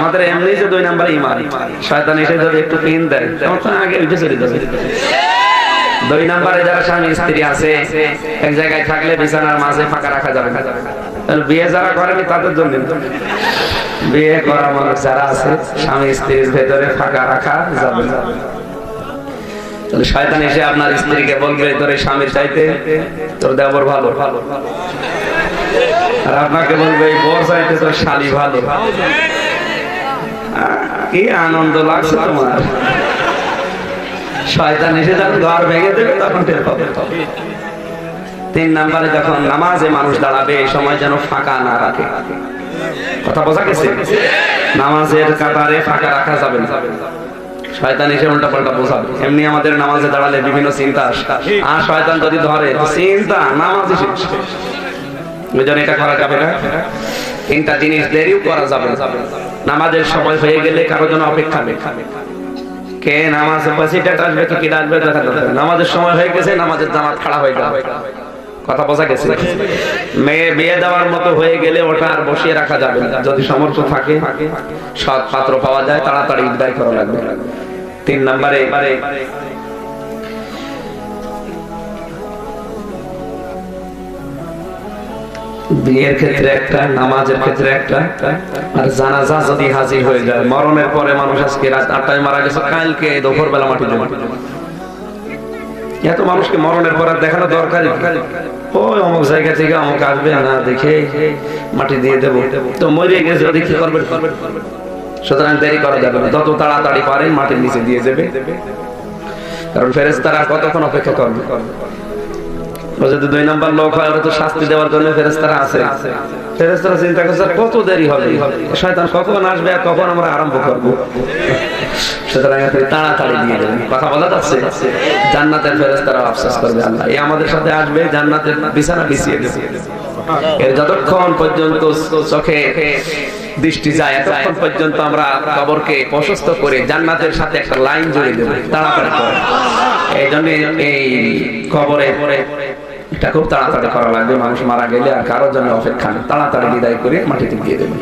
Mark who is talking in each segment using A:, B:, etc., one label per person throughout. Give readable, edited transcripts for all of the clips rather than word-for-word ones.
A: আমাদের এমনি যে 2 নাম্বার ঈমান, শয়তান এসে যদি একটু পিন দেয় তখন আগে উঠে চলে যাবে। 2 নম্বরে যারা স্বামী স্ত্রী আছে, এক জায়গায় থাকলে বিছানার মাঝে ফাঁকা রাখা যাবে না। বিয়ে যারা করেনি তাদের জন্য, বিয়ে করা মানুষ যারা আছে স্বামী স্ত্রীর ভেতরে ফাঁকা রাখা যাবে না। তাহলে শয়তান এসে আপনার স্ত্রীকে বলবে তোর স্বামীর চাইতে তোর দেবর ভালো, আর আপনাকে বলবে বর চাইতে তোর শালী ভালো। কি আনন্দ লাগছে তোমার। শয়তান এসে যখন ঘর ভেঙে দেবে তখন টের পাবে। 3 নম্বরে যখন নামাজে মানুষ দাঁড়াবে এই সময় যেন ফাঁকা না রাখে। কথা বোঝা গেছে? নামাজের কাতারে ফাঁকা রাখা যাবে না। শয়তান এসে উল্টা পাল্টা বোঝাবে। এমনি আমাদের নামাজে দাঁড়ালে বিভিন্ন চিন্তা আর শয়তান যদি ধরে চিন্তা নামাজে শেষ। ওই জন্য এটা করা যাবে না। 3টা জিনিস দেরিও করা যাবে না। নামাজের সময় হয়ে গেলে কারো জন্য অপেক্ষা নেই। কে নামাজ পাশিটা আসবে কি ডাকবে দেখা যাবে। নামাজের সময় হয়ে গেছে, নামাজের জামাত খাড়া হয়ে যাবে। কথা বোঝা গেছে? মেয়ে বিয়ে দেওয়ার মতো হয়ে গেলে ওটা আর বসিয়ে রাখা যাবে না। যদি সামর্থ্য থাকে, সৎ পাত্র পাওয়া যায়, তাড়াতাড়ি বিদায় করা লাগবে। 3 নম্বরে বিয়ের ক্ষেত্রে একটা, নামাজের ক্ষেত্রে একটা, আর জানাজা যদি হাজির হয়ে যায়। মরণের পরে মানুষ আজকে রাত 8টায় মারা গেছে, কালকে দুপুর বেলা মাটি দেবে। এত মানুষকে মরণের পর দেখানো দরকার? ওই অমুক জায়গা থেকে অমুক আসবে না দেখে মাটি দিয়ে দেবো, তো মরে গেছে ওদের কি করবে? সুতরাং দেরি করা যাবে না, যত তাড়াতাড়ি পারেন মাটির নিচে দিয়ে দেবে। কারণ ফেরেশতারা কতক্ষণ অপেক্ষা করবে? যদি 2 নম্বর লোক হয় ওরা তো শাস্তি দেওয়ার জন্য ফেরেশতারা আছে। ফেরেশতারা চিন্তা করছে কত দেরি হবে, শয়তান কখন আসবে আর কখন আমরা আরম্ভ করব। সুতরাং আপনি তাড়াতাড়ি দিয়ে দেবেন। কথা বলা যাচ্ছে? জান্নাতের ফেরেশতারা আফসোস করবে, আল্লাহ এই আমাদের সাথে আসবে, জান্নাতের বিছানা বিছিয়ে দেবে। এর যতক্ষণ পর্যন্ত চোখে দৃষ্টি যায় ততক্ষণ পর্যন্ত আমরা কবরকে প্রশস্ত করে জান্নাতের সাথে একটা লাইন জুড়ে দেব তাড়াতাড়ি করে। এই জন্য এই কবরে এটা খুব তাড়াতাড়ি করা লাগবে। মানুষ মারা গেলে আর কারোর জন্য অপেক্ষা নেই, তাড়াতাড়ি বিদায় করে মাটিতে দিয়ে দেবে।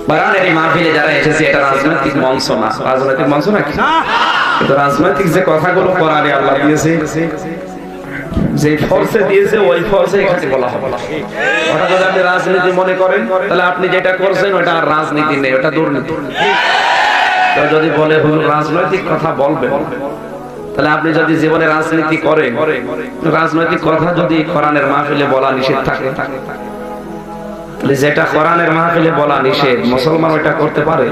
A: বাগানের এই মাহফিলে যারা এসেছে এটা রাজনৈতিক মঞ্চ না। রাজনৈতিক মঞ্চ নাকি? কিন্তু রাজনৈতিক যে কথাগুলো কোরআনে আল্লাহ দিয়েছে, যে ফোর্সে দিয়েছে ওই ফোর্সে এখানে বলা হবে। ওটা যদি আপনি রাজনীতি মনে করেন তাহলে আপনি যেটা করছেন ওটা আর রাজনীতি নেই, ওটা দুর্নীতি। তো যদি বলে হুজুর রাজনৈতিক কথা বলবেন, তাহলে আপনি যদি জীবনে রাজনীতি করেন, রাজনৈতিক কথা যদি কোরআনের মাহফিলে বলা নিষেধ থাকে, তাহলে যেটা কোরআনের মাহফিলে বলা নিষেধ মুসলমান ওটা করতে পারে?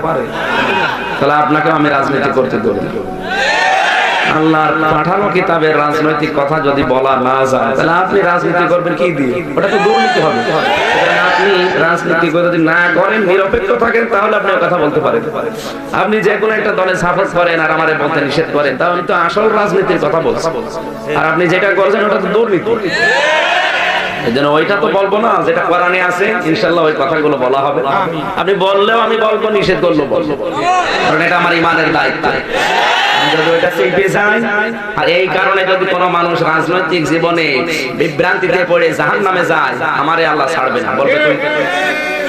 A: তাহলে আপনাকে আমি রাজনীতি করতে দেব না। আল্লাহর পাঠানো কিতাবের রাজনৈতিক কথা যদি বলা না যায় তাহলে আপনি রাজনীতি করবেন কি দিয়ে? ওটা তো দুর্নীতি হবে। আপনি রাজনীতি যদি না করেন, নিরপেক্ষ থাকেন, তাহলে আপনি কথা বলতে পারেন। আপনি যে কোনো একটা দলে সাপোর্ট করেন আর আমারে বলতে নিষেধ করেন, তাহলে তো আসল রাজনীতির কথা বলছেন। আর আপনি যেটা করছেন ওটা তো দুর্নীতি। এজন্য ওইটা তো বলবো না, যেটা কোরআনে আছে ইনশাআল্লাহ ওই কথাগুলো বলা হবে। আপনি বললেও আমি বলবো, নিষেধ করলেও বলবো, কারণ এটা আমার ঈমানের দায়িত্ব। যদি ওইটা শিখে যায় আর এই কারণে যদি কোনো মানুষ রাজনৈতিক জীবনে বিভ্রান্তিতে পড়ে জাহান্নামে যায়, আমারে আল্লাহ ছাড়বে না। বলবে তুই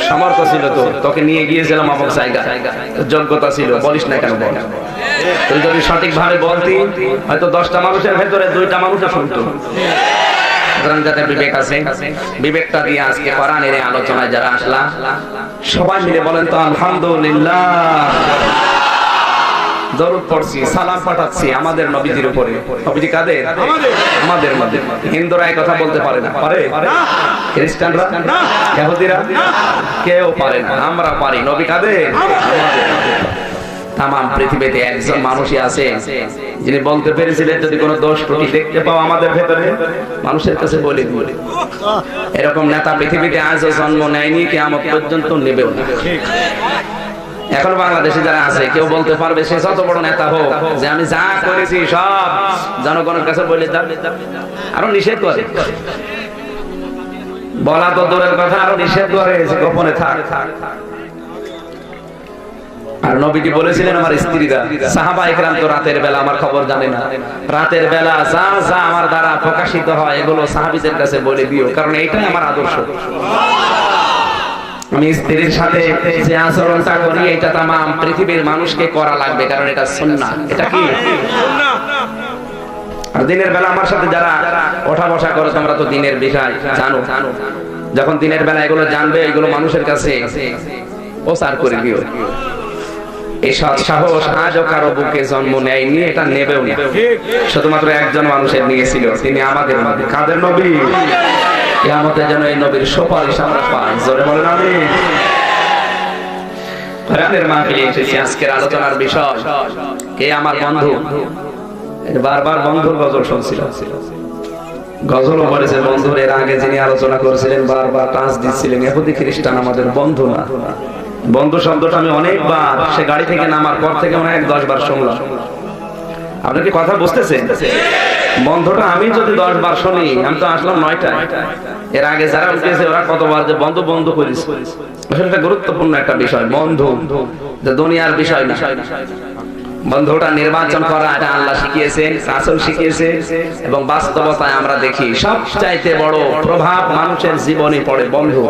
A: সামর্থ্য ছিল তো, তোকে নিয়ে গিয়েছিলাম অমুক জায়গায়, যোগ্যতা ছিল, বলিস না কেন বল? তুই যদি সঠিকভাবে বলতি হয়তো 10টা মানুষের ভেতরে 2টা মানুষও শুনতো। যাদের বিবেক আছে, বিবেকটা দিয়ে আজকে কোরআনের এই আলোচনায় যারা আসলাম সবাই মিলে বলেন তো আলহামদুলিল্লাহ। দরুদ পড়ছি, সালাম পাঠাচ্ছি আমাদের নবীজির উপরে। নবীজি কাদের? আমাদের মধ্যে। হিন্দুরা এই কথা বলতে পারে না, পারে? খ্রিস্টানরা, ইহুদিরা কেউ পারে না, আমরা পারি। নবী কাদের? তাম পৃথিবীতে একজন মানুষই আছে যিনি বলতে পেরেছিলেন যদি কোনো দোষ ত্রুটি দেখতে পাও আমাদের ভেতরে মানুষের কাছে বলে দিবে। এরকম নেতা পৃথিবীতে আজও জন্ম নেয়নি, কিয়ামত পর্যন্ত নেবেও না। এখন বাংলাদেশে যারা আছে কেউ বলতে পারবে সে যত বড় নেতা হোক যে আমি যা করেছি সব জনগণের কাছে বলে যাবে? আরো নিষেধ করে, বলা তো দূরের কথা আরো নিষেধ করে গোপনে থাক। আর নবীজি বলেছিলেন আমার স্ত্রীরা, সাহাবায়ে কেরাম তো রাতের বেলা আমার খবর জানে না, রাতের বেলা যা যা আমার দ্বারা প্রকাশিত হয় এগুলো সাহাবীদের কাছে বলে দিও, কারণ এইটাই আমার আদর্শ। আমি স্ত্রীর সাথে যে আচরণটা করি এটা তামাম পৃথিবীর মানুষকে করা লাগবে, কারণ এটা সুন্নাহ। এটা কি সুন্নাহ? আর দিনের বেলা আমার সাথে যারা ওঠা বসা করে, তোমরা তো দিনের বিষয় জানো, যখন দিনের বেলা এগুলো জানবে, এগুলো মানুষের কাছে প্রচার করে দিও। এই সৎ সাহস আজও কারো বুকে জন্ম নেয়নি, এটা নেবেও না। শুধুমাত্র একজন মানুষের নিয়েছিল, তিনি আমাদের মধ্যে। কাদের নবী? কিয়ামতের জন্য এই নবীর সুপারিশ আমরা পাই। জোরে বলেন আমিন। কোরআনের মাহফিলে এসেছি। আজকের আলোচনার বিষয় কে আমার বন্ধু। বারবার বন্ধুর গজল শুনছিলাম, গজলও বলেছে বন্ধুর। এর আগে যিনি আলোচনা করেছিলেন বারবার টাচ দিচ্ছিলেন, ইহুদি খ্রিস্টান আমাদের বন্ধু না। বন্ধু শব্দটা আমি অনেকবার সে গাড়ি থেকে নামার পর থেকে মনে হয় 10 বার শুনলাম। আপনি কি কথা বুঝতেছেন? বন্ধুটা আমি যদি 10 বার শুনি, আমি তো আসলাম 9টায়। এর আগে যারা উঠেছে ওরা কতবার যে বন্ধু বন্ধু করিস। আসলে এটা গুরুত্বপূর্ণ একটা বিষয়। বন্ধু যে দুনিয়ার বিষয় না, বন্ধুটা নির্বাচন করা এটা আল্লাহ শিখিয়েছেন, রাসূল শিখিয়েছে। এবং বাস্তবতায় আমরা দেখি সবচাইতে বড় প্রভাব মানুষের জীবনে পড়ে বন্ধু।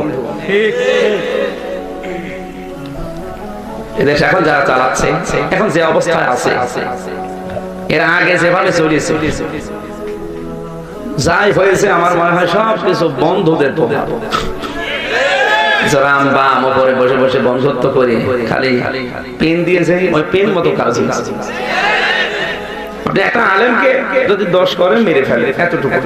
A: এদেশ এখন যারা চালাচ্ছে, এখন যে অবস্থায় আছে, এর আগে যেভাবে চলেছে, যাই হয়েছে, আমার মনে হয় সব কিছু বন্ধুদের প্রভাব। জরাম বাম উপরে বসে বসে বন্ধুত্ব করে খালি পেন দিয়েছে, ওই পেন মতো কাজ হয়েছে। আপনি একটা আলেমকে যদি দোষ করেন, মেরে ফেলে, এতটুকু।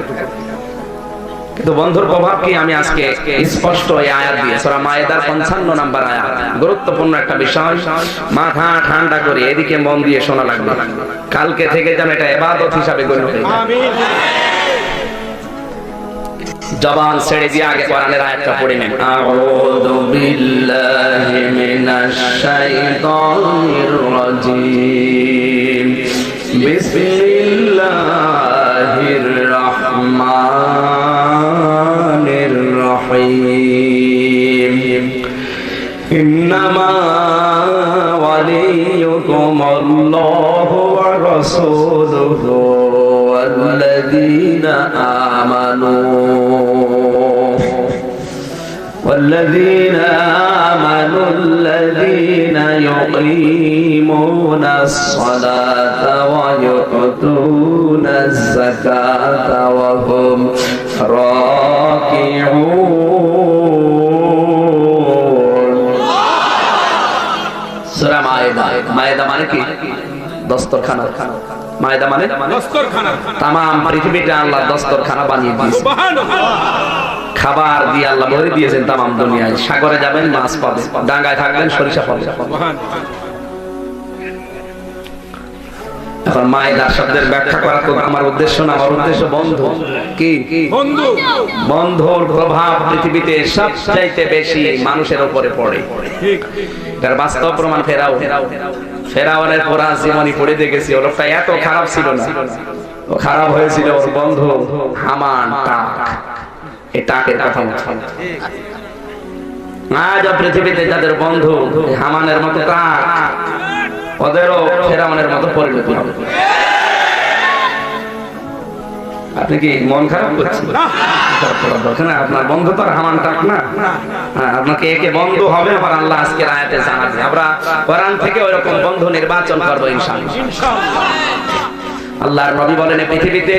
A: কিন্তু বন্ধুর প্রভাব কি আমি আজকে স্পষ্ট এই আয়াত দিয়ে, সূরা মায়েদার 55 নম্বর আয়াত। গুরুত্বপূর্ণ একটা বিষয়, মাথা ঠান্ডা করে এদিকে মন দিয়ে শোনা লাগবে। কালকে থেকে যেন এটা ইবাদত হিসাবে গণ্য হয়। আমিন। জবান ছেড়ে দিয়ে আগে কোরআনের আয়াতটা পড়ে নেন। আউযু বিল্লাহি মিনাশ শাইতানির রাজীম। বিসমিল্লাহির রাহমানির রহিম। ইন্নামা ওয়ালিয়ুকুমুল্লাহু ওয়া রাসূলুহু ওয়াল্লাযীনা আমানু الذين يقيمون الصلاة ويؤتون الزكاة وهم راكعون। সূরা মায়েদা। মায়েদা মানে কি? দস্তরখানা। মায়েদা মানে দস্তরখানা। তামাম পৃথিবীটা আল্লাহ দস্তরখানা বানিয়ে দিয়েছেন। সুবহানাল্লাহ। খাবার দিয়ে আল্লাহ ভরে দিয়েছেন তামাম দুনিয়ায়। সাগরে যাবেন মাছ পাবেন, ডাঙ্গায় থাকবেন সরিষা পাবেন। এখন মায়েদার শব্দের ব্যাখ্যা করা তো আমার উদ্দেশ্য না, আমার উদ্দেশ্য বন্ধু। কি বন্ধু? বন্ধুর প্রভাব পৃথিবীতে সবচাইতে বেশি মানুষের উপরে পড়ে। ঠিক, তার বাস্তব প্রমাণ ফেরাউনের কোরআন জীবনী পড়ে দেখেছি। ওর লোকটা এত খারাপ ছিল না, ও খারাপ হয়েছিল ওর বন্ধু হামান টাক। এই টাকের কথা বলছি। আজ পৃথিবীতে যাদের বন্ধু হামানের মতো টাক, ওদেরও ফেরাউনের মতো পরিণতি হবে। আপনি কি মন খারাপ করছেন? আপনার বন্ধু তো আর হামান টাক না। আপনাকে একে বন্ধু হবে, আবার আল্লাহ আজকের আয়াতে জানাবে। আমরা কোরআন থেকে ওইরকম বন্ধু নির্বাচন করবো ইনশাআল্লাহ। আল্লাহর নবী বলেন, পৃথিবীতে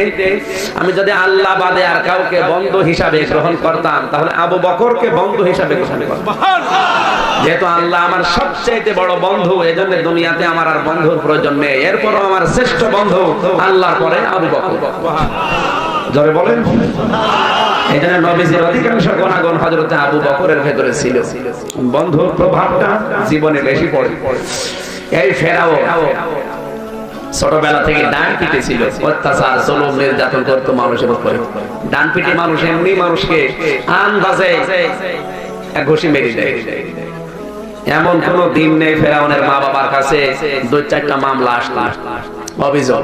A: আমি যদি আল্লাহ বাদে আর কাউকে বন্ধু হিসাবে গ্রহণ করতাম, তাহলে আবু বকরকে বন্ধু হিসাবে গ্রহণ করতাম। যেহেতু আল্লাহ আমার সবচেয়ে বড় বন্ধু, এজন্য দুনিয়াতে আমার আর বন্ধুর প্রয়োজন নেই। এরপরও আমার শ্রেষ্ঠ বন্ধু আল্লাহর পরে আবু বকর। জোরে বলেন। এজন্য নবীজির অধিকাংশ গুণাগুণ হযরত আবু বকরের ভেতরে ছিল। বন্ধুর প্রভাবটা জীবনে বেশি পড়ে। এই ফেরাউন ছোটবেলা থেকে ডান পিটে ছিল, অত্যাচার জুলুম নির্যাতন করত মানুষের উপরে। ডান পিটে মানুষ এমনি মানুষকে আন্দাজে এক ঘুষি মেরে দেয়। এমন কোন দিন নেই ফেরাউনের মা বাবার কাছে 2-4টা মামলা আসলো, অভিযোগ।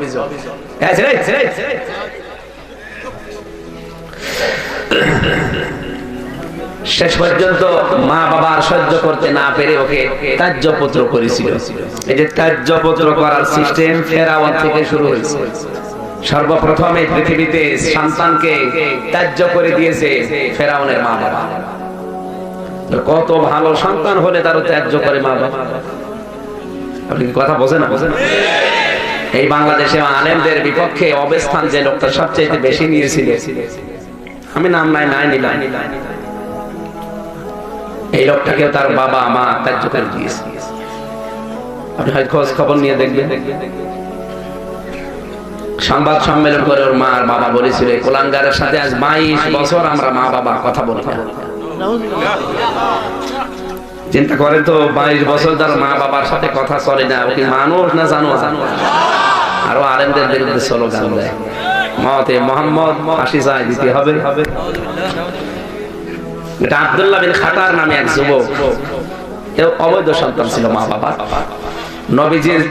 A: শেষ পর্যন্ত মা বাবার সহ্য করতে না পেরে ওকে ত্যাজ্যপুত্র করেছিল। এই যে ত্যাজ্যপুত্র করার সিস্টেম ফেরাউন থেকে শুরু হয়েছে। সর্বপ্রথম এই পৃথিবীতে সন্তানকে ত্যাজ্য করে দিয়েছে ফেরাউনের মা বাবা। কত ভালো সন্তান হলে তারও ত্যায্য করে মা বাবা। আপনি কি কথা বোঝেন না? এই বাংলাদেশে আলেমদের বিপক্ষে অবস্থান যে লোকটা সবচেয়ে বেশি নিয়েছিল, আমি নাম নাই নিলাম, এই লোকটাকে তার বাবা মা ত্যায্য করে দিয়েছে। আপনি হয়তো খোঁজ খবর নিয়ে দেখবেন, সংবাদ সম্মেলন করে ওর মা আর বাবা বলেছিল কোলাঙ্গারের সাথে আজ 22 বছর আমরা মা বাবা কথা বলতাম। চিন্তা করেন তো, 22 বছর তার মা বাবার সাথে কথা চলে না, ও কি মানুষ না জানো? আরো আলেমদের বিরুদ্ধে স্লোগান দেয়, মতে মোহাম্মদ ফাঁসি চাই দিতে হবে। এটা আব্দুল্লাহ বিন খাতার নামে এক যুবক, এও অবৈধ সন্তান ছিল মা বাবা। নবীজির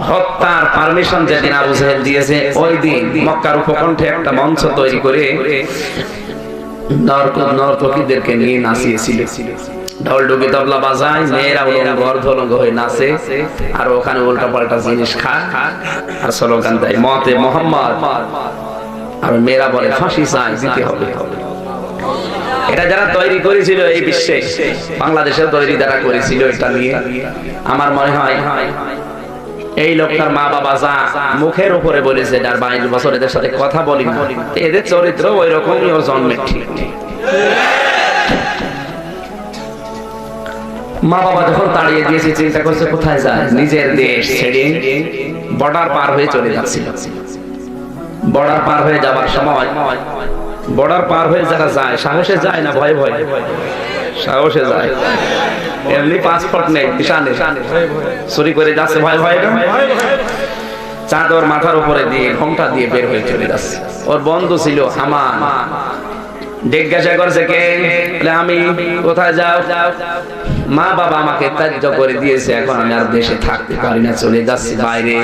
A: হত্যার পারমিশন যেদিন আবু জাহেল দিয়েছে, ওই দিন মক্কার উপকণ্ঠে একটা মঞ্চ তৈরি করে নর্তকীদেরকে নিয়ে নাচিয়েছিল। ঢোল ডুবি তবলা বাজায়, মেয়েরা উলঙ্গ অর্ধলঙ্গ হয়ে নাচে, আর ওখানে উল্টা পাল্টা জিনিস খায় আর স্লোগান দেয় মতে মোহাম্মদ, আর মেয়েরা বলে ফাঁসি চাই দিতে হবে। এটা যারা তৈরি করেছিল এই বিশ্বে, বাংলাদেশের তৈরি যারা করেছিল এটা নিয়ে, আমার মনে হয় এই লোকটার মা বাবা যা মুখের উপরে বলেছে, যার 22 বছর এদের সাথে কথা বলি না, এদের চরিত্র ওই রকমই ওর জন্মের ঠিক। মা বাবা যখন তাড়িয়ে দিয়েছে, চিন্তা করছে কোথায় যায়, নিজের দেশ ছেড়ে বর্ডার পার হয়ে চলে যাচ্ছিল। বর্ডার পার হয়ে যাওয়ার সময়, বর্ডার পার হয়ে যারা যায় সাহসে যায় না ভয়ে ভয়ে, সাহসে যায়, এমনি পাসপোর্ট নেই, ভিসা নেই, চুরি করে যাচ্ছে ভয় ভয়, চাদর মাথার উপরে দিয়ে ঘোমটা দিয়ে বের হয়ে চলে যাচ্ছে। ওর বন্ধু ছিল হামান, জিজ্ঞাসা করছে কে? আমি। কোথায় যাও? মা বাবা আমাকে ত্যায্য করে দিয়েছে, এখন আমি আর দেশে থাকতে পারি না, চলে যাচ্ছি বাইরে।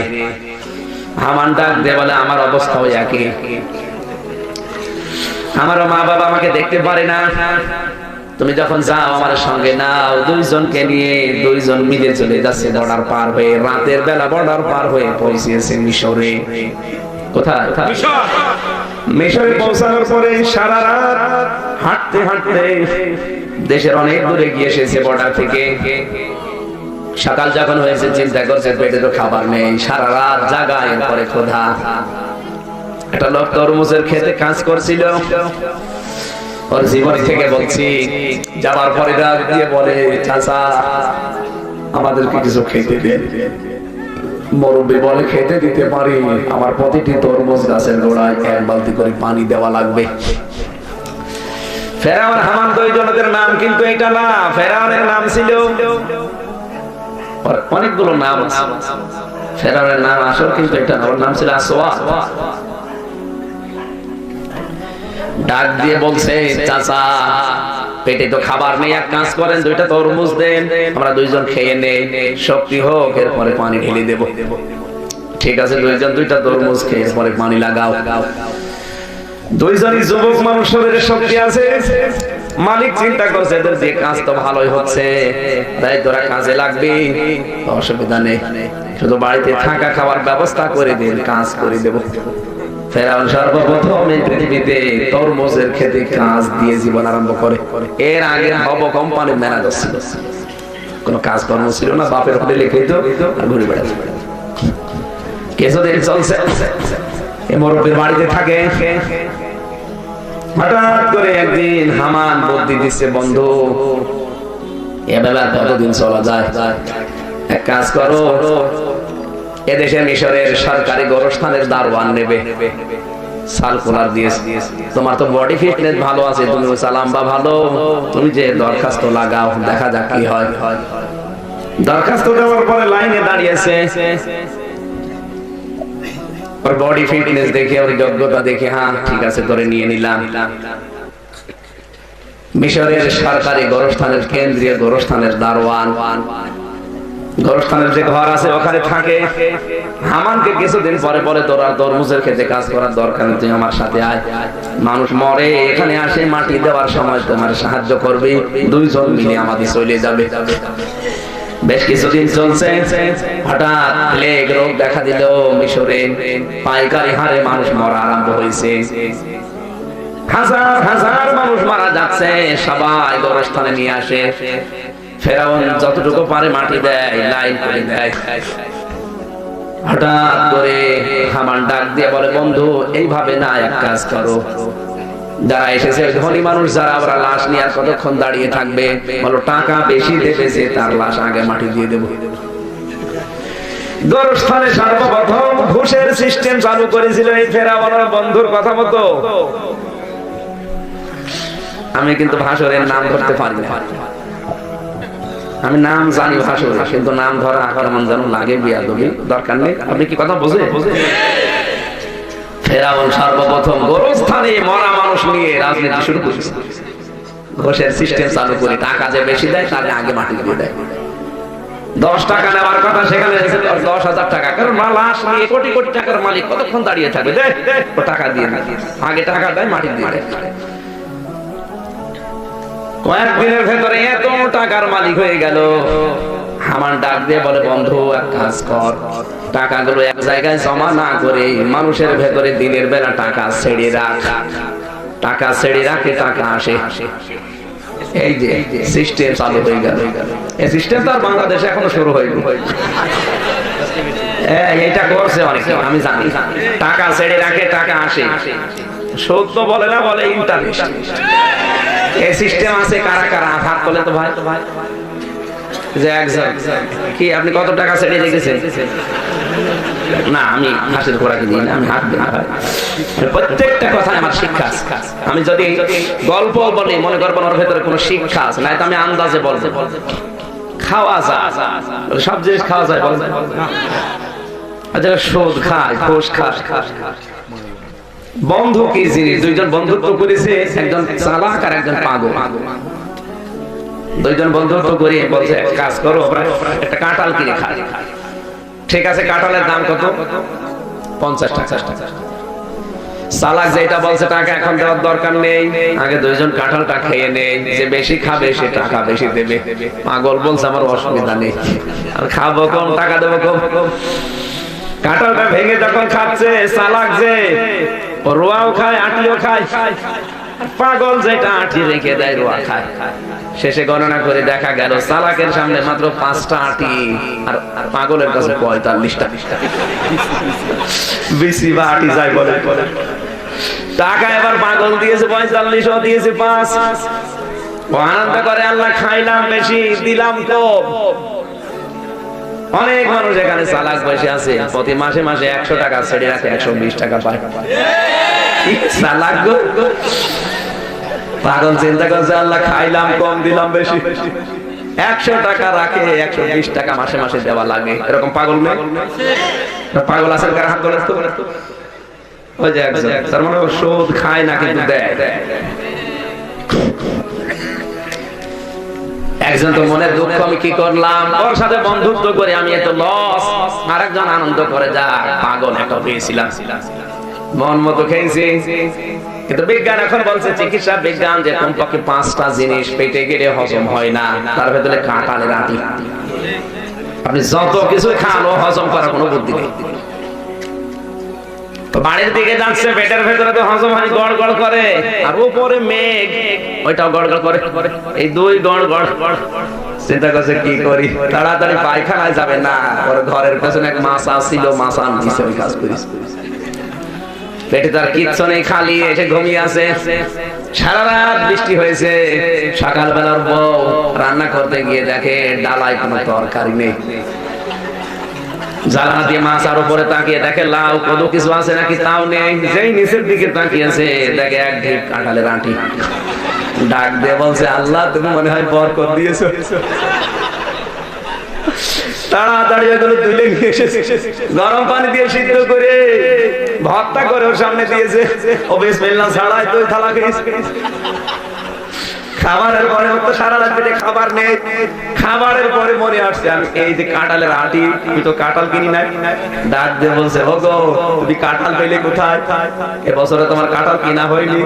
A: হামান ডাক দিয়ে বলে আমার অবস্থা ওই একই, আমারও মা বাবা আমাকে দেখতে পারে না, তুমি যখন যাও আমার সঙ্গে নাও। দুইজনকে নিয়ে দুইজন মিলে চলে যাচ্ছে বর্ডার পার হয়ে, রাতের বেলা বর্ডার পার হয়ে পৌঁছেছে মিশরে। কোথায়? মিশরে পৌঁছানোর পরে সারা রাত হাঁটতে হাঁটতে দেশের অনেক দূরে গিয়ে এসেছে বর্ডার থেকে। সকাল যখন হয়েছে চিন্তা করছে পেটে তো খাবার নেই, সারা রাত জাগা, এরপরে ক্ষুধা। একটা লোক তরমুজের খেতে কাজ করছিল, ওর জীবনী থেকে বলছি, যাবার পরে ডাক দিয়ে বলে চাচা আমাদেরকে কিছু খেতে দেন। মুরব্বি বলে খেতে দিতে পারি, আমার প্রতিটি তরমুজ গাছের গোড়ায় 1 বালতি করে পানি দেওয়া লাগবে। ফেরাউন হামান দুইজনের নাম কিন্তু এটা না, ফেরাউনের নাম ছিল অনেকগুলো নাম আছে, ফেরাউনের নাম আসল কিন্তু এটা না, ওর নাম ছিল আসওয়া। ডাক দিয়ে বলছে চাচা পেটে তো খাবার নেই, এক কাজ করেন 2টা তরমুজ দেন, আমরা দুইজন খেয়ে নেই, শক্তি হোক, এরপরে পানি ঢেলে দেব। ঠিক আছে, দুইজন 2টা তরমুজ খেয়ে পরে পানি লাগাও। দুইজনই যুবক মানুষ, শরীরে শক্তি আছে। মালিক চিন্তা করছে এদের দিয়ে কাজ তো ভালোই হচ্ছে, তাই তোরা কাজে লাগবে, অসুবিধা নেই, শুধু বাড়িতে থাকা খাওয়ার ব্যবস্থা করে দিন, কাজ করে দেব। ফেরাউন সর্বপ্রথম এই পৃথিবীতে তরমুজের খেতে কাজ দিয়ে জীবন আরম্ভ করে। এর আগে হব কোম্পানির ম্যানেজার ছিল, কোনো কাজ কর্ম ছিল না, বাপের হোটেলে খেত আর ঘুরে বেড়াতো। কিছুদিন চলছে, এই মুরব্বির বাড়িতে থাকে। হঠাৎ করে একদিন হামান বুদ্ধি দিচ্ছে, বন্ধু এভাবে আর কতদিন চলা যায়, এক কাজ করো, এদেশে মিশরের সরকারি গোরস্থানের দারোয়ান নেবে, সার্কুলার দিয়েছে, তোমার তো বডি ফিটনেস ভালো আছে, তুমি সালাম্বা ভালো, তুমি যে দরখাস্ত লাগাও, দেখা যাক কি হয়। দরখাস্ত দেওয়ার পরে লাইনে দাঁড়িয়েছে, ওর বডি ফিটনেস দেখে, ওর যোগ্যতা দেখে, হ্যাঁ ঠিক আছে তোরে নিয়ে নিলাম। মিশরের সরকারি গোরস্থানের কেন্দ্রীয় গোরস্থানের দারোয়ান, গোরস্থানের যে ঘর আছে ওখানে থাকে। হামানকে কিছুদিন পরে পরে তোরা তরমুজের খেতে কাজ করার দরকার নেই, তুই আমার সাথে আয়, মানুষ মরে এখানে আসে, মাটি দেওয়ার সময় তোমার সাহায্য করবে, দুইজন মিলে আমাদের চলে যাবে। বেশ কিছুদিন চলছে, হঠাৎ প্লেগ রোগ দেখা দিল মিশরে, পাইকারি হারে মানুষ মরা আরম্ভ হয়েছে। হাজার হাজার মানুষ মারা যাচ্ছে, সবাই গোরস্থানে নিয়ে আসে। ফেরাউন যতটুকু পারে মাটি দেয়, লাইন করে দেয়। হঠাৎ করে হামান ডাক দিয়ে বলে, বন্ধু এইভাবে না, এক কাজ করো, যারা এসেছে ধনী মানুষ যারা, ওরা লাশ নিয়ে আর কতক্ষণ দাঁড়িয়ে থাকবে, বলো টাকা বেশি দেবে যে তার লাশ আগে মাটি দিয়ে দেবো। গোরস্থানে সর্বপ্রথম ঘুষের সিস্টেম চালু করেছিল এই ফেরাউনের বন্ধুর কথা মতো। আমি কিন্তু ভাসুরের নাম ধরতে পারি না, আমি নাম জানি ভাসুর, কিন্তু নাম ধরা আক্রমণ যেন লাগে বিয়াদবি, দরকার নেই। আপনি কি কথা বোঝে? ফেরাউন সর্বপ্রথম গোরস্থানে মরা মানুষ নিয়ে রাজনীতি শুরু করেছে। ঘুষের সিস্টেম চালু করে টাকা যে বেশি দেয় তাহলে আগে মাটি দিয়ে দেয়। 10 টাকা নেওয়ার কথা সেখানে 10,000 টাকা, কারণ লাশ নিয়ে কোটি কোটি টাকার মালিক কতক্ষণ দাঁড়িয়ে থাকবে, ও টাকা দিয়ে আগে টাকা দেয়, মাটি দিয়ে দেয়। কয়েকদিনের ভেতরে এত টাকার মালিক হয়ে গেল। হামান ডাক দিয়ে বলে, বন্ধু এক কাজ কর, টাকাগুলো এক জায়গায় জমা না করে মানুষের ভেতরে দিনের বেলা টাকা ছেড়ে রাখ, টাকা ছেড়ে রাখে টাকা আসে। এই যে সিস্টেম চালু হয়ে গেল। এই সিস্টেম তো আর বাংলাদেশে এখনো শুরু হয়নি, এইটা করছে অনেকে, আমি জানি। টাকা ছেড়ে রাখে টাকা আসে, সত্য বলে না, বলে ইন্টারনেট। এই সিস্টেম আছে কারা কারা হাত তোলে তো ভাই, যে একজন কি আপনি কত টাকা ছেড়ে রেখেছেন? না আমি হাতের খোরাকি দিই না, আমি হাত দিই না। প্রত্যেকটা কথা আমার শিক্ষা আছে। আমি যদি গল্প বলি মনে করবেন ওর ভেতরে কোনো শিক্ষা আছে, না তো আমি আন্দাজে বলবো। খাওয়া যায়, সব জিনিস খাওয়া যায় বলবে, আচ্ছা সুদ খায়, ঘুষ খায়। বন্ধু কি জিনিস? দুইজন বন্ধুত্ব করেছে, একজন চালাক আর একজন পাগল। দুইজন বন্ধুত্ব করে বলছে কাজ করো, একটা কাঁঠাল কিনে খায়। ঠিক আছে, কাঁঠালের দাম কত? 50 টাকা। চালাক যেটা বলছে টাকা এখন দেওয়ার দরকার নেই, আগে দুইজন কাঁঠালটা খেয়ে নেই, যে বেশি খাবে সে টাকা বেশি দেবে। পাগল বলছে আমার অসুবিধা নেই, আর খাবো কম, টাকা দেবো কম। কাঁঠালটা ভেঙে যখন খাচ্ছে, চালাক যে রোয়াও খায় আটিও খায়, পাগল যেটা আটি রেখে দেয় রোয়া খায়। শেষে গণনা করে দেখা গেল চালাকের সামনে মাত্র 5টা আটি, আর পাগলের কাছে 45টা। বেশি বা আটি যায় বলে। টাকা এবার পাগল দিয়েছে 45, ও দিয়েছে 5। ও আনন্দ করে, আল্লাহ খাইলাম বেশি, দিলাম কম। অনেক মানুষ এখানে চালাক বসে আছে, প্রতি মাসে মাসে 100 টাকা ছেড়ে রাখে, 120 টাকা পায়। চালাক গো, পাগল চিন্তা করছে আল্লাহ খাইলাম কম, দিলাম বেশি। 100 টাকা রাখে, 120 টাকা মাসে মাসে দেওয়া লাগে। এরকম পাগল নেই? পাগল আছেন কার? হাত তোলেন তো। ওই যে একজন, তার মানে ও সুদ খায় না কিন্তু দেয়। একজন তো মনে দুঃখ, আমি কি করলাম, ওর সাথে বন্ধুত্ব করে আমি এত লস। আরেকজন আনন্দ করে, যা পাগল একটা পেয়েছিলাম, মন মতো খেয়েছি। কিন্তু বিজ্ঞান এখন বলছে, চিকিৎসা বিজ্ঞান, যে কমপক্ষে 5টা জিনিস পেটে গেলে হজম হয় না, তার ভেতরে কাঁঠালের আটি। আপনি যত কিছু খান, ও হজম করার কোনো বুদ্ধি নেই। বাড়ির দিকে যাচ্ছে, পেটের ভেতরে তো হজম হয়, গড় গড় করে, আর উপরে মেঘ, ওইটাও গড় গড় করে। এই দুই গড় গড়। চিন্তা করছে কি করি, তাড়াতাড়ি পায়খানায় যাবে না, ওর ঘরের পেছনে এক মাছা ছিল, মাছা আনছে, ওই কাজ করিস। পেটে তার কিচ্ছু নেই, খালি এসে ঘুমিয়ে আছে। সারা রাত বৃষ্টি হয়েছে। সকালবেলার বউ রান্না করতে গিয়ে দেখে ডালায় কোনো তরকারি নেই। জানালা দিয়ে মাছার উপরে তাকিয়ে দেখে লাউ কদু কিছু আছে নাকি, তাও নেই। যেই নিচের দিকে তাকিয়েছে, দেখে এক ঢিপ কাঁঠালের আঁটি। ডাক দিয়ে বলছে, আল্লাহ তুমি মনে হয় বরকত দিয়েছো। তাড়াতাড়ি এগুলো তুলে নিয়ে এসেছে, গরম পানি দিয়ে সিদ্ধ করে ভর্তা করে ওর সামনে দিয়েছে। ও বিসমিল্লাহ ছাড়াই তুই থালা খেয়েছিস। খাবারের পরে তো সারা রাত পেটে খাবার নেই। খাবারের পরে মনে আসছে, আমি এই যে কাঁঠালের আটি, আমি তো কাঁঠাল কিনি নাই। ডাক দিয়ে বলছে, ও গো তুমি কাঁঠাল পেলে কোথায়? এবছরে তোমার কাঁঠাল কিনা হয়নি।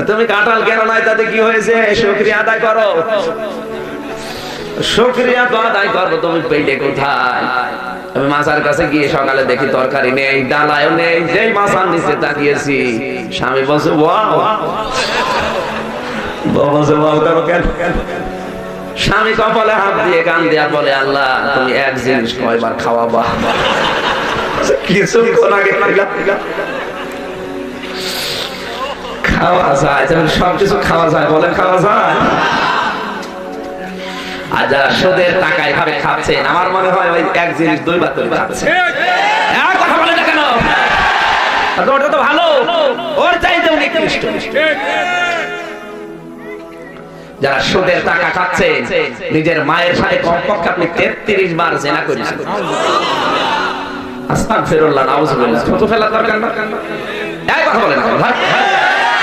A: তুমি কাঁঠাল কেন নাই, তাতে কি হয়েছে? শুকরিয়া আদায় করো। শুকরিয়া তো আদায় করবো, তুমি পেলে কোথায়? আমি মাছার কাছে গিয়ে সকালে দেখি তরকারি নেই, ডালায়ও নেই। যেই মাছার নিচে তাকিয়েছি, স্বামী বলছে ওয়াও। বলছে ওয়াও করো কেন? স্বামী কপালে হাত দিয়ে কান দিয়া বলে, আল্লাহ তুমি এক জিনিস কয়বার খাওয়াবা? কিছুক্ষণ আগে খাওয়া যায়, সবকিছু খাওয়া যায়, বলেন খাওয়া যায়? আর যারা সুদের টাকা এভাবে খাচ্ছেন, আমার মনে হয় ওই এক জিনিস দুইবার করে খাচ্ছে। কথা বলে না কেন? ওটা তো ভালো, ওর চাইতে উনি নিকৃষ্ট। যারা সুদের টাকা খাচ্ছে, নিজের মায়ের সাথে কমপক্ষে আপনি 33 বার জিনা করেছেন। আস্তাগফিরুল্লাহ, নাউযুবিল্লাহ। কত ফেলা দরকার না? এই কথা বলেন না।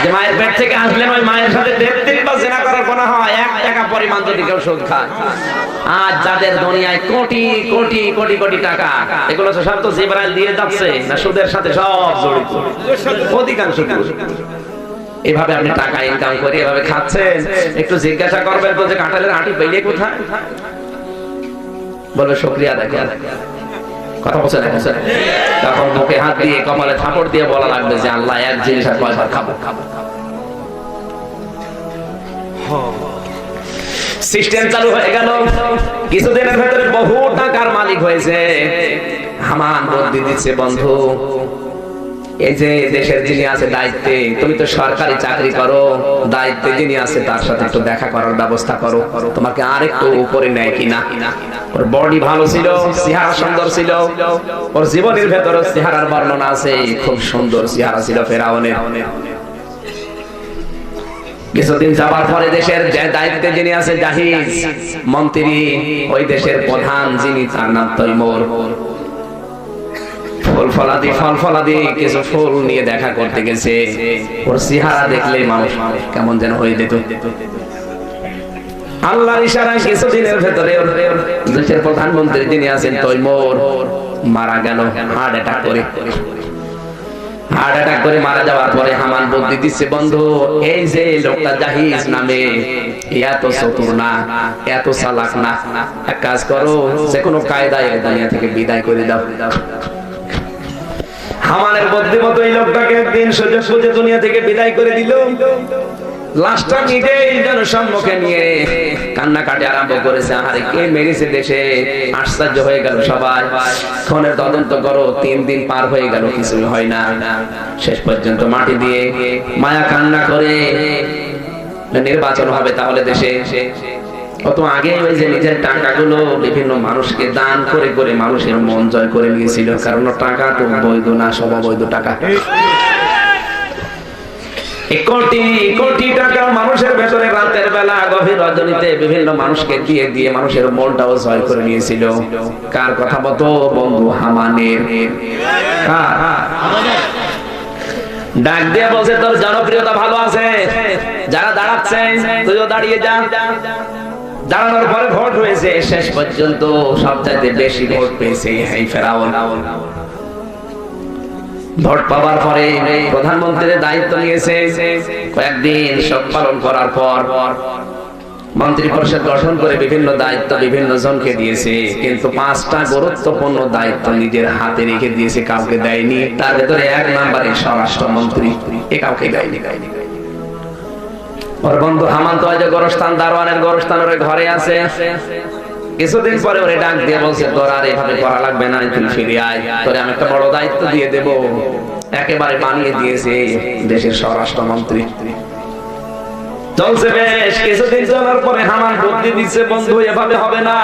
A: যে মায়ের পেট থেকে আসলেন, ওই মায়ের সাথে 33 বার জিনা করার গুনাহ হয় 1 টাকা পরিমাণ যদি কেউ সুদ খায়। আজ যাদের দুনিয়ায় কোটি কোটি কোটি কোটি টাকা, এগুলো সব তো জিবরাইল দিয়ে যাচ্ছে না, সুদের সাথে সব জড়িত অধিকাংশ। এভাবে আপনি টাকা ইনকাম করে এভাবে খাচ্ছেন, একটু জিজ্ঞাসা করবেন তো যে কাঁঠালের আঁটি পেলে কোথায়? বলবে শুকরিয়া দেখেন। কথা বলছেন না? তখন মুখে হাত দিয়ে কপালে থাপড় দিয়ে বলা লাগবে যে আল্লাহ এক জিনিস আর কয়বার খাবো? সিস্টেম চালু হয়ে গেল। কিছুদিনের ভেতরে বহু টাকার মালিক হয়েছে। হামান বুদ্ধি দিচ্ছে, বন্ধু এই যে দেশের যিনি আছে দায়িত্বে, তুমি তো সরকারি চাকরি করো, দায়িত্বে যিনি আছে তার সাথে একটু দেখা করার ব্যবস্থা করো, তোমাকে আর একটু উপরে নেয় কিনা। ওর বডি ভালো ছিল, চেহারা সুন্দর ছিল, ওর জীবনের ভেতরে চেহারার বর্ণনা আছে, খুব সুন্দর চেহারা ছিল ফেরাউনের। কিছুদিন যাবার পরে দেশের দায়িত্বে যিনি আছে জাহিজ মন্ত্রী, ওই দেশের প্রধান যিনি, তার নাম তৈমুর। ফল-ফলাদি কিছু ফুল নিয়ে দেখা করতে গেছে। ওর চেহারা দেখলে মানুষ কেমন যেন হয়ে যেত। আল্লাহর ইশারায় কিছুদিনের ভেতরে দেশের প্রধানমন্ত্রী যিনি আছেন তৈমুর মারা গেল হার্ট অ্যাটাক করে। হার্ট অ্যাটাক করে মারা যাওয়ার পরে হামান বুদ্ধি দিচ্ছে, বন্ধু এই যে লোকটা জাহিজ নামে, এত চতুর না, এত চালাক না, এক কাজ করো, যে কোনো কায়দায় দুনিয়া থেকে বিদায় করে দাও। হামানের বুদ্ধিমতো এই লোকটাকে একদিন সুযোগ বুঝে দুনিয়া থেকে বিদায় করে দিল। লাশটা নিজেই জনসম্মুখে নিয়ে কান্নাকাটি আরম্ভ করেছে। আরে কে মেরেছে দেশে? আশ্চর্য হয়ে গেল সবাই। খুনের তদন্ত করো, 3 দিন পার হয়ে গেল, কিছুই হয় না। শেষ পর্যন্ত মাটি দিয়ে মায়া কান্না করে নির্বাচন হবে তাহলে দেশে। কত আগে ওই যে নিজের টাকাগুলো বিভিন্ন মানুষকে দান করে করে মানুষের মন জয় করে নিয়েছিল, কারণ টাকা তো বৈধ না, সব অবৈধ টাকা। কোটি কোটি টাকা মানুষের ভেতরে রাতের বেলা গভীর রজনীতে বিভিন্ন মানুষকে দিয়ে দিয়ে মানুষের মনটাও জয় করে নিয়েছিল। কার কথা মতো? বন্ধু হামানের। ডাক দিয়ে বলছে, তোর জনপ্রিয়তা ভালো আছে, যারা দাঁড়াচ্ছে তুইও দাঁড়িয়ে যা। দাঁড়ানোর পরে ভোট হয়েছে, শেষ পর্যন্ত সবচাইতে বেশি ভোট পেয়েছে এই ফেরাউন। ভোট পাওয়ার পরে প্রধানমন্ত্রীর দায়িত্ব নিয়েছে। কয়েকদিন শোক পালন করার পর মন্ত্রী পরিষদ গঠন করে বিভিন্ন দায়িত্ব বিভিন্ন জনকে দিয়েছে, কিন্তু 5টা গুরুত্বপূর্ণ দায়িত্ব নিজের হাতে রেখে দিয়েছে, কাউকে দেয়নি। তার ভেতরে 1 নম্বরে স্বরাষ্ট্রমন্ত্রী, এ কাউকে দেয়নি। ওর বন্ধু হামান তো আজ গোরস্থান, দারোয়ানের গোরস্থানের ঘরে আছে। কিছুদিন পরে ওরে ডাক দিয়ে বলছে, তোর আর এভাবে করা লাগবে না, তুই ফিরে আয়, তোরে আমি একটা বড় দায়িত্ব দিয়ে দেব। একেবারে বানিয়ে দিয়েছে দেশের স্বরাষ্ট্রমন্ত্রী। চলছে বেশ কিছুদিন চলার পরে হামান বুদ্ধি দিচ্ছে, বন্ধু এভাবে হবে না,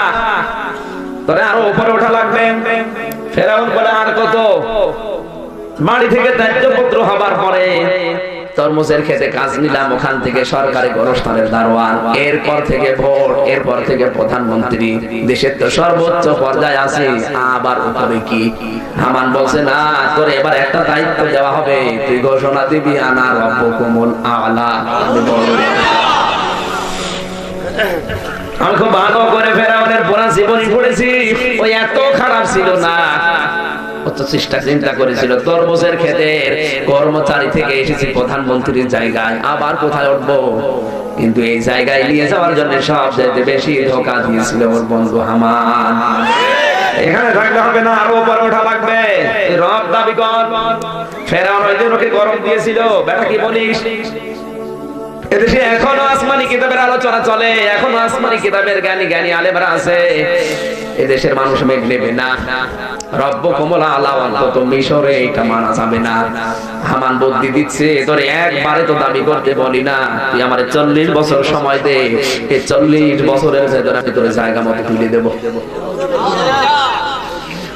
A: তোরে আরো উপরে ওঠা লাগবে। ফেরাউন বলে, আর কত? বাড়ি থেকে দায়িত্বপত্র হবার পরে তরমুজের খেতে কাজ নিলাম, ওখান থেকে সরকারি গোরস্থানের দারোয়ান, এরপর থেকে ভোট, এরপর থেকে প্রধানমন্ত্রী, দেশের তো সর্বোচ্চ পর্যায়ে আছে, আবার উপরে কি? হামান বলছে, না, তোর এবার একটা দায়িত্ব দেওয়া হবে, তুই ঘোষণা দিবি, আনা রব্বুকুমুল আ'লা। আমি খুব ভালো করে ফেরাউনের পুরা জীবনী পড়েছি, ওই এত খারাপ ছিল না। চিন্তা করেছিল তরমুজের ক্ষেতের কর্মচারী থেকে এসেছি প্রধানমন্ত্রীর জায়গায়, আবার কোথায় উঠবো? কিন্তু এই জায়গায় নিয়ে যাওয়ার জন্য সবচেয়ে বেশি ধোঁকা দিয়েছিল ওর বন্ধু হামান। এখানে থাকলে হবে না, আরো উপরে ওঠা লাগবে। রব দাবি কর। ফেরাউন ওই দিন ওকে গরম দিয়েছিল, বেটা কি বলিস? এদেশে এখনো আসমানি কিতাবের আলোচনা চলে, এখনো আসমানি কিতাবের জ্ঞানী জ্ঞানী আলেমরা আছে। এদেশের মানুষ মেঘ নেবে না। রব্বুকুমুল আলা অন্তত মিশরে এটা মানা যাবে না। হামান বুদ্ধি দিচ্ছে, তোরে একবারে তো দাবি করতে বলি না, তুই আমারে 40 বছর সময় দে, এই 40 বছরের ভেতরে আমি তোর জায়গা মতো তুলে দেব।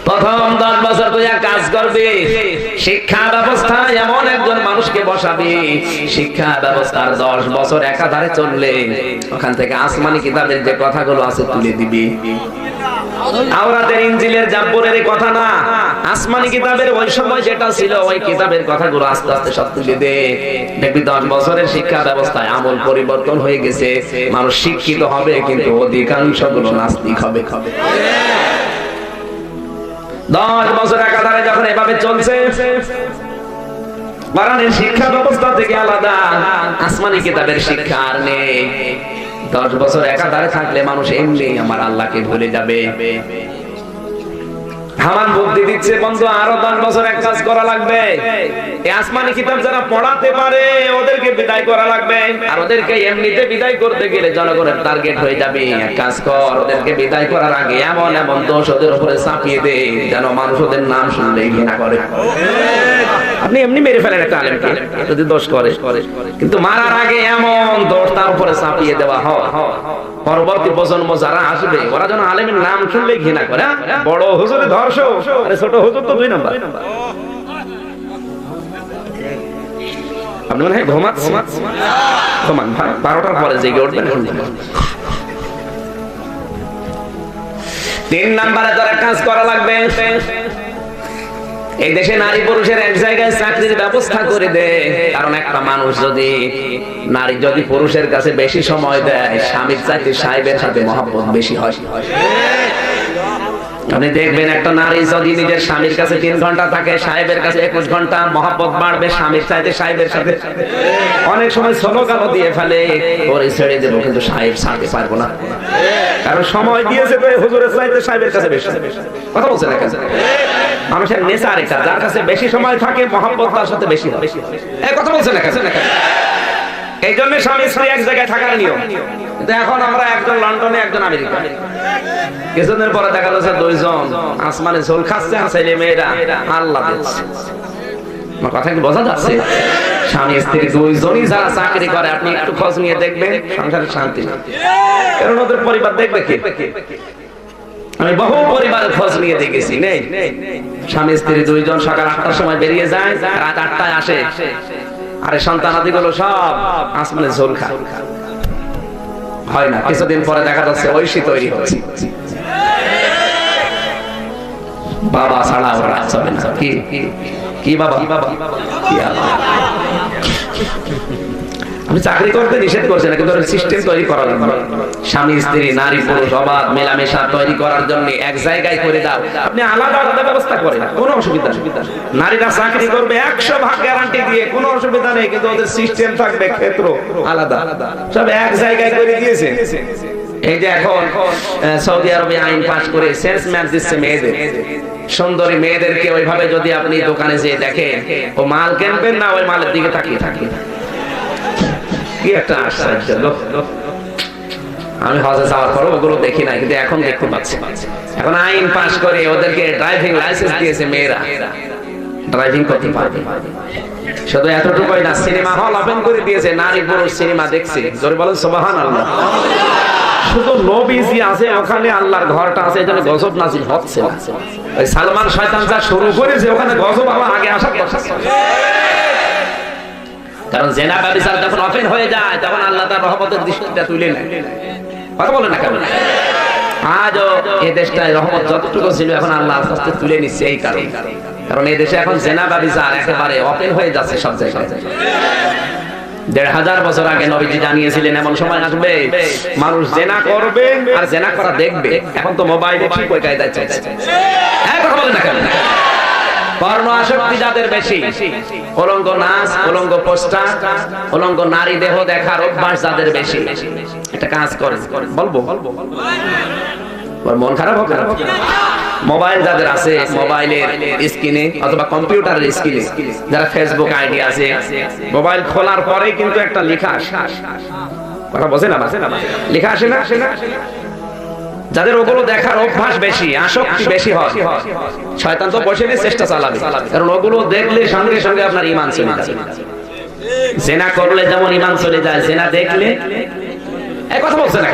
A: প্রথম 10 বছর তুই এক কাজ করবি, শিক্ষা ব্যবস্থায় এমন একজন মানুষকে বসাবি, শিক্ষা ব্যবস্থার 10 বছর একাধারে চললে ওখান থেকে আসমানি কিতাবের যে কথাগুলো আছে তুলে দিবি। তাওরাতের ইনজিলের জাব্বুরের কথা না, আসমানি কিতাবের ওই সময় যেটা ছিল ওই কিতাবের কথাগুলো আস্তে আস্তে সব তুলে দে। দেখবি 10 বছরের শিক্ষা ব্যবস্থায় আমল পরিবর্তন হয়ে গেছে। মানুষ শিক্ষিত হবে কিন্তু অধিকাংশ গুলো নাস্তিক হবে। 10 বছর একাধারে যখন এভাবে চলছে, কোরআনের শিক্ষা ব্যবস্থা থেকে আলাদা, আসমানি কিতাবের শিক্ষা আর নেই। 10 বছর একাধারে থাকলে মানুষ এমনি আমার আল্লাহকে ভুলে যাবে। হামান বুদ্ধি দিচ্ছে, বন্ধু আরো 10 বছর এক কাজ করা লাগবে। এই আসমানি কিতাব যারা পড়াতে পারে ওদেরকে বিদায় করা লাগবে। আর ওদেরকে এমনিতে বিদায় করতে গেলে জনগণের টার্গেট হয়ে যাবে। এক কাজ কর, ওদেরকে বিদায় করার আগে এমন এমন দোষ ওদের উপরে চাপিয়ে দে যেন মানুষ ওদের নাম শুনলেই ঘৃণা করে। আপনি এমনি মেরে ফেলেন একটা আলেমকে যদি দোষ করে, কিন্তু মারার আগে এমন দোষ তার উপরে চাপিয়ে দেওয়া হয়, পরবর্তী প্রজন্ম যারা আসবে ওরা যেন আলেমের নাম শুনলেই ঘৃণা করে। বড় হুজুরে ধর্ষক, আরে ছোট হুজুর তো 2 নাম্বার। আপনি মনে হয় ঘুমান 12টার পরে জেগে উঠবেন। 3 নাম্বারে যারা কাজ করা লাগবে, এই দেশে নারী পুরুষের এক জায়গায় চাকরির ব্যবস্থা করে দে। কারণ একটা মানুষ যদি নারী যদি পুরুষের কাছে বেশি সময় দেয়, স্বামীর চাইতে সাহেবের সাথে মহব্বত বেশি হয়। আপনি দেখবেন একটা নারী যদি নিজের স্বামীর কাছে 3 ঘন্টা থাকে, সাহেবের কাছে 21 ঘন্টা, মহব্বত বাড়বে স্বামীর চাইতে সাহেবের সাথে। অনেক সময় স্লোগানও দিয়ে ফেলে, ওরে ছেড়ে দেবো কিন্তু সাহেব ছাড়তে পারবো না, কারণ সময় দিয়েছে তো হুজুরের চাইতে সাহেবের কাছে বেশি। কথা বলছেন না? মানুষের নেচার এটা, যার কাছে বেশি সময় থাকে মহব্বত তার সাথে বেশি হয়। এই কথা বলছেন না? এই জন্য স্বামী স্ত্রী এক জায়গায় থাকার নিয়ম। কিন্তু এখন আমরা একজন লন্ডনে একজন আমেরিকা, কিছুদিন পরে দেখা যাচ্ছে 2 জন আসমানে ঝোল খাচ্ছে, আর ছেলে মেয়েরা আল্লাহ দিচ্ছে। আমার কথা কি বোঝা যাচ্ছে? স্বামী স্ত্রী 2 জনই যারা চাকরি করে, আপনি একটু খোঁজ নিয়ে দেখবেন সংসারে শান্তি না। কারণ ওদের পরিবার দেখবে কে? আমি বহু পরিবারের খোঁজ নিয়ে দেখেছি, নেই। স্বামী স্ত্রী 2 জন সকাল 8টার সময় বেরিয়ে যায়, রাত 8টায় আসে। আরে সন্তানাদি গুলো সব আসমানে ঝোল খায়, হয় না। কিছুদিন পরে দেখা যাচ্ছে ঐশী তৈরি হচ্ছে। বাবা ছাড়া ওরা চলে না। কি বাবা? আমি চাকরি করতে নিষেধ করছি না, কিন্তু সিস্টেম তৈরি করা লাগবে। স্বামী স্ত্রী নারী পুরুষ অবাধ মেলামেশা তৈরি করার জন্য এক জায়গায় করে দাও। আপনি আলাদা আলাদা ব্যবস্থা করেন, কোনো অসুবিধা নেই। নারীরা চাকরি করবে 100% গ্যারান্টি দিয়ে, কোনো অসুবিধা নেই, কিন্তু ওদের সিস্টেম থাকবে ক্ষেত্র আলাদা, সব এক জায়গায় করে দিয়েছে। এই যে এখন সৌদি আরবে আইন পাস করে সেলসম্যান দিচ্ছে মেয়েদের, সুন্দরী মেয়েদেরকে ওইভাবে যদি আপনি দোকানে যেয়ে দেখেন, ও মাল কিনবেন না, ওই মালের দিকে তাকিয়ে থাকি। কি একটা আশ্চর্য লোক। আমি হজে যাওয়ার পর ওগুলো দেখি না, কিন্তু এখন দেখতে পাচ্ছি। এখন আইন পাস করে ওদেরকে ড্রাইভিং লাইসেন্স দিয়েছে, মেয়েরা ড্রাইভিং করতে পারবে। শুধু এতটুকুই না, সিনেমা হল ওপেন করে দিয়েছে, নারী পুরুষ সিনেমা দেখছে। জোরে বলেন সুবহানাল্লাহ। শুধু নবীজি আছে ওখানে, আল্লাহর ঘরটা আছে, এখানে গজব নাজিল হচ্ছে না। ওই সালমান শয়তান যা শুরু করেছে, ওখানে গজব আবার আগে আসার কথা। কারণ জেনা ব্যভিচার যখন ওপেন হয়ে যায়, তখন আল্লাহ তার রহমতের দৃষ্টিটা তুলে নেয়। কথা বলে না কেন? আজও এই দেশটায় রহমত যতটুকু ছিল, এখন আল্লাহ আস্তে আস্তে তুলে নিচ্ছে। এই কারণ এই দেশে এখন জেনা ব্যভিচার একেবারে ওপেন হয়ে যাচ্ছে সব জায়গায়। 1500 বছর আগে নবীজি জানিয়েছিলেন এমন সময় আসবে মানুষ জেনা করবে আর জেনা করা দেখবে। এখন তো মোবাইলে ঠিক ওই কায়দায় চলছে। হ্যাঁ, কথা বলেন না কেন? পর্ণ আসক্তি যাদের বেশি, উলঙ্গ নাচ, উলঙ্গ পোস্টার, উলঙ্গ নারী দেহ দেখার অভ্যাস যাদের বেশি, এটা কাজ করে। বলবো মন খারাপ হবে না? মোবাইল যাদের আছে, মোবাইলের স্ক্রিনে অথবা কম্পিউটারের স্ক্রিনে যারা ফেসবুক আইডি আছে, মোবাইল খোলার পরে কিন্তু একটা লেখা আসে, কথা বোঝে না, লেখা আসে না? যাদের ওগুলো দেখার অভ্যাস বেশি, আসক্তি বেশি হয়, শয়তান তো বসে নিয়ে চেষ্টা চালাবে, কারণ ওগুলো দেখলে সঙ্গে সঙ্গে আপনার ঈমান চলে যাবে। জেনা করলে যেমন ঈমান চলে যায়, জেনা দেখলে এই কথা বলছে না।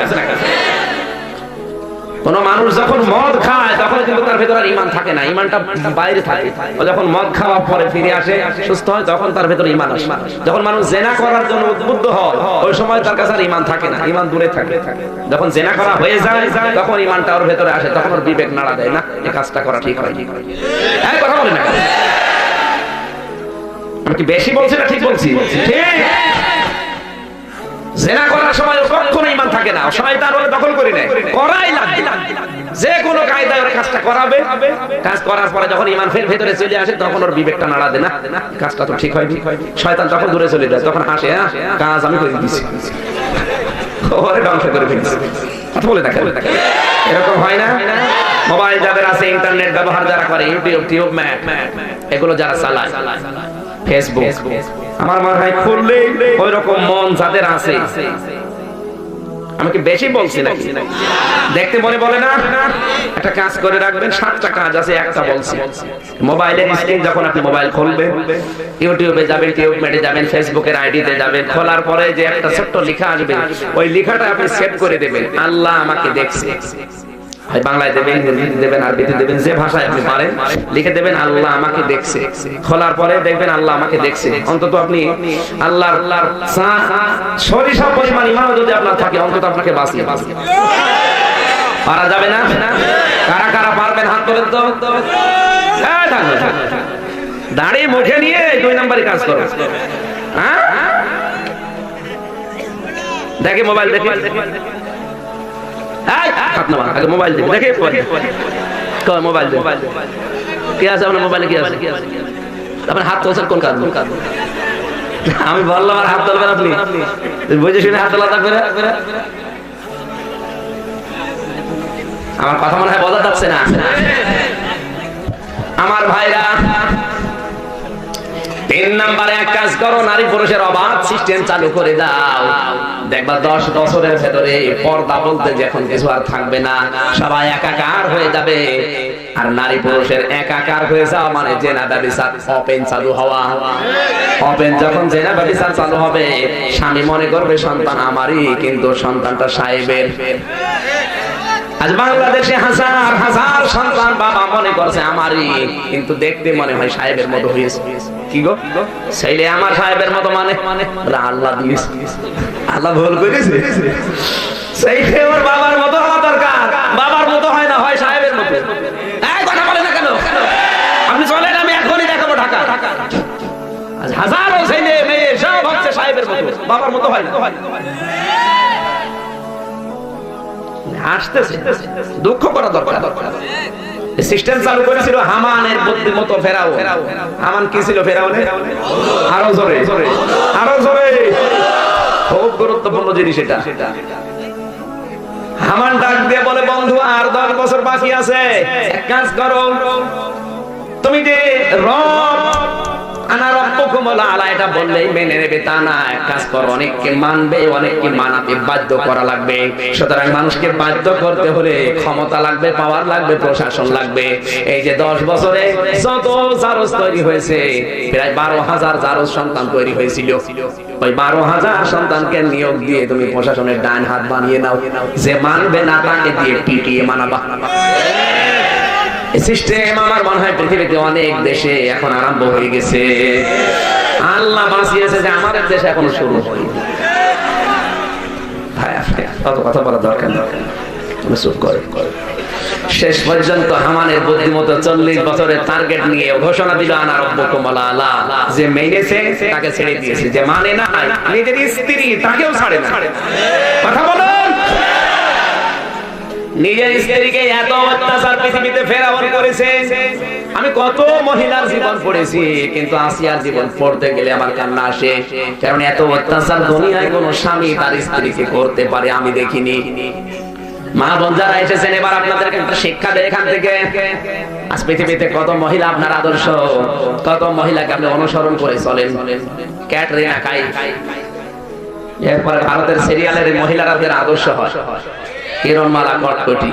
A: কোন মানুষ যখন মদ খায় তখন কিন্তু তার ভেতরে ঈমান থাকে না, ঈমানটা বাইরে থাকে। ও যখন মদ খাওয়ার পরে ফিরে আসে, সুস্থ হয়, তখন তার ভেতরে ঈমান আসে। যখন মানুষ জেনা করার জন্য উদ্বুদ্ধ হয়, ওই সময় তার কাছে আর ঈমান থাকে না, ঈমান দূরে থাকে। যখন জেনা করা হয়ে যায় তখন ঈমানটা ওর ভেতরে আসে, তখন ওর বিবেক নাড়া দেয়, না এই কাজটা করা ঠিক হয়। এই কথা বলে না, আমি কি বেশি বলছি না ঠিক বলছি? ঠিক। জেনা করার সময় কখনো ঈমান থাকে না, শয়তান ওরে দখল করে নেয়, করাই লাগবে, যে কোনো কায়দায় ওর কাজটা করাবে। কাজ করার পরে যখন ঈমান ফের ভেতরে চলে আসে তখন ওর বিবেকটা নাড়া দেয়, না কাজটা তো ঠিক হয়নি। শয়তান তখন দূরে চলে যায়, তখন হাসে, কাজ আমি করে দিয়েছি, ওরে ধ্বংস করে ফেলছি। কথা বলে দেখেন, এরকম হয় না? মোবাইল যাদের আছে, ইন্টারনেট ব্যবহার যারা করে, ইউটিউব, এগুলো যারা চালায়, ফেসবুক, আমার মনে হয় খুললে ওই রকম মন যাদের আছে, আমাকে বেশি বলছি নাকি? দেখতে মনে বলে না? একটা কাজ করে রাখবেন, 7টা কাজ আছে, একটা বলছি। মোবাইলের স্ক্রিন যখন আপনি মোবাইল খুলবেন, ইউটিউবে যাবেন, টিউবমেটে যাবেন, ফেসবুকের আইডিতে যাবেন, খোলার পরে যে একটা ছোট্ট লেখা আসবে, ওই লেখাটা আপনি সেভ করে দেবেন, আল্লাহ আমাকে দেখছে। হয় বাংলায় দেবেন, হিন্দিতে দেবেন, আরবিতে দেবেন, যে ভাষায় আপনি পারেন লিখে দেবেন, আল্লাহ আমাকে দেখছে। খোলার পরে দেখবেন আল্লাহ আমাকে দেখছে। অন্তত আপনি আল্লাহর সরিষা পরিমাণ ঈমান যদি আপনার থাকে, অন্তত আপনাকে বাঁচিয়ে পারা যাবে না? কারা কারা পারবেন হাত তোলেন তো। দাঁড়িয়ে মুখে নিয়ে 2 নম্বরই কাজ করো। হ্যাঁ, দেখে মোবাইল, দেখে আগে মোবাইল দেখে মোবাইল কি আছে আপনার মোবাইলে, কি আছে? আপনার হাত তোলছেন কোন কাজ? আমি বললাম আর হাত তোলবেন আপনি, বুঝে শুনে হাত তোলা থাকবে। আমার কথা মনে হয় বোঝা যাচ্ছে না আমার ভাইরা। 3 নম্বরে এক কাজ করো, নারী পুরুষের অবাধ সিস্টেম চালু করে দাও। দেখবা 10 বছরের ভেতরে পর্দা বলতে যখন কিছু আর থাকবে না, সবাই একাকার হয়ে যাবে। আর নারী পুরুষের একাকার হয়ে যাওয়া মানে জেনা ব্যভিচার ওপেন চালু হওয়া। ওপেন যখন জেনা ব্যভিচার চালু হবে, স্বামী মনে করবে সন্তান আমারই, কিন্তু সন্তানটা সাহেবের। আজ বাংলাদেশে হাজার হাজার সন্তান বাবা মনে করছে আমারই, কিন্তু দেখতে মনে হয় সাহেবের মতো হয়েছে। কি গো, ছেলে আমার সাহেবের মতো মানে আল্লাহ দিয়েছে, আল্লাহ ভুল করেছে। সেইটা ওর বাবার মতো হওয়া দরকার, বাবার মতো হয় না, হয় সাহেবের মতো। এই কথা বলে না কেন? আপনি চলেন, আমি এখনই দেখাবো ঢাকা। আজ হাজারো ছেলে মেয়ে সব হচ্ছে সাহেবের মতো, বাবার মতো হয় না। আসতেছে, দুঃখ করা দরকার। সিস্টেম চালু করেছিল হামানের বুদ্ধির মতো ফেরাও। হামান কি ছিল ফেরাউনে? আরো জোরে, আরো জোরে, খুব গুরুত্বপূর্ণ জিনিস এটা। হামান ডাক দিয়ে বলে, বন্ধু আর 10 বছর বাকি আছে, এক কাজ করো, তুমি যে রব আনা রব্বুকুম আলা এটা বললেই মেনে নেবে তা না। এক কাজ করো, অনেককে মানবে, অনেককে মানাতে বাধ্য করা লাগবে। সুতরাং মানুষকে বাধ্য করতে হলে ক্ষমতা লাগবে, পাওয়ার লাগবে, প্রশাসন লাগবে। এই যে 10 বছরে যত জারজ তৈরি হয়েছে, প্রায় 12,000 জারজ সন্তান তৈরি হয়েছিল। ওই 12,000 সন্তানকে নিয়োগ দিয়ে তুমি প্রশাসনের ডান হাত বানিয়ে নাও। যে মানবে না তাকে দিয়ে পিটিয়ে মানাবা। সিস্টেম আমার মনে হয় পৃথিবীতে অনেক দেশে এখন আরম্ভ হয়ে গেছে। আল্লাহ বাঁচিয়েছে যে আমাদের দেশে এখনো শুরু হয়নি। অত কথা বলা দরকার চুপ করে। শেষ পর্যন্ত হামানের বুদ্ধিমতো 40 বছরের টার্গেট নিয়ে ঘোষণা দিল, আনা রব্বুকুম আলা। যে মেনেছে তাকে ছেড়ে দিয়েছে, যে মানে না নিজের স্ত্রী তাকেও ছাড়ে না। কথা বলুন। নিজের স্ত্রীকে এত অত্যাচার পৃথিবীতে ফেরাউন করেছে। আমি কত মহিলার জীবন পড়েছি, কিন্তু আসিয়ার জীবন পড়তে গেলে আমার কান্না আসে। কারণ এত অত্যাচার দুনিয়ায় কোন স্বামী তার স্ত্রীকে করতে পারে আমি দেখিনি। মা বোন যারা এসেছেন এবার আপনাদেরকে একটা শিক্ষা দেয় এখান থেকে। আজ পৃথিবীতে কত মহিলা আপনার আদর্শ, কত মহিলাকে আপনি অনুসরণ করে চলেন। ক্যাটরিনা কাইফ, এরপরে ভারতের সিরিয়ালের মহিলারা আপনার আদর্শ হয়। কিরণমালা কটকটি,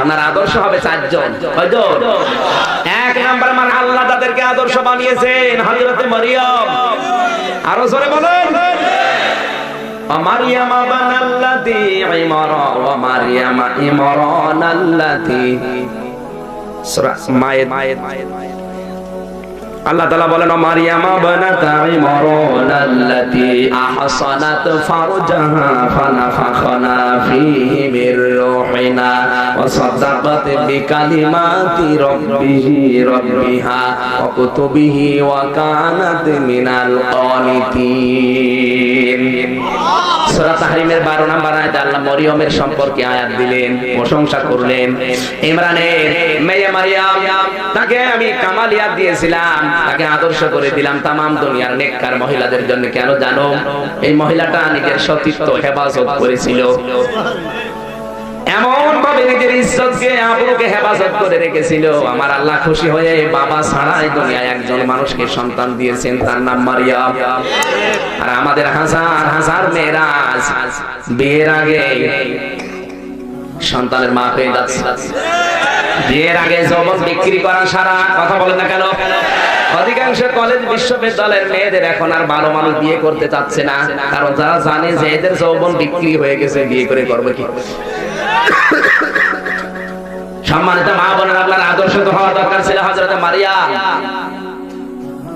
A: আপনার আদর্শ হবে 4 জন। কয়জন? 1 নাম্বার মানে আল্লাহ তাদেরকে আদর্শ বানিয়েছেন, হযরত মারিয়াম। আরো জোরে বলেন, মারিয়াম বানাল্লাতি ইমরা ওয়া মারিয়াম ইমরানাল্লাতি। সূরা মায়েদ। আল্লাহ তাআলা বলেন মারিয়াম বানাতা ইমরানাল্লাতি আহসানাত ফারজাহা ফানাফাখনা ফীহি মির রূহিনা ওয়া সাদাকাত বিকালিমাতি রাব্বিহা ওয়া কুতুবিহি ওয়া কানাত মিনাল কানিতিন। সূরা তাহরিমের 12 নম্বর আয়াতে আল্লাহ মরিয়মের সম্পর্কে আয়াত দিলেন, প্রশংসা করলেন। ইমরানের মেয়ে মারিয়াম, তাকে আমি কামালিয়াত দিয়েছিলাম, তাকে আদর্শ করে দিলাম তামাম দুনিয়ার নেককার মহিলাদের জন্য। কেন জানো? এই মহিলাটা নিজের সতীত্ব হেফাজত করেছিল, এমন ভাবে নিজের ইজ্জতকে আবরুকে হেফাজত করে রেখেছিল। আমার আল্লাহ খুশি হয়ে বাবা ছাড়াই দুনিয়ায় একজন মানুষকে সন্তান দিয়েছেন, তার নাম মারিয়াম। আর আমাদের হাজার হাজার মেয়েরা বিয়ের আগে সন্তানের মা হয়ে যাচ্ছে। বিয়ের আগে যৌবন বিক্রি করা সারা, কথা বলেন না কেন? অধিকাংশ কলেজ বিশ্ববিদ্যালয়ের মেয়েদের এখন আর ভালো মানুষ বিয়ে করতে চাচ্ছে না, কারণ যারা জানে যে এদের যৌবন বিক্রি হয়ে গেছে, বিয়ে করে করবে কি? সম্মানিত মা বোনেরা, আপনার আদর্শ তো হওয়া দরকার ছিল হযরত মারিয়াম।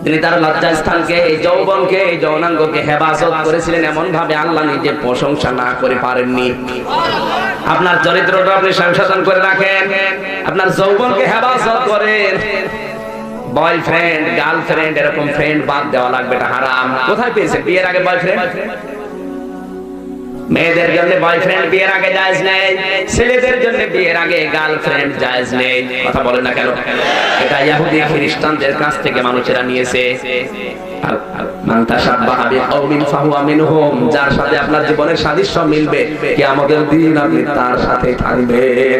A: তিনি তার লজ্জা স্থানকে, এই যৌবনকে, এই যৌনাঙ্গকে হেফাজত করেছিলেন এমন ভাবে আল্লাহ নিজে প্রশংসা না করে পারেননি। আপনার চরিত্রটা আপনি সংশোধন করে রাখেন, আপনার যৌবনকে হেফাজত করেন। বয়ফ্রেন্ড, গার্লফ্রেন্ড, এরকম ফ্রেন্ড বাদ দেওয়া লাগবে, এটা হারাম। কোথায় পেয়েছেন? বিয়ের আগে বয়ফ্রেন্ড। মেয়েদের জন্য বয়ফ্রেন্ড বিয়ের আগে জায়েজ নেই, ছেলেদের জন্য বিয়ের আগে গার্লফ্রেন্ড জায়েজ নেই। কথা বলেন না কেন? এটা ইহুদি খ্রিস্টানদের কাছ থেকে মানুষেরা নিয়েছে। মান তাশাব্বাহা বিকওমিন ফাহুয়া মিনহুম, যার সাথে আপনার জীবনের সাদৃশ্য মিলবে কিয়ামতের দিন আপনি তার সাথে থাকবেন।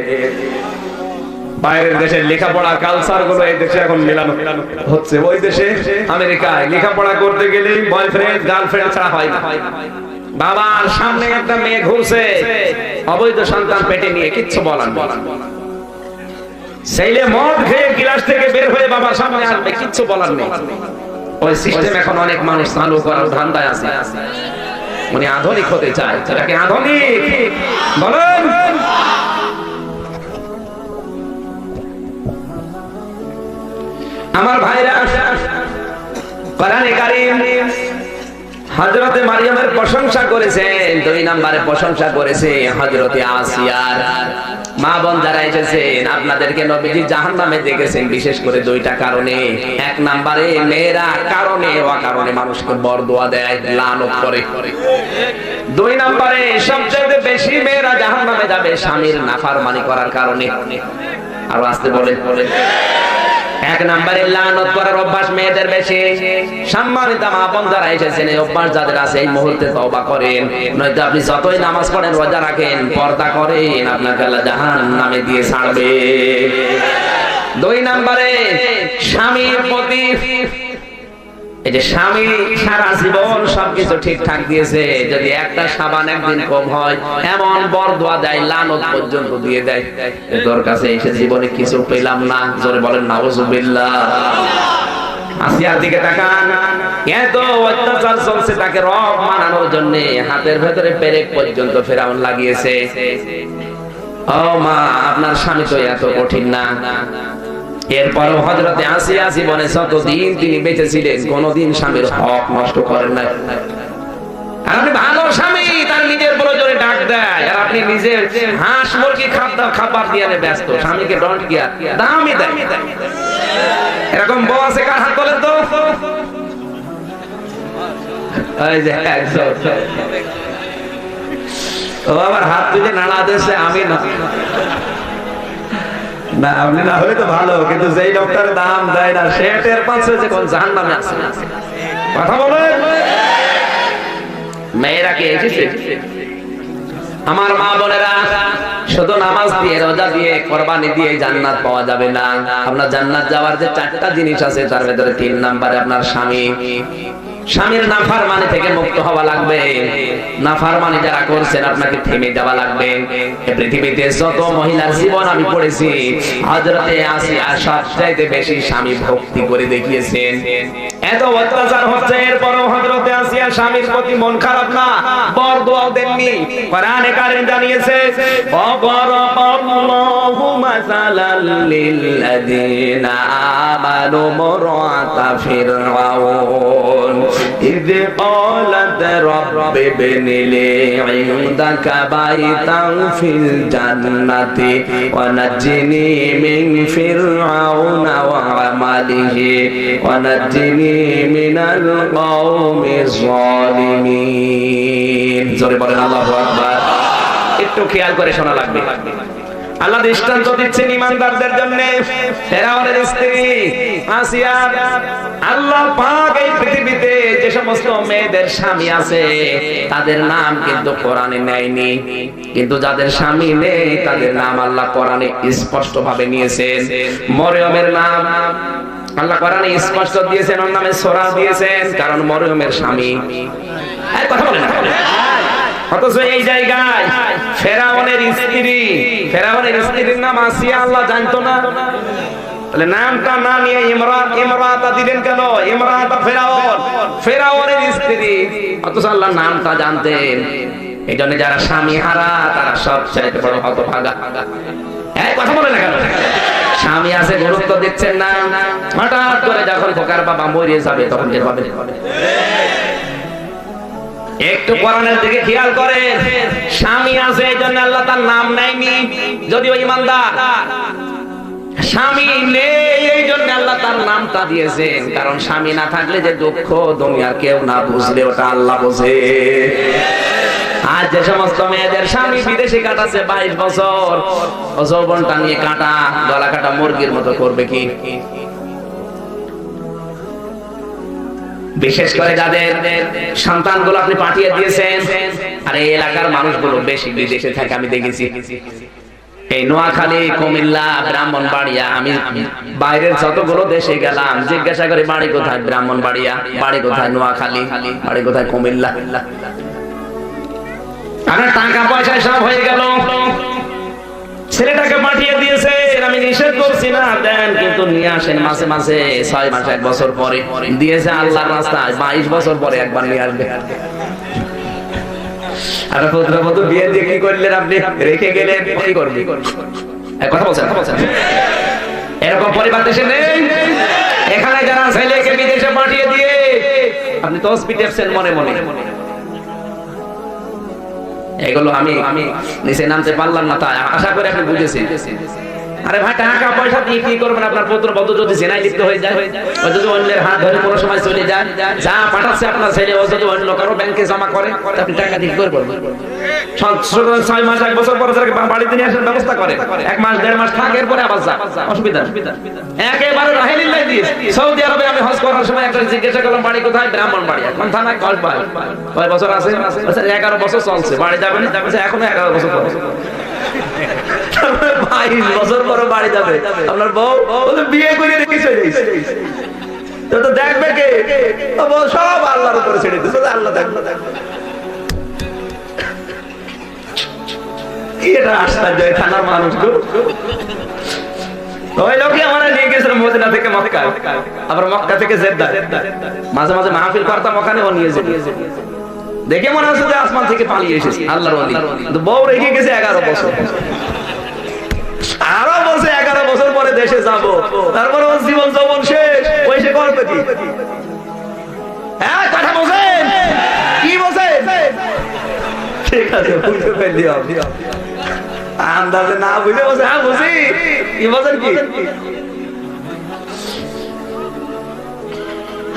A: বাইরের দেশের লেখাপড়া কালচার গুলো এই দেশে এখন মেলানো হচ্ছে। ওই দেশে আমেরিকায় লেখাপড়া করতে গেলে বয়ফ্রেন্ড গার্লফ্রেন্ড ছাড়া হয় না। বাবার সামনে একটা মেয়ে ঘুরছে, অবৈধ সন্তান পেটে নিয়ে, কিচ্ছু বলার না। ছেলে মদ খেয়ে গ্লাস থেকে বের হয়ে বাবার সামনে আসবে, কিচ্ছু বলার নেই। ওই সিস্টেম এখন অনেক মানুষ চালু করার ধান্দায় আছে। উনি আধুনিক হতে চায়, সেটাকে আধুনিক বলেন। আমার ভাইরা, কোরআনে কারীম হযরতে মারিয়ামের প্রশংসা করেছেন। 2 নম্বরে প্রশংসা করেছে হযরতে আসিয়ার। মা বোন যারা এসেছেন, আপনাদেরকে নবীজি জাহান্নামে দেখেছেন বিশেষ করে 2টা কারণে। 1 নম্বরে মেয়েরা কারণে অকারণে মানুষকে বরদোয়া দেয়, লানত করে। 2 নম্বরে সবচেয়ে বেশি মেয়েরা জাহান্নামে যাবে স্বামীর নাফরমানি করার কারণে। আর আসতে বলে 1 নম্বরে লানত করার অভ্যাস মেয়েদের বেশি। সম্মানিত মা বোন যারা এসেছেন, এই অভ্যাস যাদের আছে এই মুহূর্তে তওবা করেন, নয়তো আপনি যতই নামাজ পড়েন, রোজা রাখেন, পর্দা করেন, আপনাকে আল্লাহ জাহান্নামে দিয়ে ছাড়বে। 2 নম্বরে স্বামীর প্রতি, এই যে স্বামী সারা জীবন সবকিছু ঠিকঠাক দিয়েছে, যদি একটা সাবান একদিন কম হয় এমন বরদোয়া দেয়, লানত পর্যন্ত দিয়ে দেয়। তোর কাছে এসে জীবনে কিছু পেলাম না, জোরে বলেন নাউজুবিল্লাহ। আসিয়ার দিকে তাকান, এত অত্যাচার চলছে, তাকে রব মানানোর জন্য হাতের ভেতরে পেরেক পর্যন্ত ফেরাউন লাগিয়েছে। ও মা, আপনার স্বামী তো এত কঠিন না। এরপরও হযরতে আসিয়া জীবনে যতদিন তিনি বেঁচে ছিলেন কোনদিন স্বামীর হক নষ্ট করেন নাই। আর আপনি ভালো স্বামী, তার নিজের প্রয়োজনে ডাক দেয়, আর আপনি নিজে হাঁস মুরগি খাবার দিয়ে ব্যস্ত, স্বামীকে ডন্ট কেয়ার, দামই দেয়। এরকম বউ আছে কার হাত বলেন তো? এই যে ও আবার হাত তুলে নাড়া দিয়েছে, আমি না। না, আপনি না হলে তো ভালো, কিন্তু যেই ডক্টর দাম দেয় না সে টের পাচ্ছে যে কোন জাহান্নামে আছে। কথা বলেন। মেয়েরা কি এসেছে? আমার মা বোনেরা, শুধু নামাজ দিয়ে রোজা দিয়ে কুরবানি দিয়ে জান্নাত পাওয়া যাবে না। আপনার জান্নাত যাওয়ার যে 4টা জিনিস আছে তার ভিতরে 3 নম্বরে আপনার স্বামী। স্বামীর নাফরমানি থেকে মুক্ত হওয়া লাগবে। নাফরমানি যারা করছেন আপনাকে থেমে যাওয়া লাগবে। এই পৃথিবীতে যত মহিলার জীবন আমি পড়েছি, হযরতে আসিয়া সবচাইতে বেশি স্বামী ভক্তি করে দেখিয়েছেন। এত অত্যাচার হচ্ছে, এরপরও হযরতে আসিয়া স্বামীর প্রতি মন খারাপ না, বরদোয়া দেননি। কোরআনে কারীম জানিয়েছে, ওয়ারাবাল্লাহু মাসালাল লিল্লাযিনা আমানু মুরআতা ফিরআউন إذ قالت رب ابن لي عندك بيتا في الجنة ونجني من فرعون وعمله ونجني من القوم الظالمين জোরে বলেন আল্লাহু আকবার। একটু খেয়াল করে শোনা লাগবে। আল্লাহ দৃষ্টান্ত দিচ্ছেন ঈমানদারদের জন্য। ফেরাউনের স্ত্রী আসিয়া, আল্লাহ পাক এই পৃথিবীতে যে সমস্ত মেয়েদের স্বামী আছে তাদের নাম কিন্তু কোরআনে নেয়নি, কিন্তু যাদের স্বামী নেই তাদের নাম আল্লাহ কোরআনে স্পষ্ট ভাবে নিয়েছেন। মরিয়মের নাম আল্লাহ কোরআনে স্পষ্ট দিয়েছেন, ওর নামে সূরা দিয়েছেন, কারণ মরিয়মের স্বামী। এই কথা বলেন না। অথচ এই জায়গায় ফেরাউনের স্ত্রীর নাম আসিয়া আল্লাহ জানতো না, তাহলে নামটা না নিয়ে ইমরাতা দিলেন কেন? ইমরাতা ফেরাউনের স্ত্রী, অথচ আল্লাহ নামটা জানতেন। এই জন্য যারা স্বামী হারা তারা সবচাইতে বড় হতভাগা। এই কথা বলে না কেন? স্বামী আছে গুরুত্ব দিচ্ছেন না, হঠাৎ করে যখন খোকার বাবা মরে যাবে তখন টের পাবে। একটু কোরআনের দিকে খেয়াল করেন। স্বামী আছে এই জন্য আল্লাহ তার নাম নেয়নি, যদিও ঈমানদার। স্বামী নেই এই জন্য আল্লাহ তার নামটা দিয়েছেন, কারণ স্বামী না থাকলে যে দুঃখ দুনিয়ার কেউ না বুঝলে ওটা আল্লাহ বোঝে। আজ যে সমস্ত মেয়েদের স্বামী বিদেশে কাটাচ্ছে 22 বছর, ও যৌবনটা নিয়ে কাটা, গলা কাটা মুরগির মতো করবে কি? বিশেষ করে যাদের সন্তানগুলো আপনি পাঠিয়ে দিয়েছেন, আর এই এলাকার মানুষগুলো বেশি বিদেশে থাকে আমি দেখেছি। এই নোয়াখালী, কুমিল্লা, ব্রাহ্মণবাড়িয়া, আমি বাইরের যতগুলো দেশে গেলাম জিজ্ঞাসা করে বাড়ি কোথায়? ব্রাহ্মণবাড়িয়া। বাড়ি কোথায়? নোয়াখালী। বাড়ি কোথায়? কুমিল্লা। আপনার টাকা পয়সা সব হয়ে গেল, ছেলেটাকে পাঠিয়ে দিয়েছে, আমি নিষেধ করছি না দেন, কিন্তু নিয়ে আসেন মাসে মাসে, 6 মাস 1 বছর পরে দিয়েছে আল্লাহর রাস্তায়, 22 বছর পরে একবার নিয়ে আসবে। আর পুত্রবধূ বিয়ে দিয়ে কি করলেন আপনি? রেখে গেলেন, কি করবি? কথা বলছেন। এরকম পরিবার দেশে নেই। এখানে যারা ছেলেকে বিদেশে পাঠিয়ে দিয়ে আপনি তসবিহ দেখছেন মনে মনে, এগুলো আমি নিচে নামতে পারলাম না, তাই আশা করে আপনি বুঝেছেন। আরে ভাই, টাকা পয়সা দিয়ে কি করবেন? আপনার পুত্রবধূ যদি জেনায় লিপ্ত হয়ে যায়, ও যদি অন্যের হাত ধরে কোনো সময় চলে যায়, যা পাঠাচ্ছে আপনার ছেলে ও যদি অন্য কারো ব্যাংকে জমা করে, আপনি টাকা দিয়ে করে করবেন। 6 মাস 1 বছর পরে বাড়িতে নিয়ে আসার ব্যবস্থা করে, 1 মাস 1.5 মাস থাকে, এরপরে আবার যা, অসুবিধা একেবারে রাহেলিল্লাহ দিয়ে। সৌদি আরবে আমি হজ করার সময় একটা জিজ্ঞাসা করলাম বাড়ি কোথায়? ব্রাহ্মণবাড়িয়া। কোন থানায়? কসবায়। কয় বছর আছে? 11 বছর চলছে। বাড়ি যাবেন? এখনো 11 বছর পরে। 22 বছর পরে বাড়ি যাবে। আপনার বউ বিয়ে করে রেখে চলে গেছে, তো দেখবে কে? সব আল্লাহর উপরে ছেড়ে দিচ্ছে, আল্লাহ দেখবে। এটা আশ্চর্য থানার মানুষগুলো। ওই লোকে আমরা নিয়ে গেছিল মদিনা থেকে মক্কা, আবার মক্কা থেকে জেদ্দা। মাঝে মাঝে মাহফিল করতাম ওখানে, ও নিয়ে যেত। দেখে মনে হচ্ছে যে আসমান থেকে পালিয়ে এসেছে আল্লাহর ওলি। কিন্তু বউ রেখে গেছে 11 বছর। আরো বলছে 11 বছর পরে দেশে যাব, তারপরে ওর জীবন যৌবন শেষ, ওই সে করবে কি? হ্যাঁ, কথা বলছেন? কি বলছেন? ঠিক আছে, বুঝতে পারলি আপনি আন্দাজে না বুঝে বলছে। হ্যাঁ বুঝি, কি বলছেন? কি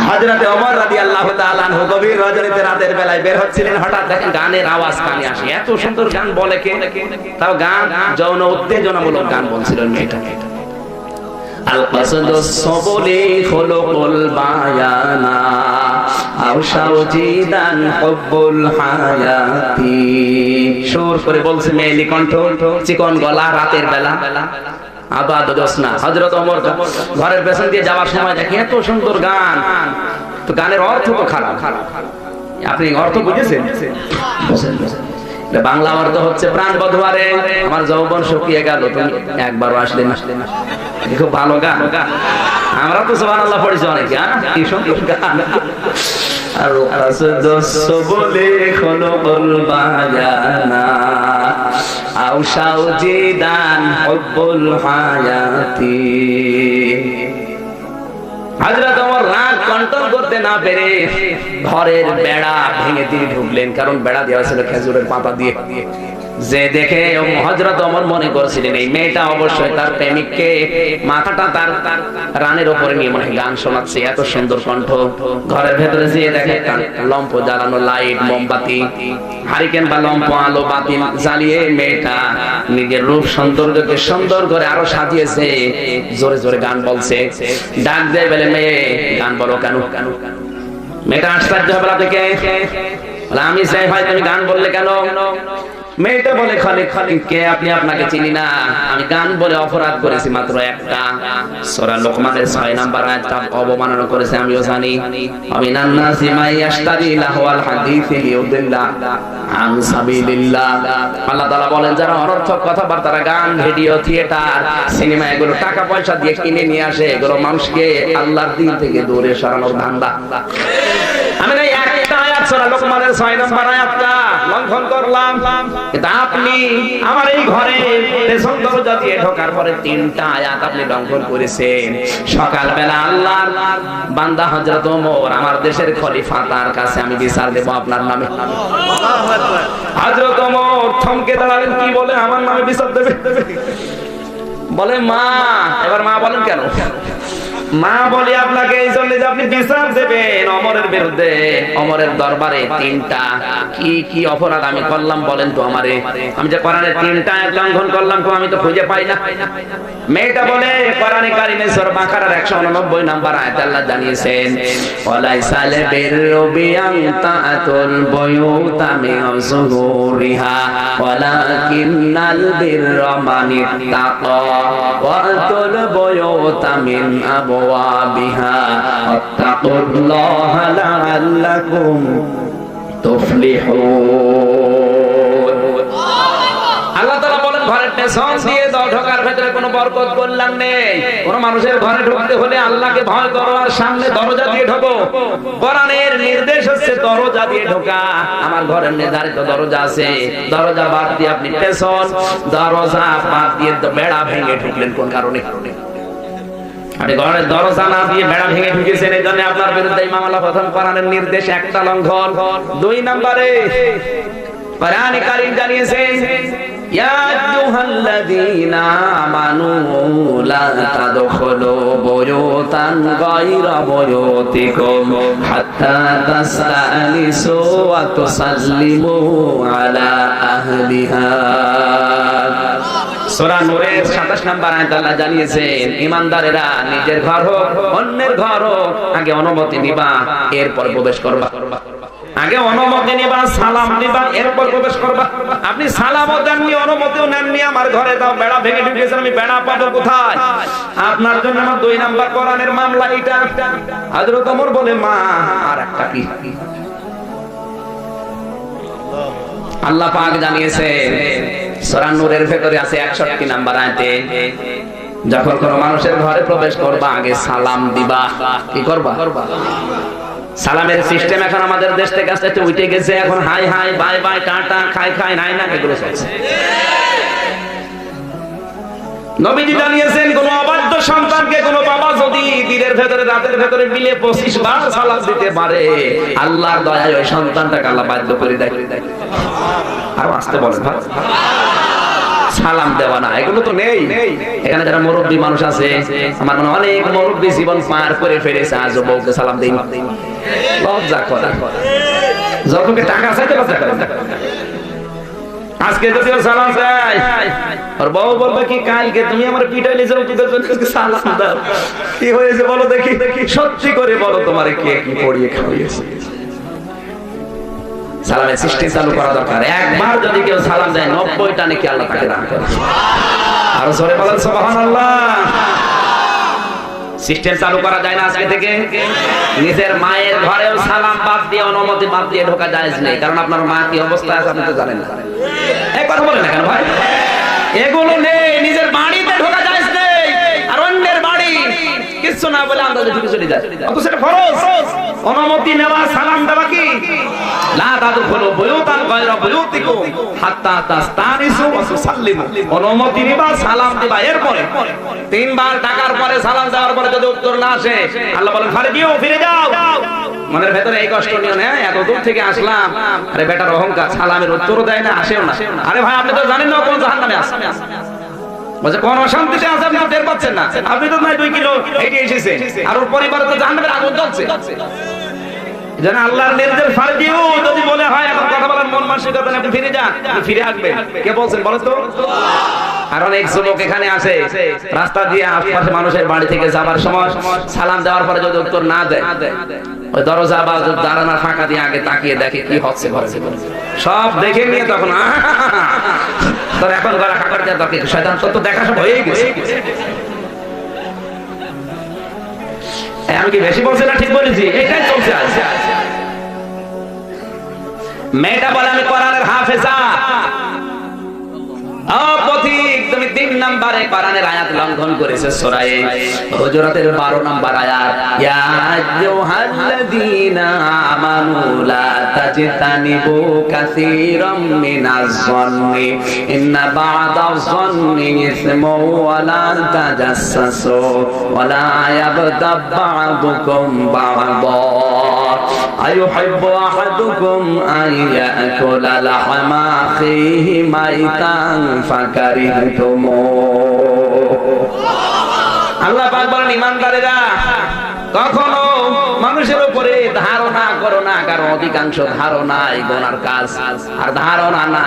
A: হযরতে ওমর রাদিয়াল্লাহু তাআলা আনহু গভীর রজনীতে রাতের বেলায় বের হচ্ছিলেন, হঠাৎ দেখেন গানের আওয়াজ কানে আসে। এত সুন্দর গান বলে কে? তাও গান যৌন উত্তেজনামূলক গান বলছিল মেয়েটা। আল কাসদুস সুবুলি খুলুকুল বায়ানা আও শাউজিদান হুব্বুল হায়াতি। সুর করে বলছে মেয়েলি কণ্ঠ, চিকন গলা, রাতের বেলা আবাদ জোসনা। হযরত ওমর ঘরের পেছন দিয়ে যাওয়ার সময় দেখে এত সুন্দর গান, তো গানের অর্থ তো খারাপ। আপনি অর্থ বুঝেছেন? বাংলা অর্থ হচ্ছে প্রাণ বধুয়ারে আমার যৌবন শুকিয়ে গেল, তুমি একবারও আসলে না। খুব ভালো গান, আমরা তো সুবহানাল্লাহ পড়েছি অনেকে, কি সুন্দর গান। আর কাসদুস সুবুলি খুলুকুল বায়ানা আও শাউজিদান হুব্বুল হায়াতি। হযরত ওমর রাগ কন্ট্রোল করতে না পেরে ঘরের বেড়া ভেঙে দিয়ে ঢুকলেন, কারণ বেড়া দেওয়া ছিল খেজুরের পাতা দিয়ে। যে দেখে হযরত ওমর মনে করেছিলেন এই মেয়েটা অবশ্যই তার প্রেমিককে মাথাটা তার রানের উপরে নিয়ে মনে গান শোনাচ্ছে, এত সুন্দর কণ্ঠ। ঘরের ভেতরে যেয়ে দেখে লম্প জ্বালানো, লাইট, মোমবাতি, হারিকেন বা লম্প আলো বাতি জ্বালিয়ে মেয়েটা নিজের রূপ সৌন্দর্যকে সুন্দর করে আরো সাজিয়েছে, জোরে জোরে গান বলছে। ডাক দেয় বলে, মেয়ে গান বলো কেন? মেয়েটা আশ্চর্য হবে, থেকে আমি চাই হয় তুমি গান বললে কেন? মেয়েটা বলে, খালিক খালিক কে আপনি? আপনাকে চিনি না, আমি গান বলে অপরাধ করেছি মাত্র একটা। সূরা লোকমানের 6 নাম্বার আয়াতটা অবমাননা করেছে আমিও জানি। আমিনান নাসি মাই ইয়াশতারি লাহওয়াল হাদিসি লিউদিল্লা আন সাবিলিল্লাহ। আল্লাহ তাআলা বলেন যারা অনর্থক কথাবার্তা, গান, ভিডিও, থিয়েটার, সিনেমা এগুলো টাকা পয়সা দিয়ে কিনে নিয়ে আসে, এগুলো মানুষকে আল্লাহর দিন থেকে দূরে সরানোর ধান্দা। আমি না একটা আয়াত সূরা লোকমানের 6 নাম্বার আয়াতটা লঙ্ঘন করলাম, কিন্তু আপনি আমার এই ঘরে পেছন দরজা দিয়ে ঢোকার পরে 3টা আয়াত আপনি লঙ্ঘন করেছেন। সকালবেলা আল্লাহর বান্দা হযরত ওমর আমার দেশের খলিফা, তার কাছে আমি বিচার দেব আপনার নামে। আল্লাহু আকবার। হযরত ওমর থমকে দাঁড়ালেন, কি বলে আমার নামে বিচার দেবে? বলে মা। এবার মা বলেন কেন? মা বলে আপনাকে এই জন্য যে আপনি বিচার দেবেন ওমরের বিরুদ্ধে, ওমরের দরবারে 3টা কি কি অপরাধ আমি করলাম বলেন তো আমারে। আমি যে কোরআনের 3টা আয়াত লঙ্ঘন করলাম, তো আমি তো খুঁজে পাই না। মেয়েটা বলে কোরআনে কারিমে সূরা বাকারার 189 নাম্বার আয়াতে আল্লাহ জানিয়েছেন, ওয়ালাইসাল বিররু বিআন তাআতুল বুয়ুতা মিন যুহুরিহা ওয়ালাকিন্নাল বিররা মানিত্তাকা ওয়া আতুল বুয়ুতা মিন আবওয়াবিহা ওয়াত্তাকুল্লাহা লাআল্লাকুম তুফলিহুন। আল্লাহ তাআলা বলেন ঘরের পেছন দিয়ে ঢোকার ভেতরে কোনো বরকত কল্যাণ নেই। কোন মানুষের ঘরে ঢুকতে হলে আল্লাহকে ভয় করো আর সামনে দরজা দিয়ে ঢোকো। কোরআনের নির্দেশ হচ্ছে দরজা দিয়ে ঢোকা। আমার ঘরের নির্ধারিত দরজা আছে, দরজা বাদ দিয়ে আপনি পেছন দরজা বাদ দিয়ে বেড়া ভেঙে ঢুকলেন কোন কারণে? আপনি ঘরের দরজা না দিয়ে বেড়া ভেঙে ঢুকেছেন, এই জন্য আপনার বিরুদ্ধে মামলা। প্রথম কোরআনের নির্দেশ একটা লঙ্ঘন। 2 নম্বরে কোরআনে কারীম জানিয়েছেন, ইয়া আইয়ুহাল্লাযীনা আমানু লা তাদখুলু বুয়ুতান গায়রা বুয়ুতিকুম হাত্তা তাসতানিসু ওয়া তুসাল্লিমু আলা আহলিহা। সূরা নূরের 27 নম্বর আয়াত আল্লাহ জানিয়েছেন, ঈমানদারেরা নিজের ঘর হোক অন্যের ঘর হোক আগে অনুমতি নিবা, এরপর প্রবেশ করবা। আগে অনুমতি নিবা, সালাম নিবা, এরপর প্রবেশ করবা। আপনি সালামও দেননি, অনুমতিও নেননি, আমার ঘরে দাও বেড়া ভেঙে ঢুকেছেন, আমি বেড়া পাবো কোথায়? আপনার জন্য আমার 2 নাম্বার কোরআনের মামলা এটা। হযরত ওমর বলে, মা আর একটা কি? আল্লাহ পাক জানিয়েছেন সূরা নূরের ভেতরে আছে 61 নাম্বার আয়াতে, যখন কোন মানুষের ঘরে প্রবেশ করবা আগে সালাম দিবা। কি করবা? সালামের সিস্টেম এখন আমাদের দেশ থেকে আস্তে আস্তে উঠে গেছে। এখন high high, bye bye, tata, খাই খাই, নাই না, এগুলো চলছে। নবীজি জানিয়েছেন কোন অবাধ্য সন্তানকে কোন বাবা যদি দিনের ভেতরে রাতের ভেতরে মিলে 25 বার সালাম দিতে পারে, আল্লাহর দয়ায় ওই সন্তানটাকে আল্লাহ বাধ্য করে দেয়। আর আসতে বলেন সালাম দেওয়া না, এগুলো তো নেই। এখানে যারা মুরব্বী মানুষ আছে, আমার মনে অনেক মুরব্বী জীবন পার করে ফেলেছে, আজও বউকে সালাম দেই না। লজ্জা করা, যতকে টাকা চাইতে লজ্জা করে। আজকে যদিও সালাম দেয় আর বউ বলবে কি কালকে তুমি আমার পিটাইলে যাও তোদের জন্য সালাম দাও। কি হয়েছে বলো দেখি, সত্যি করে বলো তোমার কে কি পড়িয়ে খাওয়িয়েছে। সালামের সিস্টেম চালু করা দরকার। একবার যদি কেউ সালাম দেয় 90টা নাকি আল্লাহ তাকে দান করে। আর জোরে বলেন সুবহানাল্লাহ। সিস্টেম চালু করা যায় না আজকে থেকে? নিজের মায়ের ঘরেও সালাম বাদ দিয়ে, অনুমতি বাদ দিয়ে ঢোকা জায়েজ নেই, কারণ আপনার মা কি অবস্থায় আছে আপনি তো জানেন না। এই কথা বলেন না কেন ভাই? এগুলো নেই, নিজের বাড়িতে ঢোকা জায়েজ নেই, আর অন্যের বাড়ি কিছু না বলে আন্দাজে ঢুকে চলে যায়। অত সেটা ফরজ। অনুমতি নেওয়া, সালাম দেওয়া কি লা তাদখুলু বুয়ুতান গায়রা বুয়ুতিকুম হাত্তা তাস্তানিসু ওয়া তুসাল্লিমু। অনুমতি নিবা, সালাম দিবা, এরপরে তিনবার ডাকার পরে সালাম দেওয়ার পরে যদি উত্তর না আসে আল্লাহ বলেন ফারজিউ, ফিরে যাও। মনের ভেতরে এই কষ্ট নিও না, এত দূর থেকে আসলাম, আরে বেটার অহংকার, সালামের উত্তরও দেয় না, আসেও না। আরে ভাই আপনি তো জানেন না কোন জাহান্নামে আছে, বলছে কোন অশান্তিতে আছে আপনি টের পাচ্ছেন না। আপনি তো নাই 2 কিলো হেঁটে এসেছেন, আর ওর পরিবারে তো জাহান্নামের আগুন জ্বলছে। যেন আল্লাহর নির্দেশ ফারজিউ যদি বলে হয় এখন কথা বলার মন মানসিকতা আপনি ফিরে যান, ফিরে আসবেন। কে বলছেন বলেন তো? কারণ এক যুবক এখানে আসে, রাস্তা দিয়ে আশপাশে মানুষের বাড়ি থেকে যাবার সময় সালাম দেওয়ার পরে যদি উত্তর না দেয়, ওই দরজা বা দাঁড়ানোর ফাঁকা দিয়ে আগে তাকিয়ে দেখে কি হচ্ছে ঘরে, সব দেখে নিয়ে তখন তোর এখন গলা কাকার দেওয়া দরকার, শয়তান তোর তো দেখা সব হয়ে গেছে। আমি কি বেশি বলছি না ঠিক বলেছি? এটাই চলছে আজ। মেয়েটা বলে আমি কোরআনের হাফেজা। পথিক তুমি 3 নম্বরে কোরআনের আয়াত লঙ্ঘন করেছে। সূরা হুজুরাতের 12 নম্বর আয়াত, ইয়া আইয়ুহাল্লাযীনা আমানু লা তাজতানিবু কাসীরাম মিনাজ-যন্নি ইন্না বা'দাজ-যন্নি ইসমুন ওয়া লা তাজাসসু ওয়া লা ইয়াগতাব বা'দুকুম বা'দা আইয়ুহিব্বু আহাদুকুম আন ইয়াকুলা লাহমা আখিহি মাইতান ফাকারিহতুমু। আল্লাহ পাক বলেন ঈমানদারেরা কখনো মানুষের উপরে ধারণা করো না, কারণ অধিকাংশ ধারণাই গুনার কাজ। আর ধারণা না,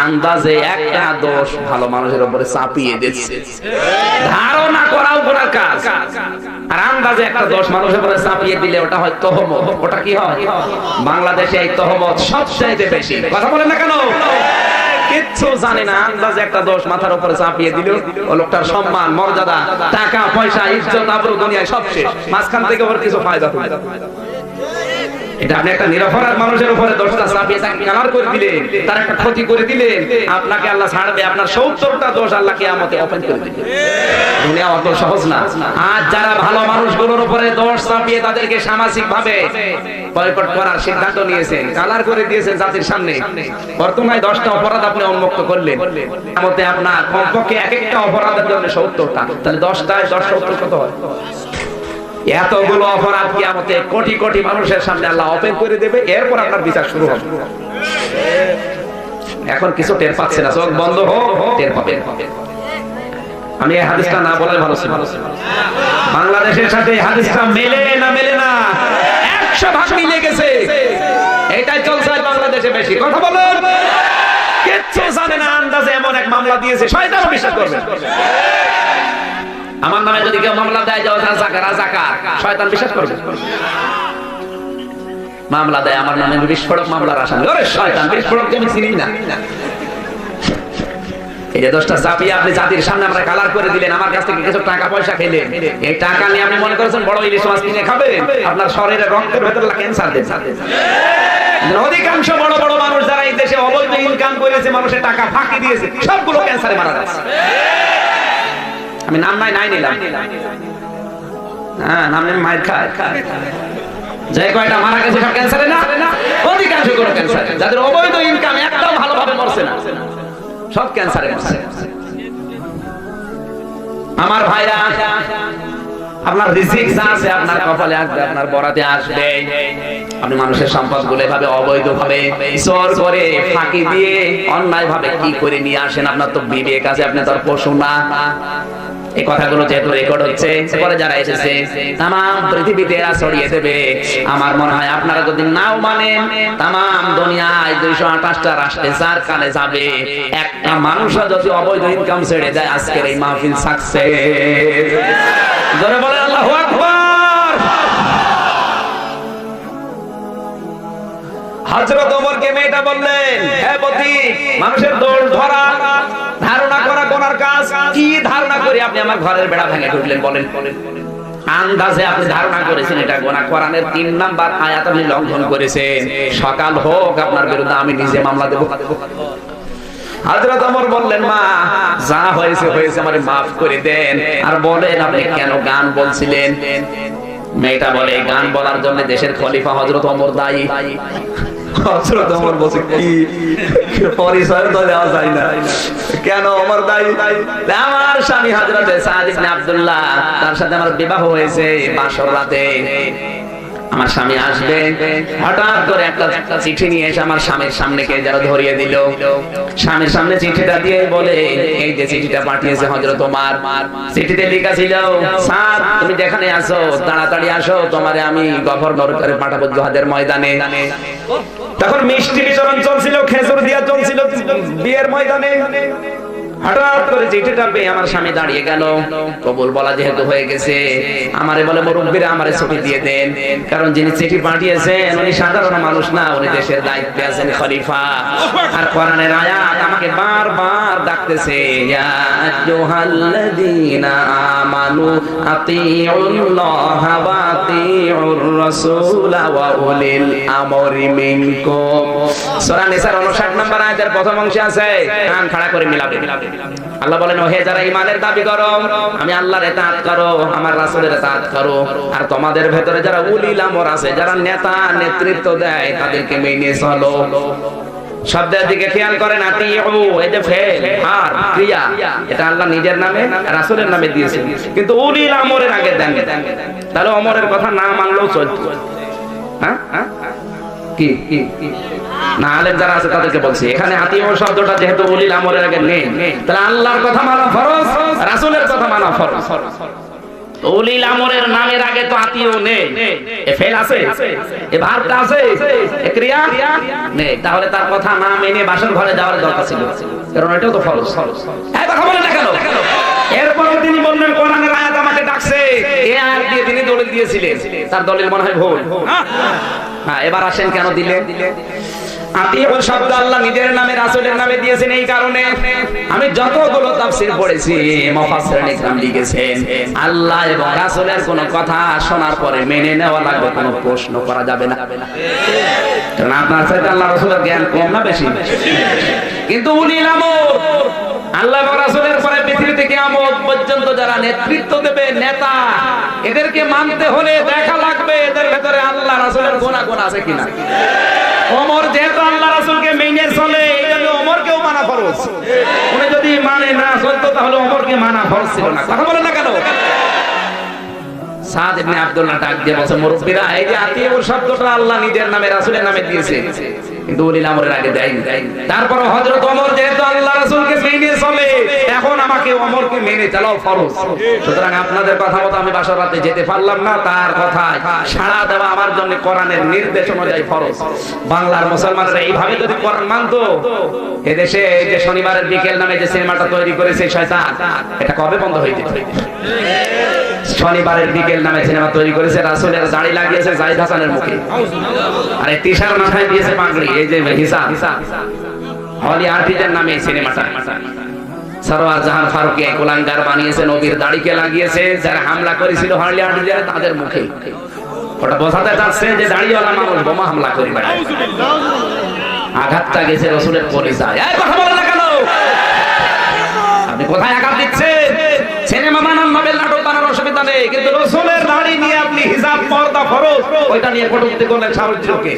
A: আন্দাজে একটা দোষ ভালো মানুষের উপরে চাপিয়ে দিচ্ছে। ধারণা করাও গুনার কাজ, আর আন্দাজে একটা দোষ মানুষের উপরে চাপিয়ে দিলে ওটা হয় তহমত। ওটা কি হয়? বাংলাদেশে এই তহমত সবচেয়ে বেশি। কথা বলেন না কেন? কিচ্ছু জানে না, আন্দাজে একটা দোষ মাথার উপরে চাপিয়ে দিল, ও লোকটার সম্মান, মর্যাদা, টাকা পয়সা, ইজ্জত, আবরু দুনিয়ায় সব শেষ। মাঝখান থেকে ওর কিছু ফায়দা হয়। এটা আপনি একটা নিরপরাধ মানুষের উপরে দোষটা চাপিয়ে তাকে কালার করে দিলেন, তার একটা ক্ষতি করে দিলেন, আপনাকে আল্লাহ ছাড়বে, আপনার 70টা দোষ আল্লাহ কিয়ামতে ওপেন করে দিবে। দুনিয়া অত সহজ না। আজ যারা ভালো মানুষগুলোর উপরে দোষ চাপিয়ে তাদেরকে সামাজিক ভাবে বয়কট করার সিদ্ধান্ত নিয়েছেন, কালার করে দিয়েছেন জাতির সামনে, বর্তমানে 10টা অপরাধ আপনি উন্মুক্ত করলেন, কিয়ামতে আপনার কমপক্ষে এক একটা অপরাধের জন্য 70টা, তাহলে 10টায় 10 70 কত হয়? এতগুলো অপরাধ কিয়ামতে কোটি কোটি মানুষের সামনে আল্লাহ ওপেন করে দেবে, এরপর আপনার বিচার শুরু হবে। এখন কিছু টের পাচ্ছে না, চোখ বন্ধ হোক, টের পাবেন। আমি এই হাদিসটা না বলে ভালো ছিল। বাংলাদেশের সাথে এই হাদিসটা মেলে না, মেলে না, 100 ভাগ মিলে গেছে। এটাই চলছে বাংলাদেশে বেশি। কথা বলেন, কিচ্ছু জানে না, আন্দাজে এমন এক মামলা দিয়েছে, শয়তানও বিশ্বাস করবে। আমার নামে যদি কেউ মামলা দেয় যে রাজাকার, রাজাকার, শয়তান বিশ্বাস করবে। মামলা দেয় আমার নামে বিস্ফোরক মামলার আসামি, ওরে শয়তান, বিস্ফোরক আমি চিনি না। এই যে 10টা চাপিয়ে আপনি জাতির সামনে আমরা কালার করে দিলেন, আমার কাছ থেকে কিছু টাকা পয়সা খেলেন, এই টাকা নিয়ে আপনি মনে করেছেন বড় ইলিশ মাছ কিনে খাবেন, আপনার শরীরে রক্তের ভেতরে ক্যান্সার দেন। অধিকাংশ বড় বড় মানুষ যারা এই দেশে অবৈধ ইনকাম করেছে, মানুষের টাকা ফাঁকি দিয়েছে, সবগুলো ক্যান্সারে মারা যাচ্ছে। আমি নাম নাই নিলাম, হ্যাঁ নাম নেই, মায়ের খায়, যে কয়টা মারা গেছে সব ক্যান্সারে না, অধিকাংশ কোনো ক্যান্সারে। যাদের অবৈধ ইনকাম একটাও ভালোভাবে মরছে না, সব ক্যান্সারে মরছে। আমার ভাইরা, আপনার রিজিক যা আছে আপনার কপালে আসবে, আপনার বরাতে আসবে। আপনি মানুষের সম্পদগুলো এভাবে অবৈধভাবে চোর করে, ফাঁকি দিয়ে, অন্যায় ভাবে কি করে নিয়ে আসেন? আপনার তো বিবেক আছে, আপনি তো আর পশু না। এই কথাগুলো যেহেতু রেকর্ড হচ্ছে, পরে যারা এসেছে তাম পৃথিবীতে এরা ছড়িয়ে দেবে। আমার মনে হয় আপনারা যদি নাও মানেন, তাম দুনিয়ায় 228টা রাষ্ট্রে যার কানে যাবে, একটা মানুষও যদি অবৈধ ইনকাম ছেড়ে দেয়, আজকের এই মাহফিল সাকসেস। জোরে বলেন আল্লাহু আকবার। হযরত ওমরকে মেয়েটা বললেন, হে পথিক, মানুষের দোষ ধরা, ধারণা করা গোনার কাজ। কি ধারণা করে আপনি আমার ঘরের বেড়া ভেঙে ঢুকলেন? বলেন। আন্দাজে আপনি ধারণা করেছেন এটা গোনা। কোরআনের 3 নাম্বার আয়াত আপনি লঙ্ঘন করেছেন। সকাল হোক আপনার বিরুদ্ধে আমি নিজে মামলা দেব। হযরত ওমর বললেন, মা যা হয়েছে হয়েছে, আমারে maaf করে দেন। আর বলেন আপনি কেন গান বলছিলেন? মেয়েটা বলে, গান বলার জন্য দেশের খলিফা হযরত ওমর দায়ী। হযরত ওমর বলে, কি পরিচয় তো দেওয়া যায় না, কেন ওমর দায়ী? আমার স্বামী হযরত সাদ ইবনে আব্দুল্লাহ, তার সাথে আমার বিবাহ হয়েছে বাসর রাতে। আমার স্বামী আসবে, হঠাৎ করে একটা চিঠি নিয়ে এসে আমার স্বামীর সামনে কে যেন ধরিয়ে দিল। স্বামীর সামনে চিঠিটা দিয়ে বলে, এই যে চিঠিটা পাঠিয়েছে হযরত ওমর, চিঠিতে লেখা ছিল, সাদ তুমি যেখানে আছো তাড়াতাড়ি আসো, তোমারে আমি গভর্নর করে পাঠাবো জিহাদের ময়দানে। তখন মিষ্টি বিতরণ চলছিল, খেজুর দিয়া চলছিল বিয়ের ময়দানে। হঠাৎ করে চিঠিটা পেয়ে আমার স্বামী দাঁড়িয়ে গেল। কবুল বলা যেহেতু হয়ে গেছে, আমারে বলে, মুরব্বিরা আমারে ছুটি দিয়ে দেন, কারণ যিনি চিঠি পাঠিয়েছেন উনি সাধারণ মানুষ না, উনি দেশের দায়িত্বে আছেন, খলিফা। আর কোরআনের আয়াত আমাকে বারবার ডাকতেছে, ইয়া আইয়ুহাল্লাযীনা আমানু আতিউল্লাহা ওয়া আতিউর রাসূলা ওয়া উলিল আমরি মিনকুম। সূরা নিসার 59 নম্বর আয়াতের প্রথম অংশে আছে, কান খাড়া করে মিলাবে। আল্লাহ বলেন, হে যারা ঈমানের দাবি করো, আমি আল্লাহর ইতাআত করো, আমার রাসূলের ইতাআত করো। আর তোমাদের ভেতরে যারা উলিল আমর আছে, যারা নেতা নেতৃত্ব দেয়, তাদেরকে মেনে চলো। শব্দের দিকে খেয়াল করেন, আতিউ, এই যে ফেল আর ক্রিয়া, এটা আল্লাহ নিজের নামে রাসূলের নামে দিয়েছেন, কিন্তু উলিল আমরের আগে দেন। তাহলে ওমরের কথা না মানলেও চলতো। হ্যাঁ কি না, আলেম যারা আছে তাদেরকে বলছি, এখানে আতিউ শব্দটা যেহেতু উলিল আমরের আগে নেই, তাহলে আল্লাহর কথা মানা ফরজ, রাসূলের কথা মানা ফরজ। উলিল আমরের নামের আগে তো আতিউ নেই, এ ফেল আছে, এ ভার্বটা আছে, এ ক্রিয়া নেই, তাহলে তার কথা না মেনে বাসর ঘরে যাওয়ার দরকার ছিল, কারণ এটাও তো ফরজ। এই কথা বলেন না কেন? এরপর তিনি বললেন, কোরআনের আয়াত আমাকে ডাকছে, এই আয়াত দিয়ে তিনি দলিল দিয়েছিলেন, তার দলিল মনে হয় ভুল। হ্যাঁ, এবার আসেন কেন দিলেন? আতিউ শব্দ আল্লাহ নিজের নামে রাসূলের নামে দিয়েছেন। এই কারণে আমি যতগুলো তাফসীর পড়েছি, মুফাসসিরিন ইকরাম লিখেছেন, আল্লাহ এবং রাসূলের কোন কথা শোনার পরে মেনে নেওয়া লাগবে, কোনো প্রশ্ন করা যাবে না। কারণ আপনার সাথে আল্লাহ রাসূলের জ্ঞান কম না বেশি? কিন্তু উলিল আমর, আল্লাহ এবং রাসূলের পরে পৃথিবীতে কিয়ামত পর্যন্ত যারা নেতৃত্ব দেবে, নেতা, এদেরকে মানতে হলে দেখা লাগবে এদের ভেতরে আল্লাহ রাসূলের গুণ আছে কিনা। ওমর যেহেতু আল্লাহ রাসূলকে মেনে চলে, এইজন্য ওমরকেও মানা ফরজ। উনি যদি মানে না চলতো, তাহলে ওমরকে মানা ফরজ ছিল না। কথা বলেন না কেন? সাদ ইবনে আব্দুল্লাহ ডাক দিয়ে বলছে, মুরব্বিরা, এই যে আতিউ শব্দটা আল্লাহ নিজের নামে রাসূলের নামে দিয়েছে, কিন্তু উলিল আমরের আগে দেয়নি। তারপর হযরত ওমর যেহেতু আল্লাহ রাসূলকে মেনে চলে, এখন আমাকে ওমরকে মেনে চলাও ফরজ। সুতরাং আপনাদের কথা মতো আমি বাসর রাতে যেতে পারলাম না, তার কথায় সাড়া দেওয়া আমার জন্য কোরআনের নির্দেশ অনুযায়ী ফরজ। বাংলার মুসলমানরা এইভাবে যদি কোরআন মানতো, এদেশে এই যে শনিবারের বিকেল নামে যে সিনেমাটা তৈরি করেছে শয়তান, এটা কবে বন্ধ হয়ে যেত? শনিবারের বিকেল নামে সিনেমা তৈরি করেছে, রাসূলের দাড়ি লাগিয়েছে জাহিদ হাসানের মুখে, আর এই টিশার মাথায় দিয়েছে পাগড়ি, এই যে হিসাব হলি আর্টিস্টের নামে এই সিনেমাটা। সরওয়ার জাহান ফারুকী কুলাঙ্গার বানিয়েছে, নবীর দাড়িকে লাগিয়েছে, যারা হামলা করেছিল হলি আর্টিস্টের তাদের মুখে। ওটা বোঝাতে চাচ্ছে যে দাড়িওয়ালা মানুষ বোমা হামলা করে বেড়ায়। আঘাতটা গেছে রাসূলের পরিচয়। এই কথা বলেন না কেন? আপনি কোথায় আঘাত দিচ্ছেন? সিনেমা বানান, নোবেল নাটক বানান, অসুবিধা নেই, কিন্তু রাসূলের দাড়ি নিয়ে আপনি হিজাব পর্দা ফরজ, ওইটা নিয়ে কটূক্তি করলেন সাহসযোগ্যকে।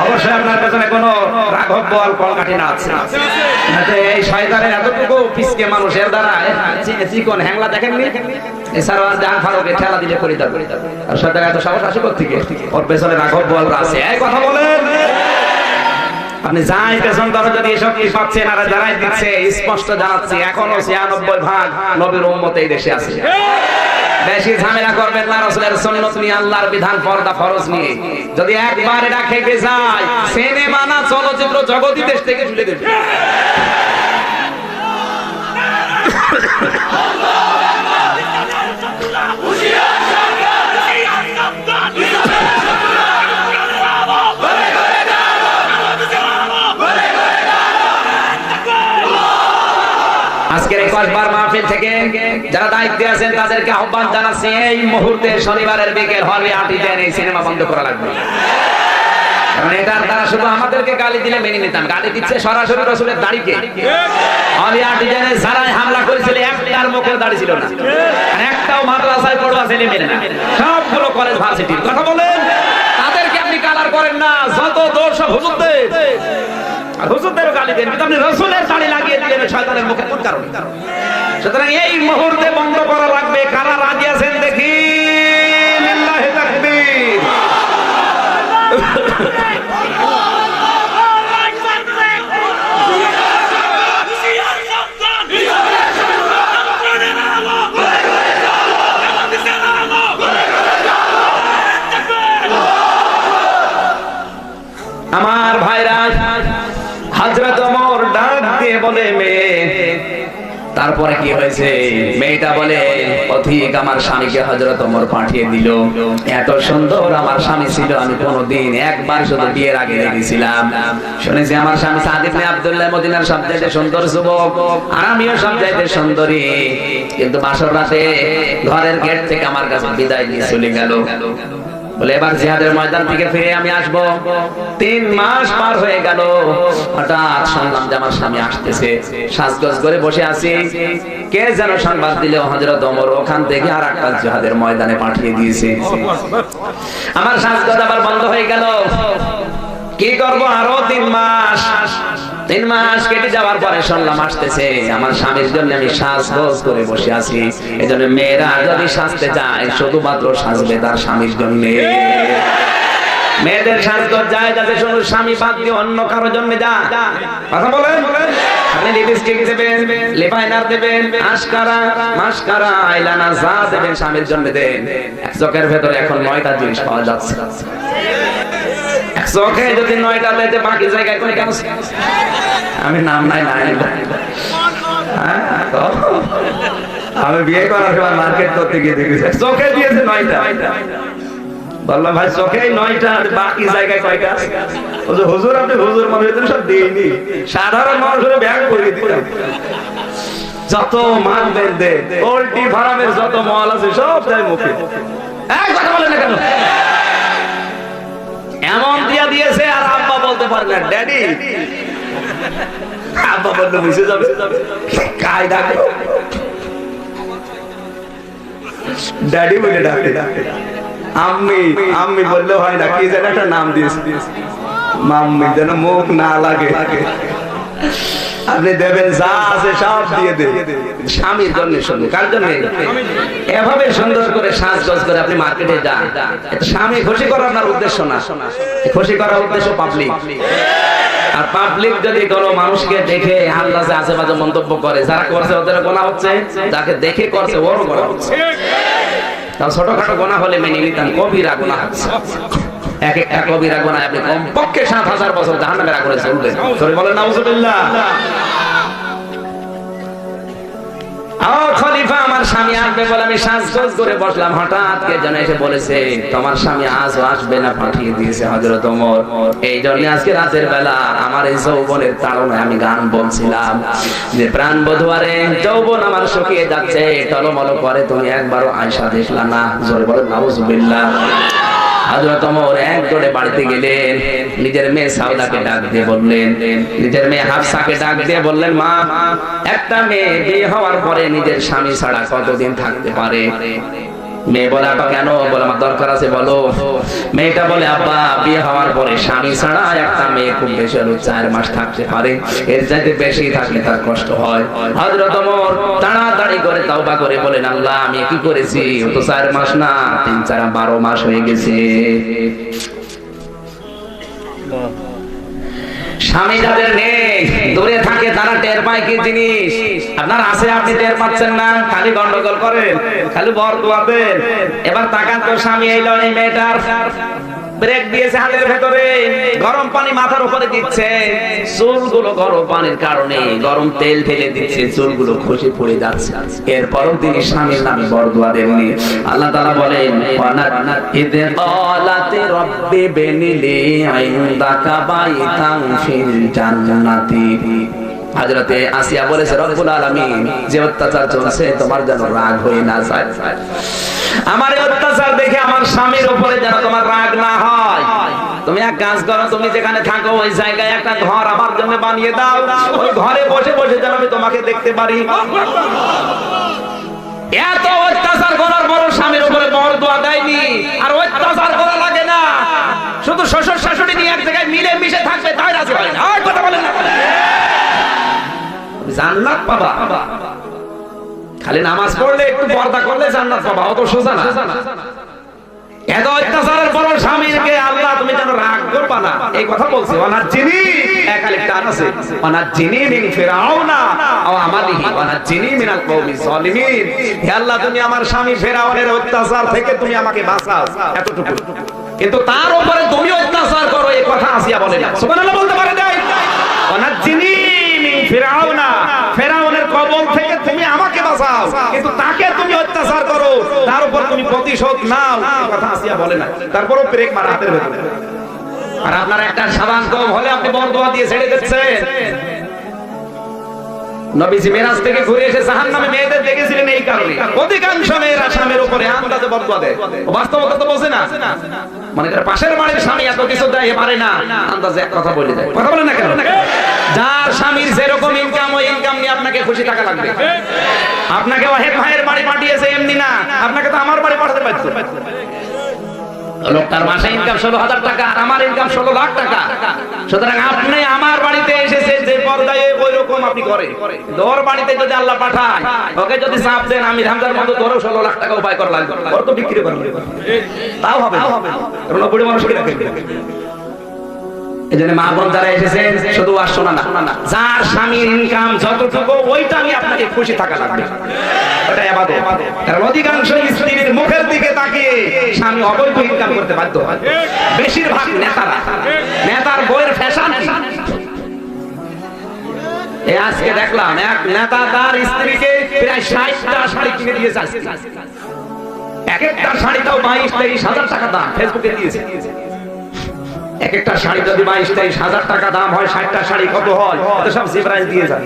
A: অবশ্যই আপনার পেছনে কোনো রাঘব বল কলকাঠি না আছে। এই শয়তানের এতটুকু পিছকে মানুষের দ্বারা চিকন হ্যাংলা দেখেননি? এছাড়াও জাহান ফারুকে ঠেলা দিলে করি দাও, আর শয়তানের এত সাহস আসে কোথা থেকে? ওর পেছনে রাঘব বল আছে। এই কথা বলেন। আপনি যাই পেছন ধরে যদি এসব কি পাচ্ছেন আর যারাই দিচ্ছে স্পষ্ট জানাচ্ছি এখনো 96% নবীর উম্মত এই দেশে আছে। বেশি ঝামেলা করবেন না রাসূলের সুন্নাত নিয়ে, আল্লাহর বিধান, পর্দা ফরজ নিয়ে। যদি একবার এটা খেপে যায়, সিনেমা না চলচ্চিত্র জগৎই দেশ থেকে চলে যাবে। আজকের এই কসবার মাহফিল থেকে যারা দায়িত্বে আছেন তাদেরকে আহ্বান জানাচ্ছি, এই মুহূর্তে শনিবারের বিকেল হলে আটিতেন এই সিনেমা বন্ধ করা লাগবে। কারণ এটার দ্বারা শুধু আমাদেরকে গালি দিলে মেনে নিতাম, গালি দিচ্ছে সরাসরি রাসূলের দাড়িকে। হলে আটিতেনে যারাই হামলা করেছিল একটার মুখের দাড়ি ছিল না, আর একটাও মাদ্রাসায় পড়ুয়া ছেলে মেলে না, সবগুলো কলেজ ভার্সিটির। কথা বলেন, তাদেরকে আপনি কালার করেন না, যত দোষ সব হুজুরদের। আর হুজুরদেরও গালি দেন, কিন্তু আপনি রাসূলের দাড়ি লাগিয়ে দিলেন শয়তানের মুখে, কোন কারণে? সুতরাং এই মুহূর্তে বন্ধ করা লাগবে। কারা রাজি আছেন দেখি? লিল্লাহি তাকবীর। আমার ভাইরা, হযরত ওমর ডাক দিয়ে বলে, মেয়ে। তারপরে কি হয়েছে? মেয়েটা বলে, অধিক আমার স্বামীকে হযরত ওমর পাঠিয়ে দিল। এত সুন্দর আমার স্বামী ছিল, আমি কোনোদিন একবার শুধু বিয়ের আগে দেখেছিলাম। শুনেছি আমার স্বামী সাদ ইবনে আব্দুল্লাহ মদিনার সবচেয়ে সুন্দর যুবক, আর আমিও সবচেয়ে সুন্দরী। কিন্তু বাসর রাতে ঘরের গেট থেকে আমার কাছে বিদায় নিয়ে চলে গেল। বলে এবার জিহাদের ময়দান থেকে ফিরে আমি আসবো। 3 মাস পার হয়ে গেল, হঠাৎ শুনলাম যে আমার স্বামী আসতেছে। সাজগোজ করে বসে আছি, কে যেন সংবাদ দিল হযরত ওমর ওখান থেকে আরেকটা জিহাদের ময়দানে পাঠিয়ে দিয়েছে। আমার সাজগোজ আবার বন্ধ হয়ে গেল। কি করব? আরো 3 মাস কেটে যাওয়ার পরে শুনলাম আসতেছে। আমার স্বামীর জন্য আমি সাজগোজ করে বসে আছি। এজন্য মেয়েরা যদি সাজতে যায় শুধুমাত্র সাজবে তার স্বামীর জন্য। মেয়েদের সাজগোজ যায় যাতে শুধু স্বামী বাদ দিয়ে অন্য কারোর জন্য যা। কথা বলেন, আপনি লিপস্টিক দেবেন, লিপাইনার দেবেন, মাস্কারা, আইলাইনার যা দেবেন স্বামীর জন্য দেন। এক চোখের ভেতরে এখন 9টা জিনিস পাওয়া যাচ্ছে। চোখে যদি 9টা দিতে, বাকি জায়গায় কোন কেন? আমি নাম নাই আমি বিয়ে করার সময় মার্কেট করতে গিয়ে দেখেছি চোখে দিয়েছে 9টা। বললাম ভাই চোখেই 9টা, বাকি জায়গায় কয়টা? হুজুর আপনি হুজুর মানুষ সব দিইনি, সাধারণ মানুষের ব্যাগ করে দিলাম। যত মাল দে পোল্ট্রি ফার্মের যত মাল আছে সব যায় মুখে। কথা বলে না কেন? এমন দিয়া দিয়েছে আর আব্বা বলতে পারে না ড্যাডি। আব্বা বলতে বুঝে যাবে কায়দা ড্যাডি বলে ডাকে। আম্মি বললে হয় না, কি যেন একটা নাম দিয়েছে মাম্মি, যেন মুখ না লাগে। আপনি দেবেন যা আছে সব দিয়ে দেন স্বামীর জন্য। শুনুন, কার জন্য? এভাবে সুন্দর করে সাজগোজ করে আপনি মার্কেটে যান। স্বামী খুশি করার আপনার উদ্দেশ্য না, খুশি করার উদ্দেশ্য পাবলিক। আর পাবলিক যদি কোনো মানুষকে দেখে আল্লাহ যে আশেপাশে মন্তব্য করে, যারা করছে ওদের গোনা হচ্ছে, যাকে দেখে করছে ওরও গোনা হচ্ছে। তাও ছোটখাটো গোনা হলে মেনে নিতাম, কবিরা গোনা হচ্ছে। এক একটা কবিরা গুনাহে আপনি কমপক্ষে 7000 বছর জাহান্নামের আগুনে জ্বলবেন। সরে বলেন নাউজুবিল্লাহ। খলিফা আমার স্বামী আসবে বলে আমি সাজগোজ করে বসলাম। হঠাৎ কে যেন এসে বলেছে তোমার স্বামী আজও আসবে না, পাঠিয়ে দিয়েছে হযরত ওমর। এই জন্য আজকে রাতের বেলা আমার এই যৌবনের তাড়নায় আমি গান বলছিলাম যে প্রাণ বধুয়ারে যৌবন আমার শুকিয়ে যাচ্ছে, টলমল করে, তুমি একবারও আয়েশা দেখলা না। জোরে বলেন নাউজুবিল্লাহ। হযরত ওমর এক দৌড়ে বাড়িতে গেলেন, নিজের মেয়ে সাউদাকে ডাক দিয়ে বললেন, নিজের মেয়ে হাফসাকে ডাক দিয়ে বললেন, মা, একটা মেয়ে বিয়ে হওয়ার পরে নিজের স্বামী ছাড়া কতদিন থাকতে পারে? মেয়ে বলে, আব্বা কেন? বলে, আমার দরকার আছে, বলো। মেয়েটা বলে, আব্বা, বিয়ে হওয়ার পরে স্বামী ছাড়া একটা মেয়ে খুব বেশি হলো 4 মাস থাকতে পারে, এর চাইতে বেশি থাকলে তার কষ্ট হয়। হযরত ওমর তাড়াতাড়ি করে তওবা করে বলেন, আল্লাহ, আমি কি করেছি? ও তো 4 মাস না, 3, 4, 12 মাস হয়ে গেছে। স্বামী যাদের নেই, দূরে থাকে, তারা টের পায় কি জিনিস। আপনার আছে, আপনি টের পাচ্ছেন না, খালি গন্ডগোল করেন, খালি বরদোয়া দেন। এবার তাকান তো, স্বামী এলো, এই মেয়েটার ব্রেক দিয়েছে হাতের ভেতরে, গরম পানি মাথার উপরে দিচ্ছে, চুলগুলো গরম পানির কারণে গরম তেল ঢেলে দিচ্ছে, চুলগুলো খসে পড়ে যাচ্ছে। এরপরও তিনি স্বামীর নামে বরদোয়া দেননি। আল্লাহ তাআলা বলেন, ইদ ক্বালাতি রাব্বি বিনিলি ইনদাকা বাইতান ফিল জান্নাতি। হযরতে আসিয়া বলেছে, রব্বুল আলামিন, যে অত্যাচার চলছে তোমার যেন রাগ হয়ে না যায়, আমার এই অত্যাচার দেখে আমার স্বামীর উপরে যেন তোমার রাগ না হয়। তুমি এক কাজ করো, তুমি যেখানে থাকো ওই জায়গায় একটা ঘর আমার জন্য বানিয়ে দাও, ওই ঘরে বসে বসে যেন আমি তোমাকে দেখতে পারি। এত অত্যাচার করার পর স্বামীর উপরে বরদোয়া দেয়নি। আর অত্যাচার করা লাগে না, শুধু শ্বশুর শাশুড়ি নিয়ে এক জায়গায় মিলে মিশে থাকবে, তাই রাজি হয় না। আর কথা বলেন না, জান্নাত পাবা। খালি নামাজ পড়লে একটু পর্দা করলে জান্নাত পাবা, অত সোজা না। এত অত্যাচারের পর স্বামীকে আল্লাহ তুমি যেন রাগ করবা না, এই কথা বলছে। ওয়ানাজ্জিনি, একালে টান আছে, ওয়ানাজ্জিনি মিন ফিরাউনা ওয়া আমালিহি ওয়ানাজ্জিনি মিনাল কওমিজ জালিমিন। হে আল্লাহ, তুমি আমার স্বামী ফিরাউনের অত্যাচার থেকে তুমি আমাকে বাঁচাও, এতটুকু। কিন্তু তার উপরে তুমি অত্যাচার করো, এই কথা আসিয়া বলে না। সুবহানাল্লাহ বলতে পারে না? ওয়ানাজ্জিনি মিন ফিরাউনা, ফিরাউনের কবল থেকে তুমি আমাকে বাঁচাও, কিন্তু তাকে তুমি অত্যাচার করো, তার উপর তুমি প্রতিশোধ নাও, এই কথা আসিয়া বলে না। তারপরও ব্রেক মারা হাতের ভেতরে। আর আপনার একটা সাবান কম হলে আপনি বরদোয়া দিয়ে ছেড়ে দিচ্ছেন। নবীজি মেরাজ থেকে ঘুরে এসে জাহান্নামে মেয়েদের দেখেছিলেন এই কারণে। অধিকাংশ মেয়েরা স্বামীর উপরে আন্দাজে বরদোয়া দেয়, বাস্তবতা তো বোঝে না। মানে পাশের বাড়ির স্বামী এত কিছু দেয় পারে না, আন্দাজে এক কথা বলে দেয়। কথা বলেন না কেন? যার স্বামীর যেরকম ইনকাম, ওই ইনকাম নিয়ে আপনাকে খুশি থাকা লাগবে। আপনাকে ওয়াহেদ ভাইয়ের বাড়ি পাঠিয়েছে এমনি না, আপনাকে তো আমার বাড়ি পাঠাতে পারতো। লোকটার মাসে ইনকাম 16,000 টাকা, আর আমার ইনকাম 16 লাখ টাকা। সুতরাং আপনি আমার বাড়িতে এসেছে যে পর্দায়, ওই রকম আপনি করে ওর বাড়িতে যদি আল্লাহ পাঠায়, ওকে যদি চাপ দেন, আমি হামজার মতো ধরো 16 লাখ টাকা উপায় করা লাগবে, ওর তো বিক্রি করবে, তাও হবে কারণ বুড়ি মানুষকে রাখে। এজন্য মা বোন যারা এসেছেন, শুধু আর শোনা না, যার স্বামীর ইনকাম যতটুকু, ওইটা নিয়ে আপনাকে খুশি থাকা লাগবে, এটা ইবাদত। কারণ অধিকাংশ স্ত্রীর মুখের দিকে তাকিয়ে স্বামী অবৈধ ইনকাম করতে বাধ্য হয়। বেশিরভাগ নেতার বইয়ের ফ্যাশন কি? এই আজকে দেখলাম এক নেতা তার স্ত্রীকে প্রায় 60টা শাড়ি কিনে দিয়েছে। এক একটা শাড়ি তাও 22-23 হাজার টাকা দাম, ফেসবুকে দিয়েছে। এক একটা শাড়ি যদি 22-23 হাজার টাকা দাম হয়, 60টা শাড়ি কত হয়? তো সব জিবরাইল দিয়ে যায়।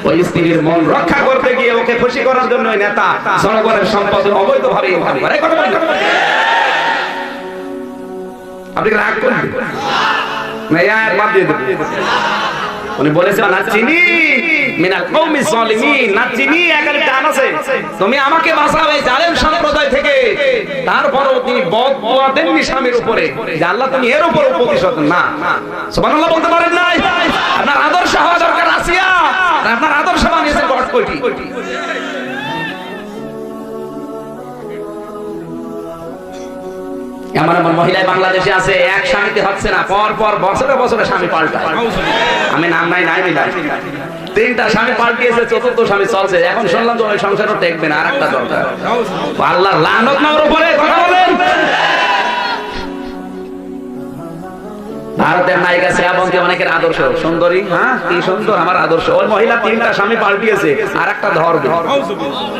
A: ওই স্ত্রীর মন রক্ষা করতে গিয়ে, ওকে খুশি করার জন্য ওই নেতা জনগণের সম্পদ অবৈধভাবে ইনকাম করে। কথা বলেন, আপনি রাগ করেন না? এই বাদ দিয়ে দেব। উনি বলেছেন, নাচিনি মিনাল কওমিজ জালিমিন, নাচিনি একালে টান আছে, তুমি আমাকে বাঁচাও এই জালেম সম্প্রদায় থেকে। তারপরও তিনি বদদোয়া দেননি স্বামীর উপরে, যে আল্লাহ তুমি এর উপর প্রতিশোধ না। সুবহানাল্লাহ বলতে পারেন না? আপনার আদর্শ হওয়া দরকার আসিয়া, আর আপনার আদর্শ বানিয়েছে গট কয়টি। এমন মহিলা বাংলাদেশে আছে, এক স্বামীতে হচ্ছে না, পর পর বছরে বছরে স্বামী পাল্টায়। আমি নাম নাই মিলাই 3টা স্বামী পাল্টিয়েছে, 4র্থ স্বামী চলছে। এখন শুনলাম তো ওই সংসারও টেকবে না, আরেকটা দরকার। আল্লাহর লানত না ওর উপরে। কথা বলেন। ভারতের নায়িকা শ্রাবন্তী অনেকের আদর্শ, সুন্দরী, হ্যাঁ কি সুন্দর আমার আদর্শ। ওই মহিলা 3টা স্বামী পাল্টিয়েছে, আর একটা ধরবে।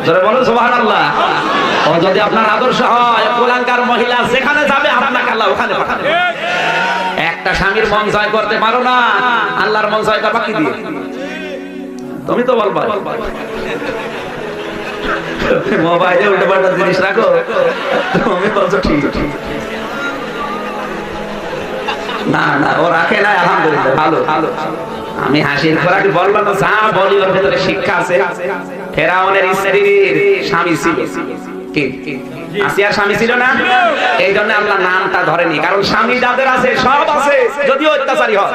A: জোরে বলুন সুবহানাল্লাহ। ও যদি আপনার আদর্শ হয়, কুলাঙ্গার মহিলা যেখানে যাবে আপনাকে আল্লাহ ওখানে পাঠাবে। একটা স্বামীর মন জয় করতে পারো না, আল্লাহর মন জয় করবা কি দিয়ে? তুমি তো বলবা মোবাইলে উল্টো পাল্টা জিনিস রাখো, তুমি বলছো ঠিক। না না, ও রাখে না, আলহামদুলিল্লাহ, ভালো ভালো। আমি হাসির খোরাকি বলবো না, যা বলি ওর ভেতরে শিক্ষা আছে। ফেরাউনের স্ত্রীর স্বামী ছিল কি? আসিয়ার স্বামী ছিল না? এই জন্য আল্লাহ নামটা ধরেনি, কারণ স্বামী যাদের আছে সব আছে, যদিও অত্যাচারী হয়।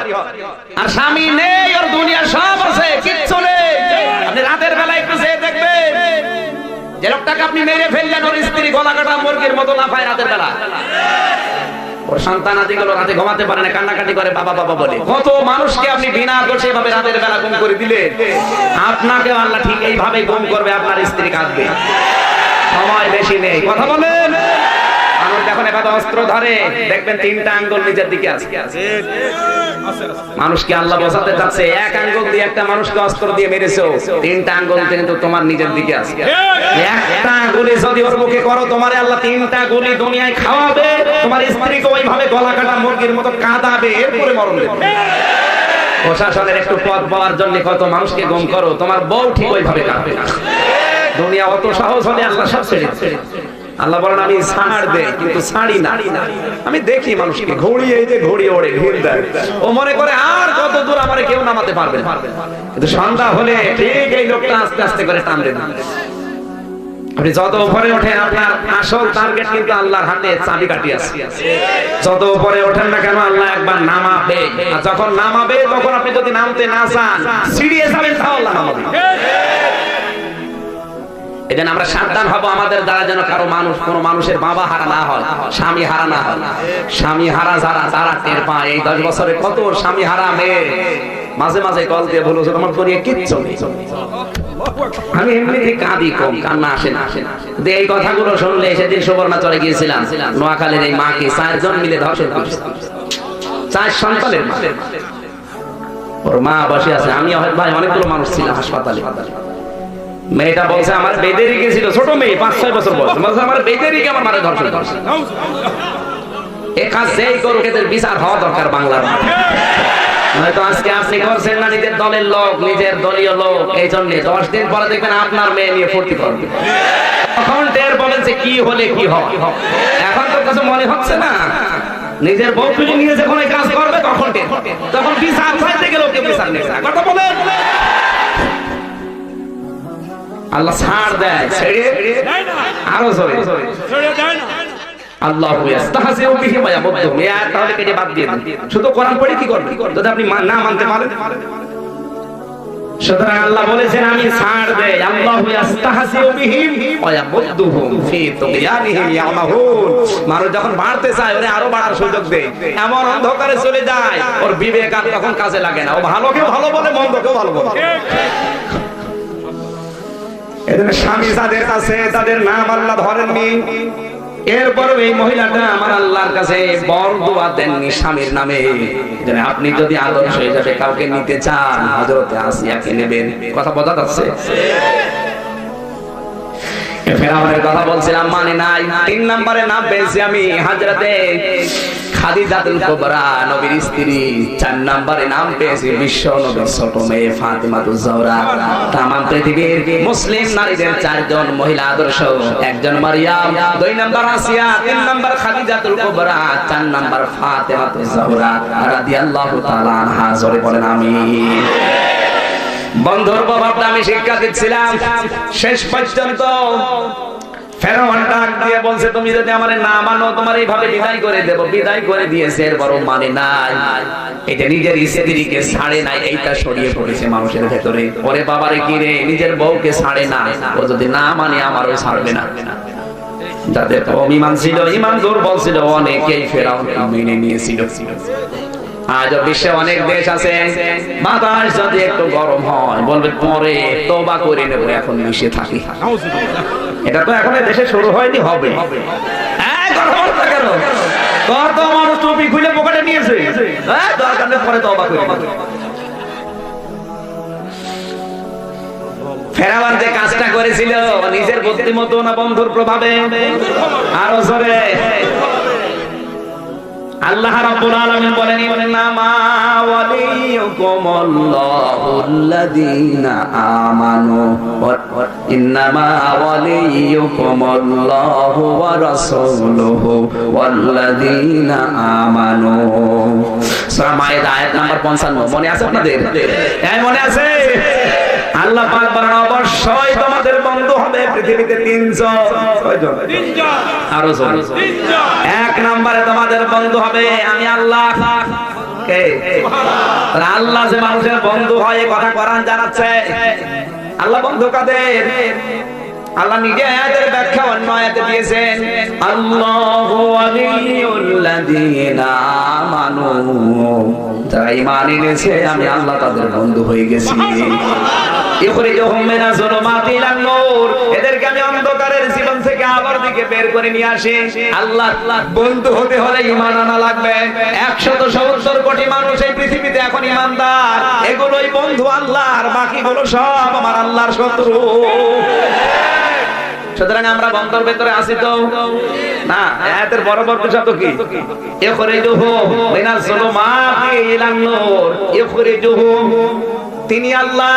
A: আর স্বামী নেই, ওর দুনিয়ার সব আছে, কিচ্ছু নেই। আপনি রাতের বেলা একটু যেয়ে দেখবেন, যে লোকটাকে আপনি মেরে ফেললেন, ওর স্ত্রী গলা কাটা মুরগির মতো লাফায় রাতের বেলা। ওর সন্তানাদিগুলো রাতে ঘুমাতে পারে না, কান্নাকাটি করে বাবা বাবা বলে। কত মানুষকে আপনি বিনা দোষে এভাবে রাতের বেলা গুম করে দিলে, আপনাকে আল্লাহ ঠিক এইভাবে গুম করবে, আপনার স্ত্রী কাঁদবে। সময় বেশি নেই, কথা বলেন। মানুষ যখন এভাবে অস্ত্র ধরে দেখবেন 3টা আঙ্গুল নিজের দিকে আছে। মানুষকে আল্লাহ বোঝাতে চাচ্ছে, এক আঙ্গুল দিয়ে একটা মানুষকে অস্ত্র দিয়ে মেরেছো, 3টা আঙ্গুল কিন্তু তোমার নিজের দিকে আছে। একটা গুলি যদি ওর মুখে করো, তোমারে আল্লাহ 3টা গুলি দুনিয়ায় খাওয়াবে, তোমার স্ত্রীকে ওইভাবে গলা কাটা মুরগির মতো কাঁদাবে, এরপরে মরণ দেবে। প্রশাসনের একটু পদ পাওয়ার জন্য কত মানুষকে গুম করো, তোমার বউ ঠিক ওইভাবে কাঁদবে। দুনিয়া অত সহজ হলে আল্লাহ সব ছেড়ে দিবে। আল্লাহ বলেন আমি ছাড় দেই কিন্তু ছাড়ি না। আমি দেখি মানুষকে ঘড়ি, এই যে ঘড়ি ওড়ে ঢিল দেয়, ও মনে করে আর কত দূর আমারে কেউ নামাতে পারবে না, কিন্তু সন্ধ্যা হলে ঠিক এই লোকটা আস্তে আস্তে করে টান দেন। আপনি যত উপরে ওঠেন, আপনার আসল টার্গেট কিন্তু আল্লাহর হাতে চাবিকাঠি আছে। যত উপরে ওঠেন না কেন, আল্লাহ একবার নামাবে, আর যখন নামাবে তখন আপনি যদি নামতে না চান, সিঁড়িয়ে যাবেন, তাও আল্লাহ নামাবে। এজন্য আমরা সাবধান হব, আমাদের দ্বারা যেন কারো কোন মানুষের বাবা হারা না হয়, স্বামী হারা না হয়। স্বামী হারা যারা তারা টের পায়। এই 10 বছরে কত স্বামী হারা মেয়ে মাঝে মাঝে কল দিয়ে বলেছে তোমার দুনিয়া কিচ্ছু নেই। আমি এমনিতে কাঁদি কম, কান্না আসে না। এই কথাগুলো শুনলে সেদিন সুবর্ণা চলে গিয়েছিলাম, নোয়াখালীর এই মাকে 4 জন মিলে ধর্ষণ করেছে, 4 সন্তানের মা। ওর মা বসে আছে, আমি ভাই অনেকগুলো মানুষ ছিলাম হাসপাতালে। মেয়েটা বলছে আমার বেঁধে রেখেছিল, ছোট মেয়ে 5-6 বছর বয়স, বলছে আমার বেঁধে রেখে আমার মারে ধর্ষণ করছে। এ কাজ যেই করুক, এদের বিচার হওয়া দরকার বাংলার। হয়তো আজকে আপনি করছেন না, নিজের দলের লোক, নিজের দলীয় লোক, এই জন্য 10 দিন পরে দেখবেন আপনার মেয়ে নিয়ে ফুর্তি করবে। তখন টের বলেন যে কি হলে কি হয়। এখন তো কিছু মনে হচ্ছে না, নিজের বউ তুলে নিয়ে যখন এই কাজ করবে তখন তখন বিচার চাইতে গেলেও কেউ বিচার নেই। কথা বলেন, আল্লাহ ছাড় দেয়, ছেড়ে আরো জোরে আল্লাহু ইস্তাহজিউ বিহি ওয়া ইয়ামুদ্দুহুম। এই আয়াত তাহলে কেটে বাদ দিয়ে দিন, শুধু কোরআন পড়ে কি করবেন যদি আপনি না মানতে পারেন। সুতরাং আল্লাহ বলেছেন আমি ছাড় দেই, আল্লাহু ইস্তাহজিউ বিহিম ওয়া ইয়ামুদ্দুহুম ফি তুগয়ানিহিম ইয়ামাহুন। মানুষ যখন বাড়তে চায়, ওরে আরো বাড়ার সুযোগ দেয়, এমন অন্ধকারে চলে যায়, ওর বিবেক আর তখন কাজে লাগে না। ও ভালোকে ভালো বলে, মন্দকেও ভালো বলে। এজন্য স্বামী যাদের কাছে, তাদের নাম আল্লাহ ধরেননি। এরপরে এই মহিলাটা আমার আল্লাহর কাছে বরদোয়া দেননি স্বামীর নামে। যেন আপনি যদি আদর্শ হিসেবে কাউকে নিতে চান, হযরতে আসিয়াকে নেবেন। কথা বোঝা যাচ্ছে? ফেরাউনের কথা বলছিলাম, মানে নাই। 3 নম্বরে নাম পেয়েছি আমি হযরতে খাদিজাতুল কুবরা, নবীর স্ত্রী। 4 নম্বরে নাম পেয়েছি বিশ্ব নবীর ছোট মেয়ে ফাতিমাতুজ জোহরা। তামাম পৃথিবীর মুসলিম নারীদের 4 জন মহিলা আদর্শ, 1 জন মারিয়াম, 2 নম্বর আসিয়া, 3 নম্বর খাদিজাতুল কুবরা, 4 নম্বর ফাতিমাতুজ জোহরা রাদিয়াল্লাহু তাআলা আনহা। জোরে বলেন আমিন। বন্ধুর বাবাটা আমি শিক্ষা দিচ্ছিলাম, শেষ পর্যন্ত ফেরাউন ডাক দিয়ে বলছে তুমি যদি আমারে না মানো, তোমার এইভাবে বিদায় করে দেব। বিদায় করে দিয়েছে, এর বড় মানে নাই। এটা নিজের স্ত্রীকে ছাড়ে নাই, এইটা ছড়িয়ে পড়েছে মানুষের ভেতরে। ওরে বাবারে কি রে, নিজের বউকে ছাড়ে না, ও যদি না মানে আমারও ছাড়বে না। যাদের অভিমান ছিল, ঈমান দুর্বল ছিল, অনেকেই ফেরাউনকে মেনে নিয়েছিল। আজ বিশ্বে অনেক দেশ আছে, বাতাস যদি একটু গরম হয় বলবে পরে তওবা করে নেব, এখন মিশে থাকি। এটা তো এখন দেশে শুরু হয়নি, হবে। কত মানুষ টুপি খুলে পকেটে নিয়েছে, দরকার নেই পরে তওবা করে নেব। ফেরাউন যে কাজটা করেছিল নিজের বুদ্ধিমতো না বন্ধুর প্রভাবে? আরো জোরে আল্লাহ রাব্বুল আলামিন বলেন ইন্নামা ওয়ালিয়ুকুমুল্লাহুল্লাযীনা আমানু ইন্নামা ওয়ালিয়ুকুমুল্লাহু ওয়া রাসূলুহু ওয়াল্লাযীনা আমানু। সূরা মায়েদা আয়াত নাম্বার 55। মনে আছে আপনাদের? হ্যাঁ মনে আছে। আল্লাহ পাক বলেন অবশ্যই তোমাদের বন্ধু হবে পৃথিবীতে 3 জন। কয়জন? 3 জন। আরো জন। 3 জন। 1 নম্বরে তোমাদের বন্ধু হবে আমি আল্লাহ। কে? সুবহানাল্লাহ। আল্লাহ যে মানুষের বন্ধু হয় এই কথা কোরআন জানাচ্ছে। আল্লাহ বন্ধু কাদের? আল্লাহ নিজে আয়াতের ব্যাখ্যা অন্য আয়াতে দিয়েছেন, আল্লাহু ওয়ালিয়ুল্লাযীনা বিল্লাযীনা আমানু, যারা ঈমান এনেছে আমি আল্লাহ তাদের বন্ধু হয়ে গেছি। ইখরিজুহুম মিনাজ যুলুমাতি ইলান নূর, এদেরকে আমি অন্ধকারের জীবন থেকে আলোর দিকে বের করে নিয়ে আসি। আল্লাহর বন্ধু হতে হলে ঈমান আনা লাগবে। 170 কোটি মানুষ এই পৃথিবীতে এখন ঈমানদার, এগুলোই বন্ধু আল্লাহর, বাকিগুলো সব আমার আল্লাহর শত্রু। সুতরাং আমরা বন্ধুর ভেতরে আছি তো না? আয়াতের বরাবর শব্দ কি? ইখরিজুহুম মিনাজ যুলুমাতি ইলান নূর, ইখরিজুহুম, তিনি আল্লাহ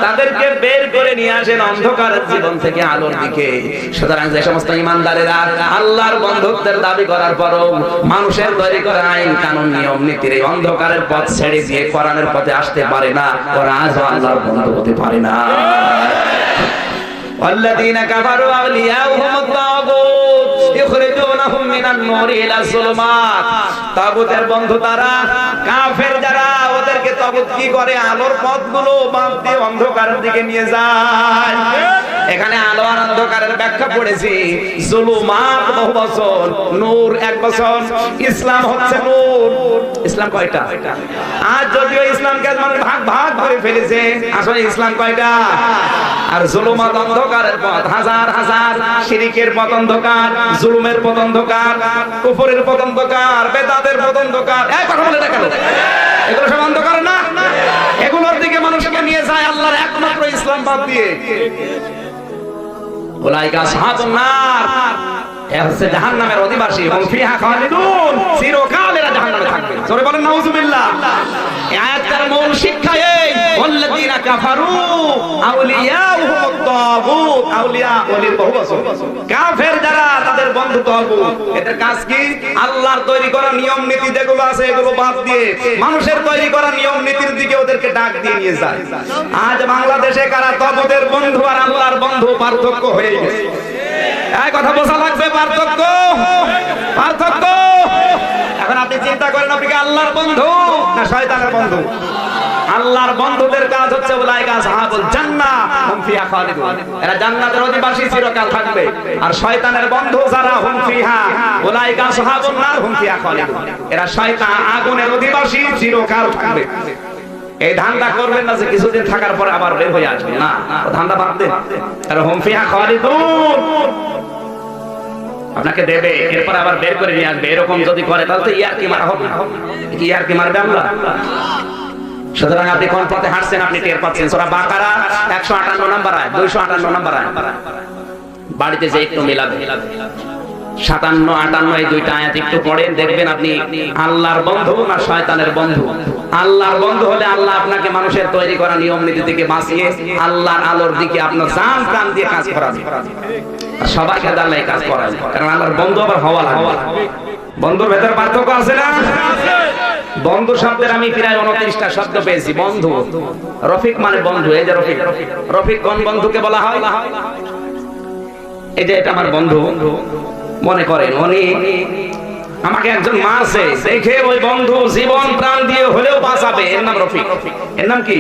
A: তাদেরকে বের করে নিয়ে আসেন অন্ধকারের জীবন থেকে আলোর দিকে। সুতরাং যে সমস্ত ঈমানদারেরা আল্লাহর বন্ধুত্বের দাবি করার পরও মানুষের তৈরি করা আইন কানুন নিয়ম নীতির এই অন্ধকারের পথ ছেড়ে দিয়ে কোরআনের পথে আসতে পারে না, ওরা আজও আল্লাহর বন্ধু হতে পারে না। والذين كفروا أولياؤهم الطاغوت يخرجونهم من النور إلى الظلمات, তাগুতের বন্ধু তারা, কাফের যারা, ওদেরকে তাগুত কি করে? আলোর পথগুলো বাদ দিয়ে অন্ধকারের দিকে নিয়ে যায়। এখানে আলো আর অন্ধকারের ব্যাখ্যা পড়েছি। জুলুমাত বহু বচন, নূর এক বচন। ইসলাম হচ্ছে নূর। ইসলাম কয়টা? আজ যদিও ইসলামকে মানুষ ভাগ ভাগ করে ফেলেছে, আসলে ইসলাম কয়টা? আর জুলুমাত অন্ধকারের পথ, হাজার হাজার শিরকের পথ অন্ধকার, জুলুমের পথ অন্ধকার, কুফরের পথ অন্ধকার, বেদাতের পথ অন্ধকার। এই কথা বলে দেখো, এগুলো সব অন্ধকার না? এগুলোর দিকে মানুষকে নিয়ে যায় আল্লাহর একমাত্র ইসলাম বাদ দিয়ে। উলাইকা আসহাবুন নার, এরা হচ্ছে জাহান্নামের অধিবাসী, এবং ফিহা খালিদুন, চিরকাল এরা জাহান্নামে থাকবে। জোরে বলেন নাউজুবিল্লাহ। এই আয়াতের মূল শিক্ষা এই, ওয়াল্লাযীনা কাফারু আউলিয়াউহুমুত তাগুত, আউলিয়া ওলির বহু বচন। কাফের যারা, তাদের বন্ধু তাগুত। এদের কাজ কি? আল্লাহর তৈরি করা নিয়ম নীতি যেগুলো আছে এগুলো বাদ দিয়ে মানুষের তৈরি করা নিয়ম নীতির দিকে ওদেরকে ডাক দিয়ে নিয়ে যায়। আজ বাংলাদেশে কারা তাগুতের বন্ধু আর আল্লাহর বন্ধু পার্থক্য হয়ে গেছে। এই কথা বোঝা লাগবে, পার্থক্য, পার্থক্য। এখন আপনি চিন্তা করেন, আপনি কি আল্লাহর বন্ধু না শয়তানের বন্ধু? আল্লাহর বন্ধুদের কাজ হচ্ছে উলাইকা আসহাবুল জান্নাহ হুম ফিহা খালিদুন, এরা জান্নাতের অধিবাসী, চিরকাল থাকবে। আর শয়তানের বন্ধু যারা, হুম ফিহা উলাইকা আসহাবুন নার হুম ফিহা খালিদুন, এরা শয়তান আগুনের অধিবাসী, চিরকাল থাকবে। এই ধান্দা করবেন না যে কিছুদিন থাকার পরে আবার বের হয়ে আসবে, না, ধান্দা বাদ দেন। আর হুম ফিহা খালিদুন আপনাকে দেবে, এরপর আবার বের করে নিয়ে আসবে। এরকম যদি করে তাহলে তো ইয়ারকি মারা হবে। ইয়ারকি মারবে আল্লাহ? সুতরাং আপনি কোন পথে হাঁটছেন আপনি টের পাচ্ছেন। সূরা বাকারা 158 নম্বর আয়াত, 258 নম্বর আয়াত, বাড়িতে যে একটু মিলাবে 57 58 এই দুইটা আয়াত একটু পড়েন, দেখবেন আপনি আল্লাহর বন্ধু না শয়তানের বন্ধু। আল্লাহর বন্ধু হলে আল্লাহ আপনাকে মানুষের তৈরি করা নিয়ম নীতি থেকে বাঁচিয়ে আল্লাহর আলোর দিকে আপনার জান প্রাণ দিয়ে কাজ করাবে। সবাইকে আল্লাহ কাজ করাবে, কারণ আল্লাহর বন্ধু আবার হওয়া লাগে। বন্ধুর ভেতর পার্থক্য আছে না? বন্ধু শব্দের আমি প্রায় 29টা শব্দ পেয়েছি। বন্ধু, রফিক মানে বন্ধু। এই যে রফিক, রফিক কোন বন্ধুকে বলা হয়? এই যে এটা আমার বন্ধু, মনে করেন উনি আমাকে একজন মারছে, দেখে ওই বন্ধু জীবন প্রাণ দিয়ে হলেও বাঁচাবে, এর নাম রফিক। এর নাম কি?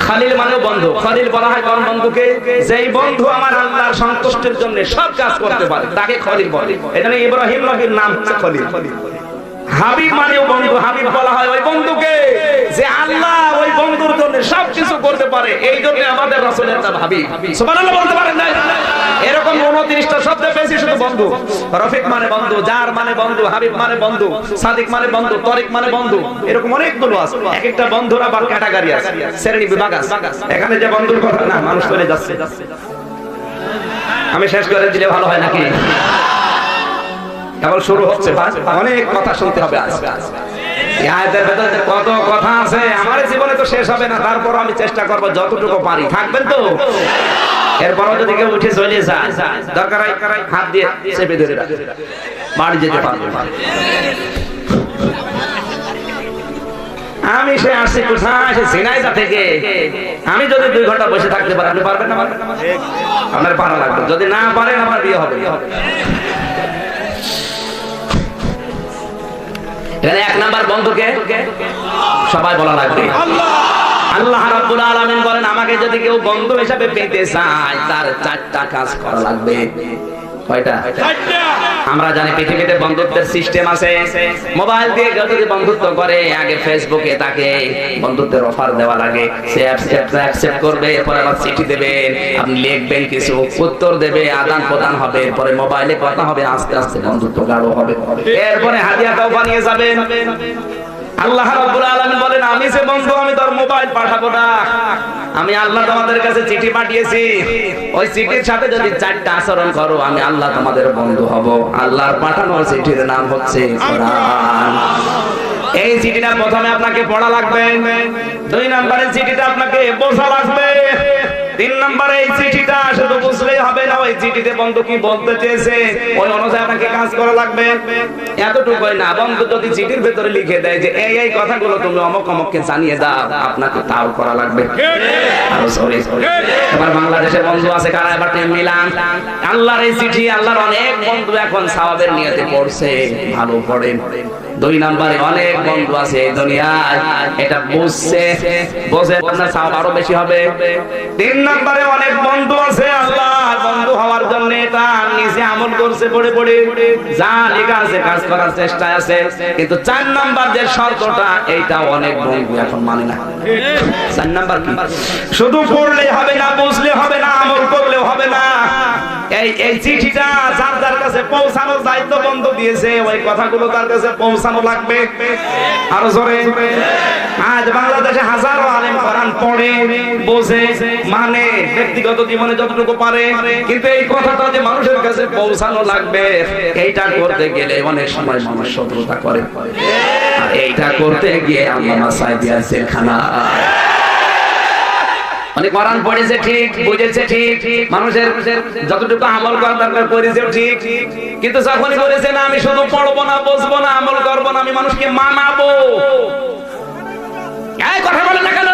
A: খালিল মানে বন্ধু। খালিল বলা হয় কোন বন্ধুকে? যেই বন্ধু আমার আল্লাহর সন্তুষ্টির জন্য সব কাজ করতে পারে, তাকে খালিল বলে। এখানে ইব্রাহিম নবীর নাম হচ্ছে খালিল। হাবিব মানেও বন্ধু। হাবিব বলা হয় ওই বন্ধুকে যে আল্লাহ ওই বন্ধুর জন্য সবকিছু করতে পারে, এই জন্য আমাদের রাসূলের নাম হাবিব। সুবহানাল্লাহ বলতে পারেন না? এরকম 29টা শব্দ পেয়েছি শুধু বন্ধু। রফিক মানে বন্ধু, জার মানে বন্ধু, হাবিব মানে বন্ধু, সাদিক মানে বন্ধু, তরিক মানে বন্ধু, এরকম অনেকগুলো আছে। এক একটা বন্ধুর আবার ক্যাটাগরি আছে, শ্রেণী বিভাগ আছে। এখানে যে বন্ধুর কথা না, মানুষ চলে যাচ্ছে। আমি শেষ করে দিলে ভালো হয় নাকি? কেবল শুরু হচ্ছে, অনেক কথা শুনতে হবে আজ। এই আয়াতের ভেতরে কত কথা আছে, আমার জীবনে তো শেষ হবে না। তারপর আমি চেষ্টা করব যতটুকু পারি। থাকবেন তো? এরপরও যদি কেউ উঠে চলে যায়, দরকার হয় হাত দিয়ে চেপে ধরে রাখবে, বাড়ি যেতে পারবে। আমি সে আসছি কোথায়? সে ঝিনাইদহ থেকে। আমি যদি 2 ঘন্টা বসে থাকতে পারি, আপনি পারবেন না? আপনার পারা লাগবে। যদি না পারেন আমার বিয়ে হবে। এখানে 1 নাম্বার বন্ধুকে সবাই বলা লাগবে আল্লাহ রাব্বুল আলামিন বলেন, আমাকে যদি কেউ বন্ধু হিসেবে পেতে চায় তার 4টা কাজ করা লাগবে। কয়টা? 4টা। আমরা জানি পৃথিবীতে বন্ধুত্বের সিস্টেম আছে। মোবাইল দিয়ে কেউ যদি বন্ধুত্ব করে, আগে ফেসবুকে তাকে বন্ধুত্বের অফার দেওয়া লাগে, সে অ্যাকসেপ্ট করবে, এরপরে আবার চিঠি দেবেন, আপনি লিখবেন, কিছু উত্তর দেবে, আদান প্রদান হবে, এরপরে মোবাইলে কথা হবে, আস্তে আস্তে বন্ধুত্ব গাঢ় হবে, এরপরে হাদিয়াটাও বানিয়ে যাবেন। আল্লাহ রাব্বুল আলামিন বলেন, আমি যে বন্ধু, আমি তোর মোবাইল পাঠাবো না, আমি আল্লাহ তোমাদের কাছে চিঠি পাঠিয়েছি, ওই চিঠির সাথে যদি 4টা আচরণ করো, আমি আল্লাহ তোমাদের বন্ধু হব। আল্লাহর পাঠানো চিঠির নাম হচ্ছে কোরআন। এই চিঠিটা প্রথমে আপনাকে পড়া লাগবে, 2 নম্বরের চিঠিটা আপনাকে বোঝা লাগবে, 3 নম্বরে এই চিঠিটা শুধু বুঝলেই হবে না, ওই চিঠিতে বন্ধু কি বলতে চেয়েছে ওই অনুযায়ী আপনাকে কাজ করা লাগবে। এতটুকুই না, বন্ধু যদি চিঠির ভেতরে লিখে দেয় যে এই এই কথাগুলো তুমি অমুক অমুককে জানিয়ে দাও, আপনাকে তাও করা লাগবে। এবার বাংলাদেশের বন্ধু আছে কারা, এবার মিলান আল্লাহর এই চিঠি। আল্লাহর অনেক বন্ধু এখন সওয়াবের নিয়তে পড়ছে, ভালো পড়েন। 2 নম্বরে অনেক বন্ধু আছে এই দুনিয়ায়, এটা বুঝছে, বুঝে আপনার সওয়াব আরো বেশি হবে। 3 নম্বরে অনেক বন্ধু আছে আল্লাহর বন্ধু হওয়ার জন্য এটা নিজে আমল করছে, পড়ে পড়ে যা লেখা আছে কাজ করার চেষ্টা আছে, কিন্তু 4 নম্বর যে শর্তটা, এইটা অনেক বন্ধু এখন মানে না। 4 নম্বর কি, শুধু পড়লে হবে না, বুঝলে হবে না, আমল করলেও হবে না, এই চিঠিটা যার কাছে পৌঁছানোর দায়িত্ব বন্ধু দিয়েছে, ওই কথাগুলো তার কাছে পৌঁছানো লাগবে। আরো জোরে। আজ বাংলাদেশে হাজারো আলেম কোরআন পড়ে, বোঝে, মানে ব্যক্তিগত জীবনে যতটুকু পারে, কিন্তু এই কথাটা যে মানুষের কাছে পৌঁছানো লাগবে, এইটা করতে গেলে অনেক সময় মানুষ শত্রুতা করে, আর এইটা করতে গিয়ে আল্লামা সাইদি জেলখানা। মানে কোরআন পড়েছে ঠিক, বুঝেছে ঠিক, মানুষের যতটুকু আমল করার দরকার করেছে ঠিক, কিন্তু যখনই বলেছে না আমি শুধু পড়বো না, বুঝবো না, আমল করবো না, আমি মানুষকে মানাবো, এই কথা বলে না কেন?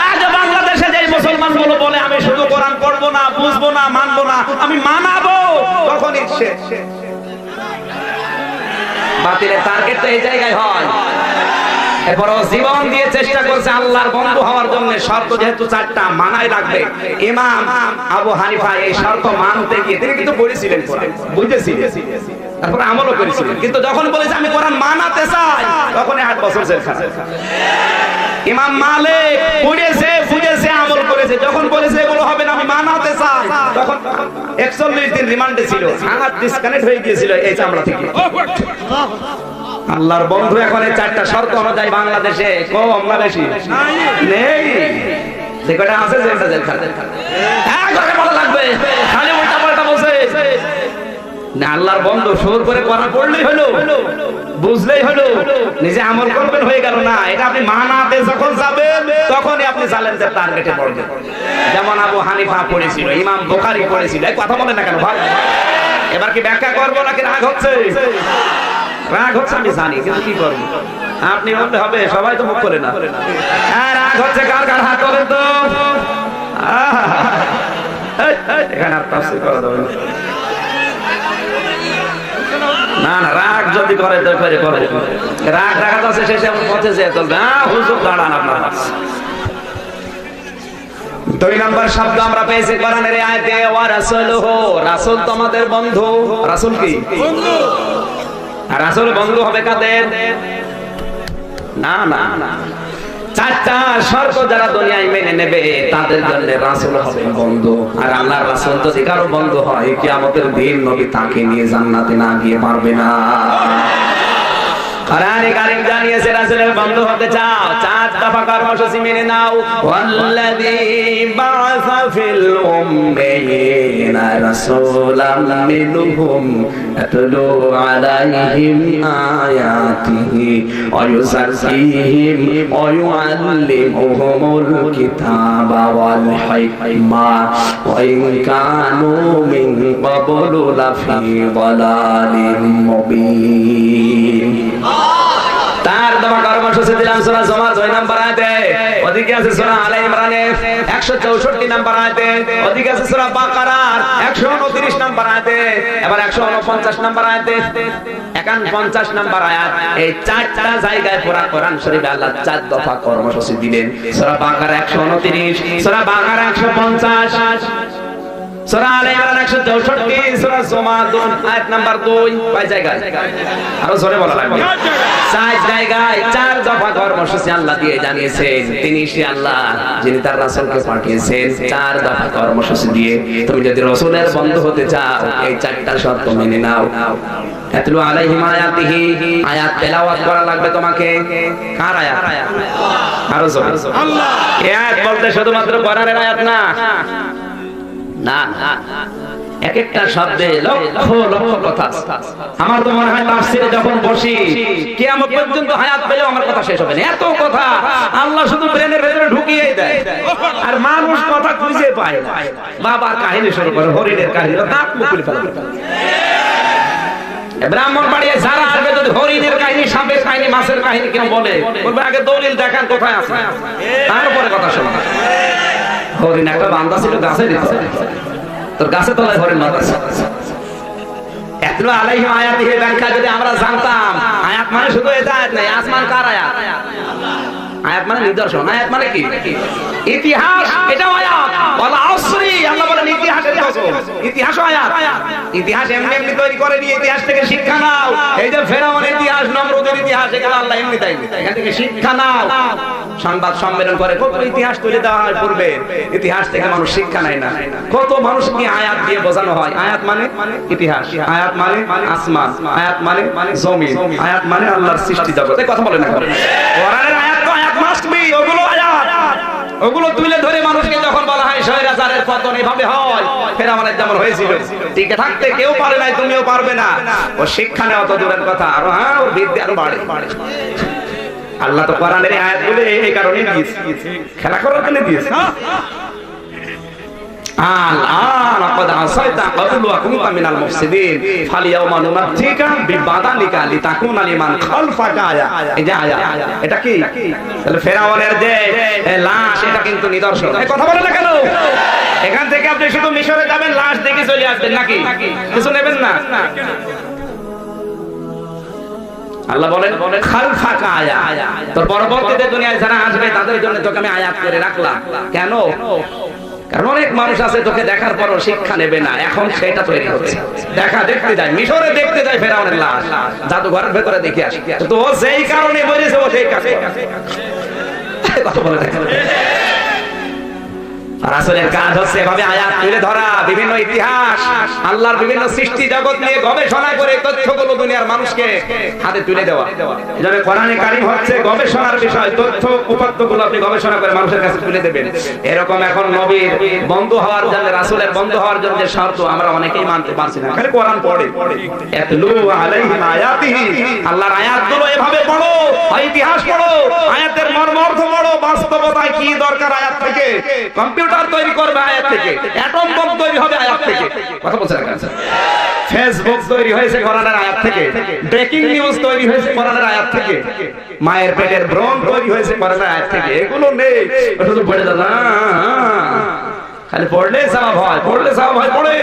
A: আজ বাংলাদেশে যে মুসলমান গুলো বলে আমি শুধু কোরআন পড়বো না, বুঝবো না, মানবো না, আমি মানাবো, তখনই শেষ। বাতিলের টার্গেট তো এই জায়গায় হয়। এরপরও জীবন দিয়ে চেষ্টা করছে আল্লাহর বন্ধু হওয়ার জন্য। শর্ত যেহেতু 4টা মানায় রাখবে, ইমাম আবু হানিফা এই শর্ত মানতে গিয়ে তিনি কিন্তু পড়েছিলেন, বুঝতেছিলেন, তারপর আমলও করেছিলেন, কিন্তু যখন বলেছে আমি কোরআন মানাতে চাই, তখন 8 বছর জেলখানা। ইমাম মালিক পড়েছে, বুঝেছে, আমল করেছে, যখন বলেছে এগুলো হবে না, আমি মানাতে চাই, তখন 41 দিন রিমান্ডে ছিল, হাত ডিসকানেক্ট হয়ে গিয়েছিল এই চামড়া থেকে। আল্লাহর বন্ধু এখন এই 4টা শর্ত অনুযায়ী বাংলাদেশে কম না বেশি নেই, যেটা আছে যেটা জেলখানা। হ্যাঁ, কথা বলা লাগবে, খালি উল্টা পাল্টা বলছে না। আল্লাহর বন্ধু সুর করে কোরআন পড়লেই হলো, বুঝলেই হলো, নিজে আমল করবেন হয়ে গেল না। এটা আপনি মানাতে যখন যাবেন, তখনই আপনি চ্যালেঞ্জের টার্গেটে পড়বেন। যেমন আবু হানিফা পড়েছিল, ইমাম বুখারী পড়েছিল, এই কথা বলেন না কেন ভাই? এবার কি ব্যাখ্যা করবো নাকি রাগ হচ্ছে? রাগ হচ্ছে আমি জানি, কিন্তু কি করবো, আপনি বললে হবে, সবাই তো মুখ করে না। হ্যাঁ, রাগ হচ্ছে কার কার, হাত তোলেন তো। এখানে আর তাফসীর করা যাবে না, না রাগ যদি করে তো করে করবে, রাগ রাখা আছে শেষে এমন পথে যেয়ে চলবে। হুজুর দাঁড়ান আপনার। 2 নম্বর শব্দ আমরা পেয়েছি কোরআনের আয়াতে, ওয়া রাসূলুহু, রাসূল তোমাদের বন্ধু। রাসূল কি বন্ধু? আর রাসূল বন্ধু হবে কাদের? না না না, 4টা শর্ত যারা দুনিয়ায় মেনে নেবে তাদের জন্য রাসূল হবে বন্ধু। আর আল্লাহর রাসূল যদি কারো বন্ধু হয়, কিয়ামতের দিন নবী তাকে নিয়ে জান্নাতে না গিয়ে পারবে না। কোরআনে কারীম জানিয়েছে রাসূলের বন্ধু হতে চাও, 4 দফা কর্মসূচি মেনে নাও। ওয়াল্লাযী বা'আসা ফিল উম্মিয়িনা রাসূলাম মিনহুম ইয়াতলু আলাইহিম আয়াতিহি ওয়া ইউযাক্কিহিম ওয়া ইউআল্লিমুহুমুল কিতাবা ওয়াল হিকমা ওয়া ইন কানু মিন ক্বাবলু লাফি যালালিম মুবিন। তার দফা কর্মসূচি দিলাম সূরা জুমার 2 নম্বর আয়াতে, ওদিকে আছে সূরা আলে ইমরানে 164 নম্বর আয়াতে, ওদিকে আছে সূরা বাকারার 129 নম্বর আয়াতে, এবার 149 নম্বর আয়াতে, 51 নম্বর আয়াত। এই 4টা জায়গায় পুরা কোরআন শরীফে আল্লাহ 4 দফা কর্মসূচি দিলেন। সূরা বাকারা 129, সূরা বাকারা 150, সূরা আলে ইমরান 164, সূরা জুমা আয়াত নাম্বার 2, কয় জায়গায়? আরো জোরে বলা লাগবে। 4 জায়গায় 4 দফা কর্মসূচি আল্লাহ দিয়ে জানিয়েছেন তিনি সে আল্লাহ যিনি তার রাসূলকে পাঠিয়েছেন। 4 দফা কর্মসূচি দিয়ে তুমি যদি রাসূলের বন্ধু হতে চাও এই 4টা শর্ত মেনে নাও। আতলু আলাইহিম আয়াতিহি, আয়াত তেলাওয়াত করা লাগবে তোমাকে। কার আয়াত? আরো জোরে আল্লাহ। এই আয়াত বলতে শুধুমাত্র কোরআনের আয়াত না, না, এক একটা শব্দে লক্ষ লক্ষ কথা। আমার তো মনে হয় তাফসীরে যখন বসি কিয়ামত পর্যন্ত হায়াত পেলেও আমার কথা শেষ হবে না, এত কথা আল্লাহ শুধু ব্রেনের ভেতরে ঢুকিয়ে দেয়। আর মানুষ কথা খুঁজে পায় না। বাবার কাহিনী শুরু করে, হরিণের কাহিনী, দাঁত মুকুল ফেলে। ব্রাহ্মণবাড়িয়ায় যারা আসবে যদি হরিণের কাহিনী, সাপের কাহিনী, মাছের কাহিনী কেউ বলে, বলবে আগে দলিল দেখান কোথায় আছে, তারপরে কথা শোনা। হরিণ একটা বান্দা ছিল গাছে দিত, তোর গাছে তলায় হরিণ বাঁধা আছে। এতলো আলাইহিম আয়াতিহি ব্যাখ্যা যদি আমরা জানতাম, আয়াত মানে শুধু এটা আয়াত নাই, আসমান কার আয়াত? আয়াত মানে নিদর্শন। আয়াত মানে কি? ইতিহাস, এটাও আয়াত। ওয়াল আসরি, আল্লাহ বলেন ইতিহাসের কসম, ইতিহাসও আয়াত। ইতিহাস এমনি এমনি তৈরি করেনি, ইতিহাস থেকে শিক্ষা নাও। এই যে ফেরাউনের ইতিহাস, নমরুদের ইতিহাস, এগুলো আল্লাহ এমনি তাই, এখান থেকে শিক্ষা নাও। সংবাদ সম্মেলন করে কত ইতিহাস তুলে দেওয়া হয় পূর্বে, ইতিহাস থেকে মানুষ শিক্ষা নেয় না। কত মানুষকে আয়াত দিয়ে বোঝানো হয়। আয়াত মানে ইতিহাস, আয়াত মানে আসমান, আয়াত মানে জমিন, আয়াত মানে আল্লাহর সৃষ্টি জগৎ। এই কথা বলে না, কোরআনের আয়াত তো আয়াত মাস্ট বি, ওগুলো আয়াত। ওগুলো তুলে ধরে মানুষকে যখন বলা হয় স্বৈরাচারের পতন এভাবে হয়, ফেরাউনের যেমন হয়েছিল, টিকে থাকতে কেউ পারে নাই, তুমিও পারবে না। ও শিক্ষা নেওয়া তো দূরের কথা, আর হ্যাঁ ওর বিদ্যা আরো বাড়ে। আল্লাহ তো কোরআনের আয়াতগুলো এই কারণে দিয়েছে, খেলা করার জন্য দিয়েছে। আল-আন ক্বাদ আসাইতা ক্বাবলু ওয়া কুনতা মিনাল মুফসিদিন ফালিয়াউমা নুমাত্তিকা বিবাদানিকা লিতাকুনা লিমান খালফাকা আয়া। এই যে আয়া, এটা কি? তাহলে ফেরাউনের যে লাশ, এটা কিন্তু নিদর্শন। এই কথা বলে না কেন? এখান থেকে আপনি শুধু মিশরে যাবেন, লাশ দেখে চলে আসবেন নাকি? কিছু নেবেন না। আল্লাহ বলেন খালফাকা আয়া, তোর পরবর্তীতে দুনিয়ায় যারা আসবে তাদের জন্য তোকে আমি আয়াত করে রাখলাম। কেন? কারণ অনেক মানুষ আছে তোকে দেখার পরও শিক্ষা নেবে না। এখন সেটা তৈরি হচ্ছে। দেখতে যায়, মিশরে দেখতে যায় ফেরাউনের লাশ, জাদুঘরের ভেতরে দেখে আসে। তো ও যেই কারণে মরেছে ও সেই কাজ কথা বলে দেখেন। রাসূলের কাজ হচ্ছে এভাবে আয়াত তুলে ধরা, বিভিন্ন ইতিহাস, আল্লাহর বিভিন্ন সৃষ্টি জগৎ নিয়ে গবেষণা করে তথ্যগুলো দুনিয়ার মানুষকে হাতে তুলে দেওয়া। এজন্য কোরআনে কারীম হচ্ছে গবেষণার বিষয়। তথ্য উপাত্তগুলো আপনি গবেষণা করে মানুষের কাছে তুলে দেবেন। এরকম এখন নবীর বন্ধু হওয়ার জন্য, রাসূলের বন্ধু হওয়ার জন্য যে শর্ত আমরা অনেকেই মানতে পারছি না। খালি কোরআন পড়ে, আতলু আলাইহিম আয়াতিহি, আল্লাহর আয়াতগুলো এভাবে পড়ো, ইতিহাস পড়ো, আয়াতের মর্ম অর্থ পড়ো, বাস্তবতায় কি দরকার আয়াত থেকে। কম্পিউটার তৈরি করবে আয়াত থেকে, অ্যাটম বম তৈরি হবে আয়াত থেকে। কথা বলছেন না? ফেসবুক তৈরি হয়েছে কোরআনের আয়াত থেকে, ব্রেকিং নিউজ তৈরি হয়েছে কোরআনের আয়াত থেকে, মায়ের পেটের ভ্রূণ তৈরি হয়েছে কোরআনের আয়াত থেকে। এগুলো নেই, শুধু পড়ে যান না, খালি পড়লে সওয়াব হয়, পড়লে সওয়াব হয়, পড়ে।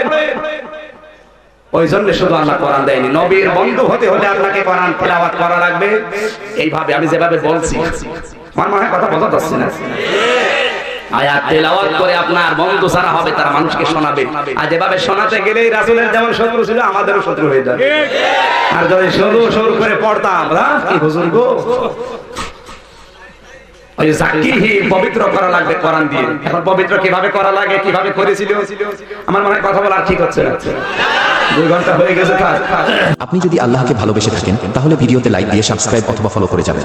A: ওই জন্য শুধু আল্লাহ কোরআন দেয়নি। নবীর বন্ধু হতে হলে আপনাকে কোরআন তেলাওয়াত করা লাগবে। এইভাবে আমি যেভাবে বলছি, আমার মনে হয় কথা বোঝা যাচ্ছে না। আয়াত তেলাওয়াত করে আপনার বন্ধু যারা হবে তারা মানুষকে শোনাবে। আর যেভাবে শোনাতে গেলেই রাসূলের যেমন শত্রু ছিল, আমাদেরও শত্রু হয়ে যাবে। আর যদি শুরু করে পড়তাম, কি হুজুর গো, ওই জাকিহি পবিত্র করা লাগবে কোরআন দিয়ে। এখন পবিত্র কিভাবে করা লাগে, কিভাবে করেছিল, আমার মনে হয় কথা বলা ঠিক হচ্ছে না। 2 ঘন্টা হয়ে গেছে।
B: আপনি যদি আল্লাহকে ভালোবেসে থাকেন তাহলে ভিডিওতে লাইক দিয়ে সাবস্ক্রাইব অথবা ফলো করে যাবেন।